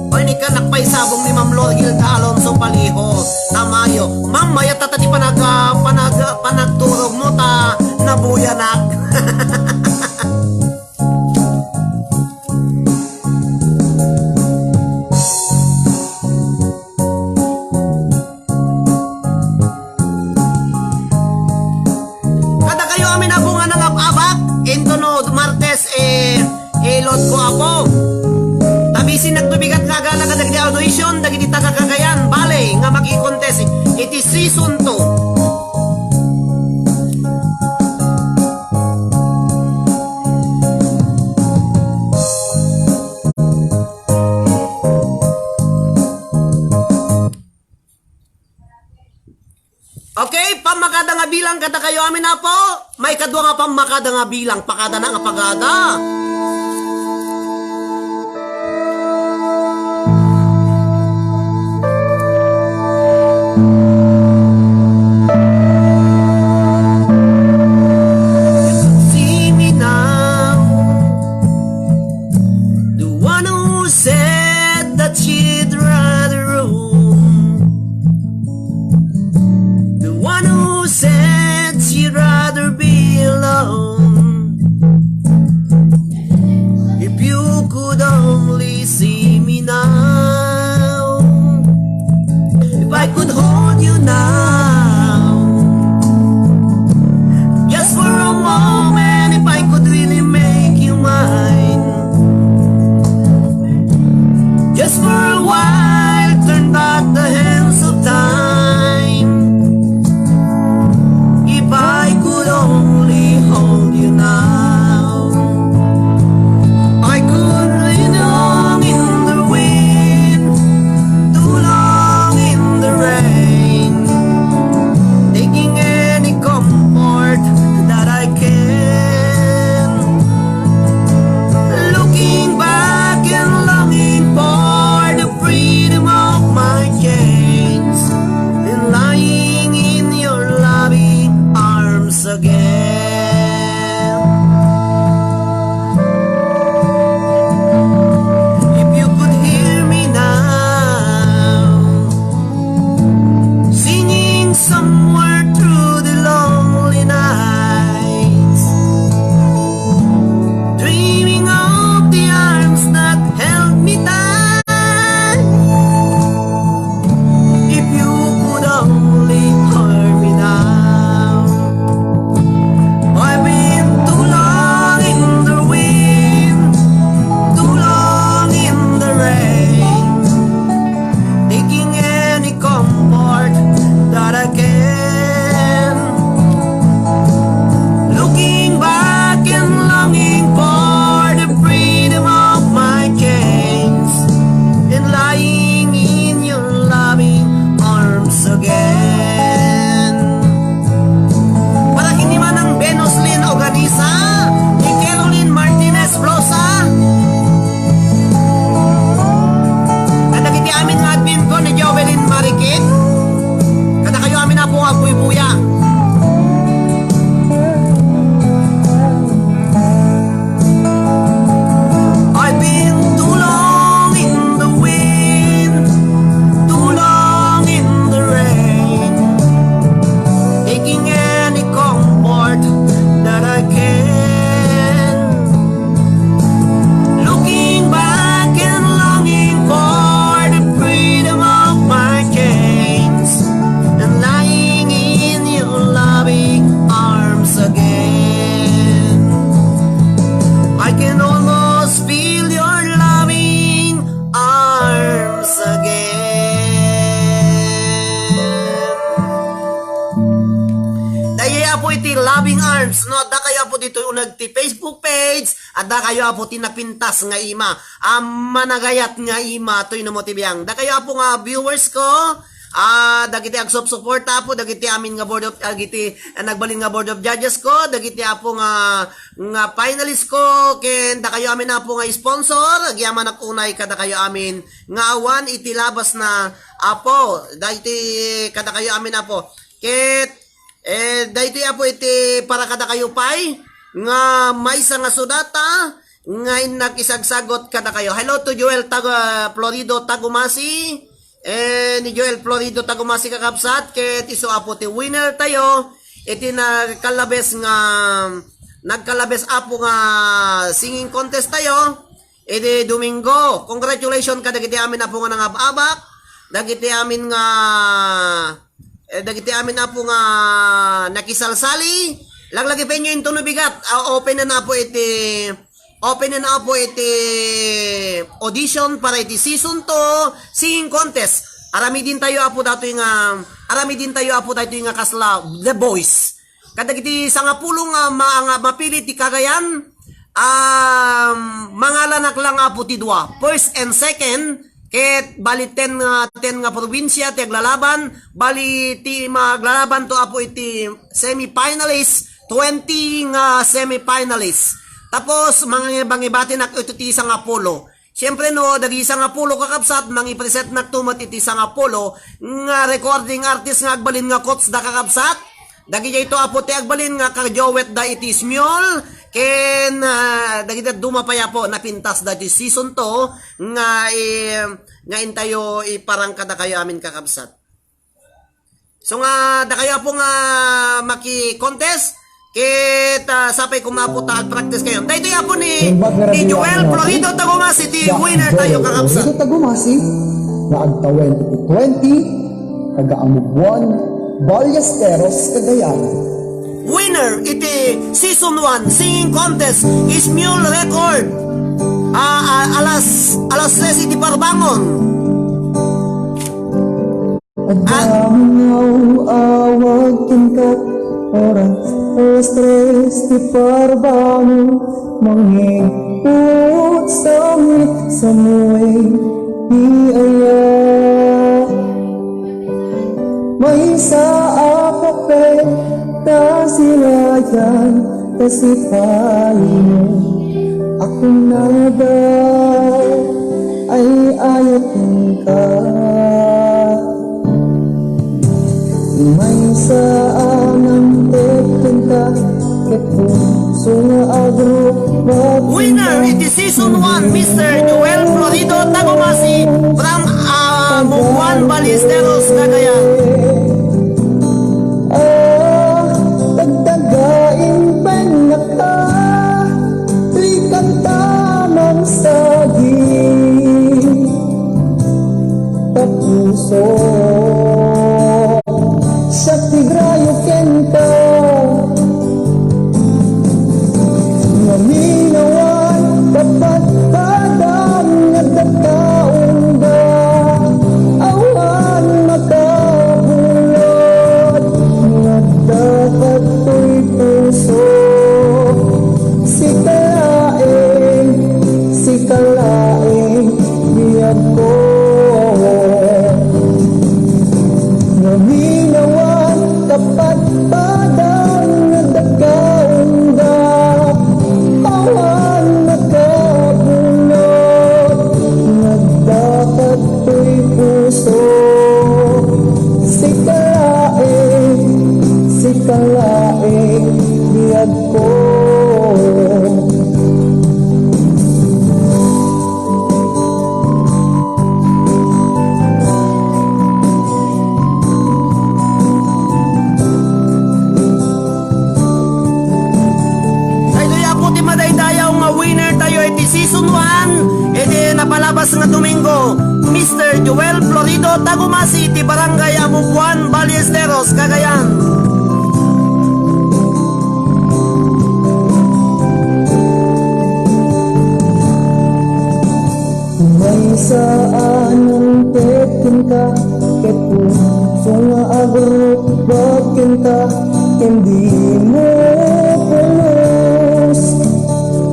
O ini ka nakpaisabong ni Ma'am Lord Gilda Alonso Paliho Tamayo. Ma'am, mayat tata di panagturog mo ta, nabuyanak. Martes elot ko ako tabisin nagtubigat kagala kadag di audition dagiti taga Cagayan Valley nga magi-contest iti season 2. Okay, pamakada nga bilang kata kayo amin na po. May kadwa nga pamakada nga bilang, pakada na nga pagada. See me now, the one who said that she'd rather roam, the one who said she'd rather be alone. If you could only see me now, if I could hold you now, just for a moment, if I could really make you mine, just for a while, turn back the hands of time. If I arms again. I can almost feel your loving arms again. Daya po iti loving arms, no? Da kayo po dito yung nagti Facebook page, at da kayo po tinapintas nga ima. Managayat nga ima, to yung namotibiyang. Da kayo po nga viewers ko, dagiti agsup-suporta po, dagiti amin nga board of, dagiti nagbalin nga board of judges ko, dagiti po nga finalist ko, ken da kayo amin na po nga sponsor, agyaman nakunay kada kayo amin nga awan iti labas na apo, dagiti kada kayo amin na po. Ket dahito po iti para kada kayo pay nga maysa nga sudata nga nag-isagsagot kada kayo. Hello to Joel Florido Tagumasi. Ni Joel Florido Tagumasi kakabsat. Ket iso apo ti winner tayo. Iti nagkalabes apo nga singing contest tayo. Iti Domingo. Congratulations kadagiti amin apo nga nangababak. Dagiti amin na po nga nakisalsali. Laglagi pa inyo yung tunubigat. Open na po iti audition para iti season 2 singing contest. Arami din tayo apo dato yung kasla The Voice. Kadagiti sangapulong nga mapili ti Cagayan. Mga lanak lang apo ti dua. First and second. Ket bali 10 nga probinsya ti aglalaban, bali ti maglalaban to apo iti semi-finalist, 20 nga semi-finalist. Tapos mga bangibati nak ito ti isang Apollo. Siyempre no, dagi isang Apollo kakabsat, mangi-present na tumat iti isang Apollo, nga recording artist nga agbalin nga coach da kakabsat. Dagi ito apo ti agbalin nga karjowet da iti small. Ken dagiti dumapaya po napintas dati season 2 nga intayo parang kada kayo amin kakabsat. So nga da kayo po nga maki-contest ket sapay kumaputa ag practice kayo. Dayto ya po ni Joel Florido Tagumasi ti winner tayo kakabsat. Florido Tagumasi na agtawen 20 kagaamugwan Ballesteros Cagayan. Winner iti season 1 singing contest is Mule Record. Alas 3 iti Parbangon. Awag tingkat oras tres ti Parbangon mangiput samit sa muway iaya. May sa apapel ta sila yan, tasipayin mo. Ako na ba ay ayatin ka? May saan ang tekenta, kepuso na agro. Winner iti season 1 Mr. Joel Florido Tagumasi from Mugwan Ballesteros Cagayan. Dagdagain pa naka likan tamang saging tapuso sa tigrayo kenta naminawan dapat padang nagdataong ba awan makabulot nagdapat to'y puso si kalaeng biyag ko naminawan dapat padang nagdataong ba awan makabulot nagdapat to'y puso si kalaeng biyag ko. Winner tayo iti season 1 iti napalabas nga Domingo Mr. Joel Florido Tagumasi iti Barangay Amugwan Ballesteros Cagayan. hindi mo pulos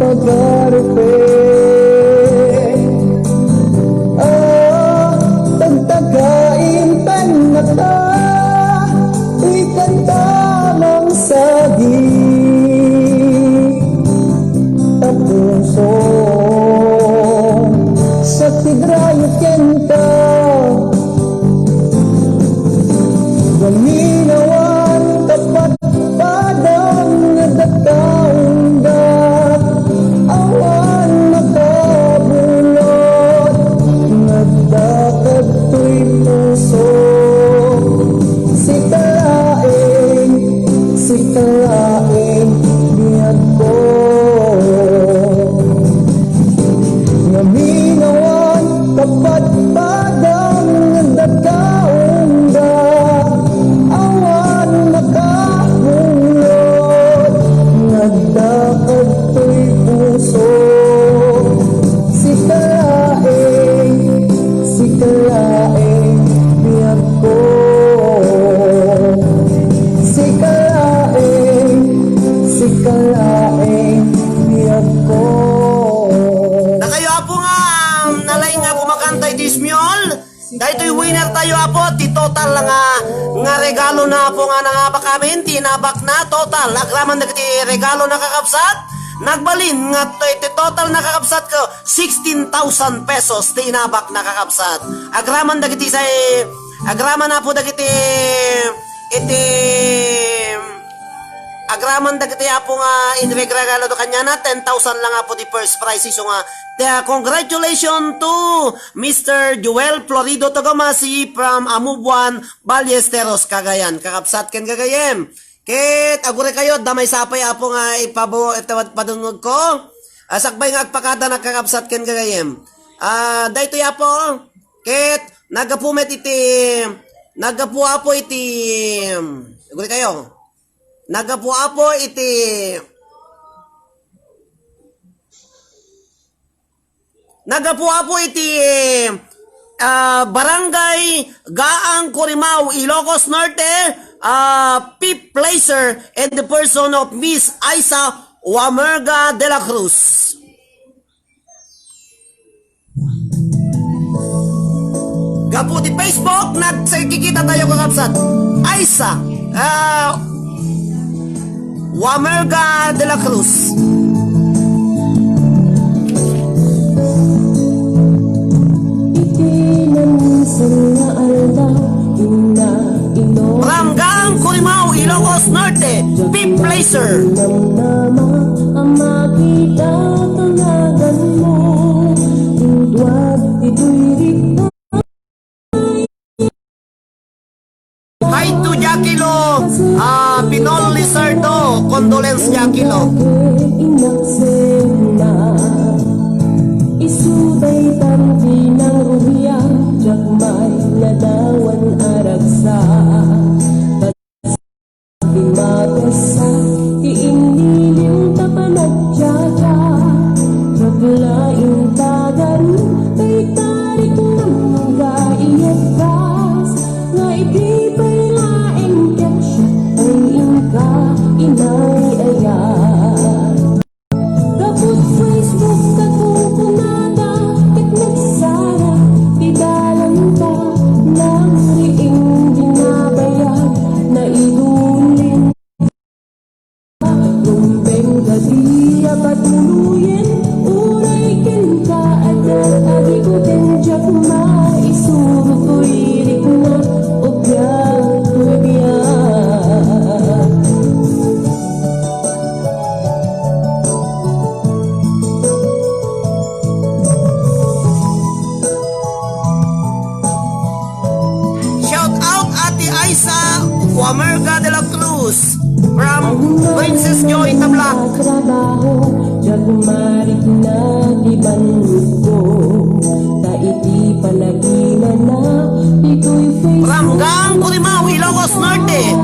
pag-aripe. Tagtagain tanata, ikan tamang sagi tapuso sa tigrayo kenta. Gaminawan tapat padang nadataunda, awan makabulot, nagdakat to'y puso. Sikalaing biyag ko, gaminawan tapat padang nadataunda, awan makahulot, nagdakat to'y puso. Sikalaing biyag ko, sikalaing biyag ko. Na kayo apo nga, nalay nga kumakantay dismyol. Dahil winner tayo apo, ti total nga regalo na po nga nangabak kami, tinabak na total. Agraman na ti regalo na kakapsat, nagbalin nga ti total na kakapsat ko, 16,000 pesos tinabak na kakapsat. Agraman na kiti agraman na po na kiti, agraman dagiti apo nga inregalo do kanya na 10,000 lang apo di first prize. So nga congratulations to Mr. Joel Florido Togamasi from Amubuan, Ballesteros, Cagayan. Kakapsat ken Cagayan. Ket agure kayo damay sapay apo nga itawad padungog ko. Sakbay nga agpakada nakakapsat ken Cagayan. Dayto apo. Ket nagapumet iti agure kayo. Nagapuapo iti Barangay Gaang Corimao, Ilocos Norte, fifth placer and the person of Miss Aisa Wamerga de la Cruz. Gapu di Facebook, nagkikita tayo kakapsat. Aisa Wamerga de la Cruz. Ranggang Corimao, Ilocos Norte, fifth placer. Hi to Jackilo, Pinol Lizardo, condolence Jackilo. Isuday tanti ng ruhiya, jakmay nadawan aragsa. Pagmagasa, iinilim tapanagjaja, maglaing tagan, kay tarik ng gaiyagas, nga ibibay laing keksya, ay inka, inay ayan. Kaput Facebook katukunada, ket nagsara, idalang ka, nang riing dinabayag, na idulin. Rumpeng gabi, patuluyin, uray kinka, at agikutin jak maisuro ko'y rik na, obyak ko'y biyak. Shout out Ate Aisa Wamerga de la Cruz from Princess Joy Tablac. Trabaho, jagmarik na dibanlog ko, taiti palaginan na, ito'y Facebook. Ranggang Corimao, Ilocos Norte,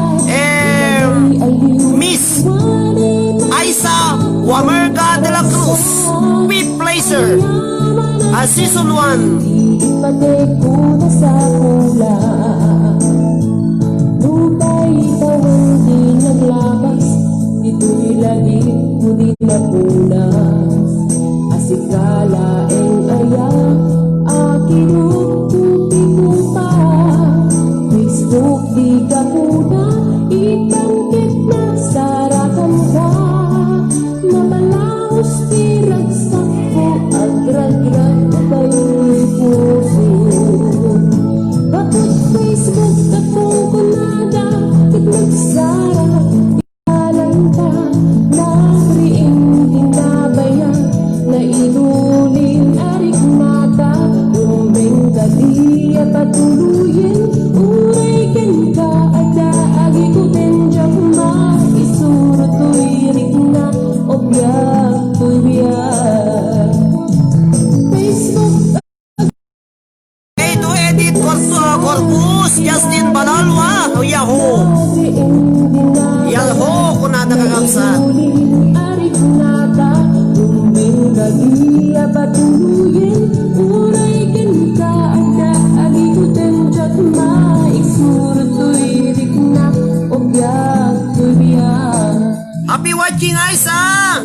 Miss Aisa Wamerga de la Cruz, fifth placer, season 1. Ipatay ko na sa pula, lupa'y tawang di nagla. pudi na punas asikala eng aya akiruk tuti ko pa Facebook di ka puna itangkit na sarakan ka mamalaos tiragsak ko agrag-rag kayo'y puso kapag Facebook akong kunada kat nagsara alanta nariing dinabayan na idulin arik mata umeng kadiya patuluyin uraikan ka ada agi ko tenjak maisuro tuirik na obyak tubiyak Facebook Hey, to edit Corpus, Justin Balalwa, o Yahoo. Yahoo, kung nada kakabsat. arik nata umeng kadiya patuluyin uraikan ka ada agi ko tenjak maisuro tuirik na obyak tubiyak Happy watching, Aisa!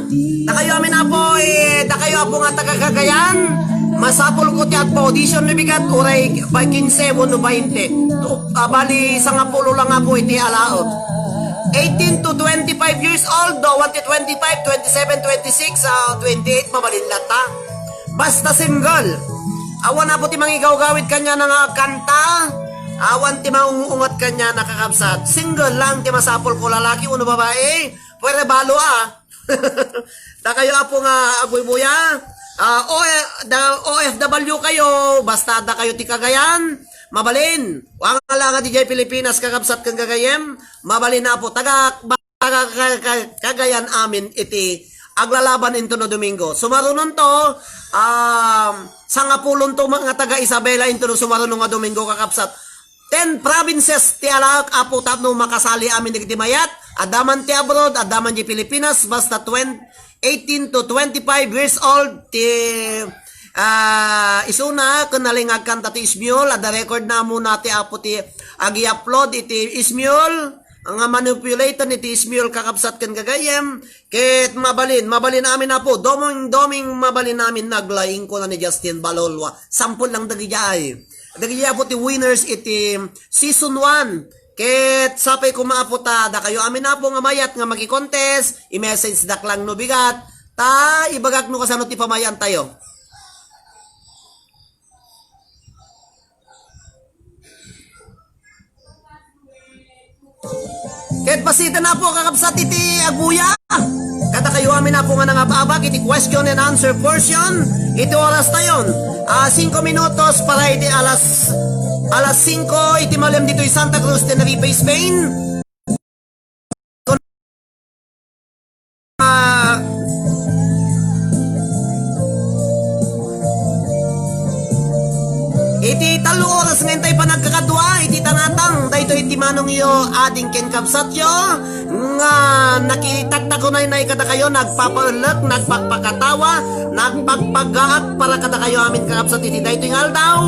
Nakayo amin na po, nakayo po nga taga-Cagayan. Masapol ko tiyak po, audition na bigat, uray, by 15, 1, 20. Bali, sa nga pulo lang nga po, iti alaot. 18 to 25 years old, do, 1 to 25, 27, 26, 28, mabalin lata. Basta single. Awan na po ti mangigaw-gawid kanya ng kanta. Awan ti maungungat kanya nakakabsat. Single lang ti masapol ko lalaki, uno babae. Pwede balo Da kayo apo nga agoy buya. OFW kayo, basta da kayo ti Cagayan, mabalin. Wang nga DJ Pilipinas kakabsat kang Cagayem, mabalin na po. Cagayan amin iti aglalaban into no Domingo. Sumarunon to, sangapulon to mga taga Isabela into no sumarunon nga Domingo kakabsat. 10 provinces ti alak apo tapno makasali amin di mayat. Adaman ti abroad, adaman di Pilipinas, basta 18 to 25 years old ti isuna kanalingag kanta ti Ismiol, ada record na muna ti apo ti agi-upload iti Ismiol, ang manipulator ni ti Ismiol kakabsat kan Cagayem, ket mabalin amin na po, doming mabalin namin naglaing ko na ni Justin Balolwa, sampol lang dagijay po ti winners iti season 1. Ket sapay ko maaputa da kayo amin na po nga mayat nga maki-contest, i-message dak lang no bigat, ta ibagak no kasano ti pamayan tayo. Ket pasita na po kakabsat iti agbuya. Kata kayo amin na po nga nangababag iti question and answer portion. Iti oras tayon. 5 minutos para iti alas 5 iti malam dito i Santa Cruz, Tenerife, Spain. Iti 3 oras ngayon tayo pa nagkakadwa, iti tanatang, dahito iti manong iyo ading ken kabsat yo, nga nakitakta ko na kada kayo, nagpapalak, nagpagpakatawa, nagpagpagaak para kada kayo amin kakabsat iti dahito yung aldaw,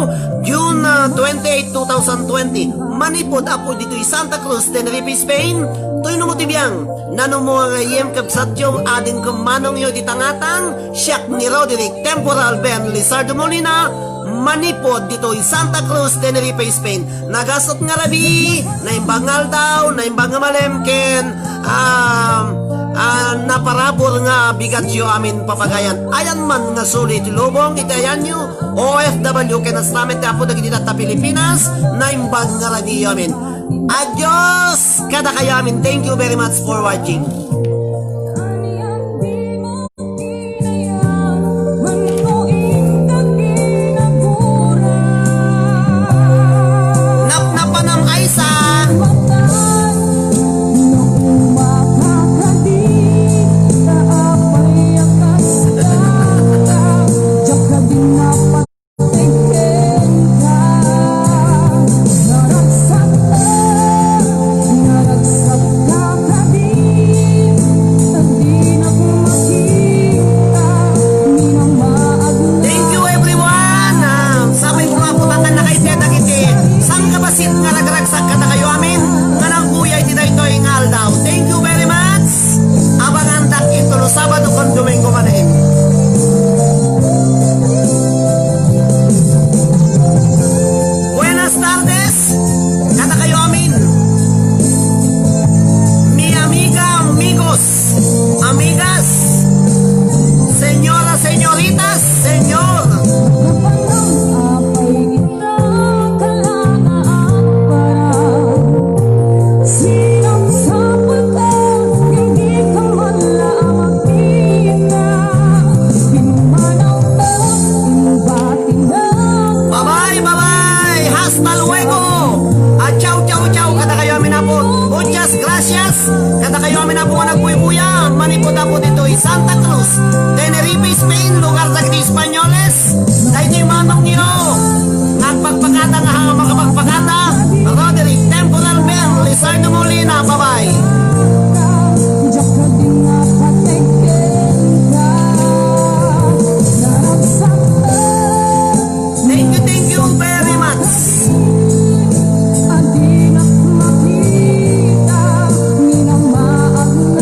June 28, 2020, manipod apo dito i Santa Cruz, Tenerife, Spain, to'y numutibiyang, nanumo nga iyem kabsat yung ading kumanong iyo iti tangatang, siyak ni Roderick Temporal Ben Lizardo Molina, manipod dito i Santa Cruz, Tenerife, Spain. Nagasot nga rabi, naimbangal daw, naimbang nga malemken, naparabor nga bigat yo amin papagayan. Ayan man nga sulit lubong, itayan nyo, OFW, kenaslamet apo dagiti data Pilipinas, naimbang nga rabi yo amin. Adios! Kada kayo amin. Thank you very much for watching. Napnapanam Aisa! mo nagpuy-puya, maniputa po dito Santa Cruz, Tenerife, Spain, lugar dagiti Espanyoles. Dahil yung mga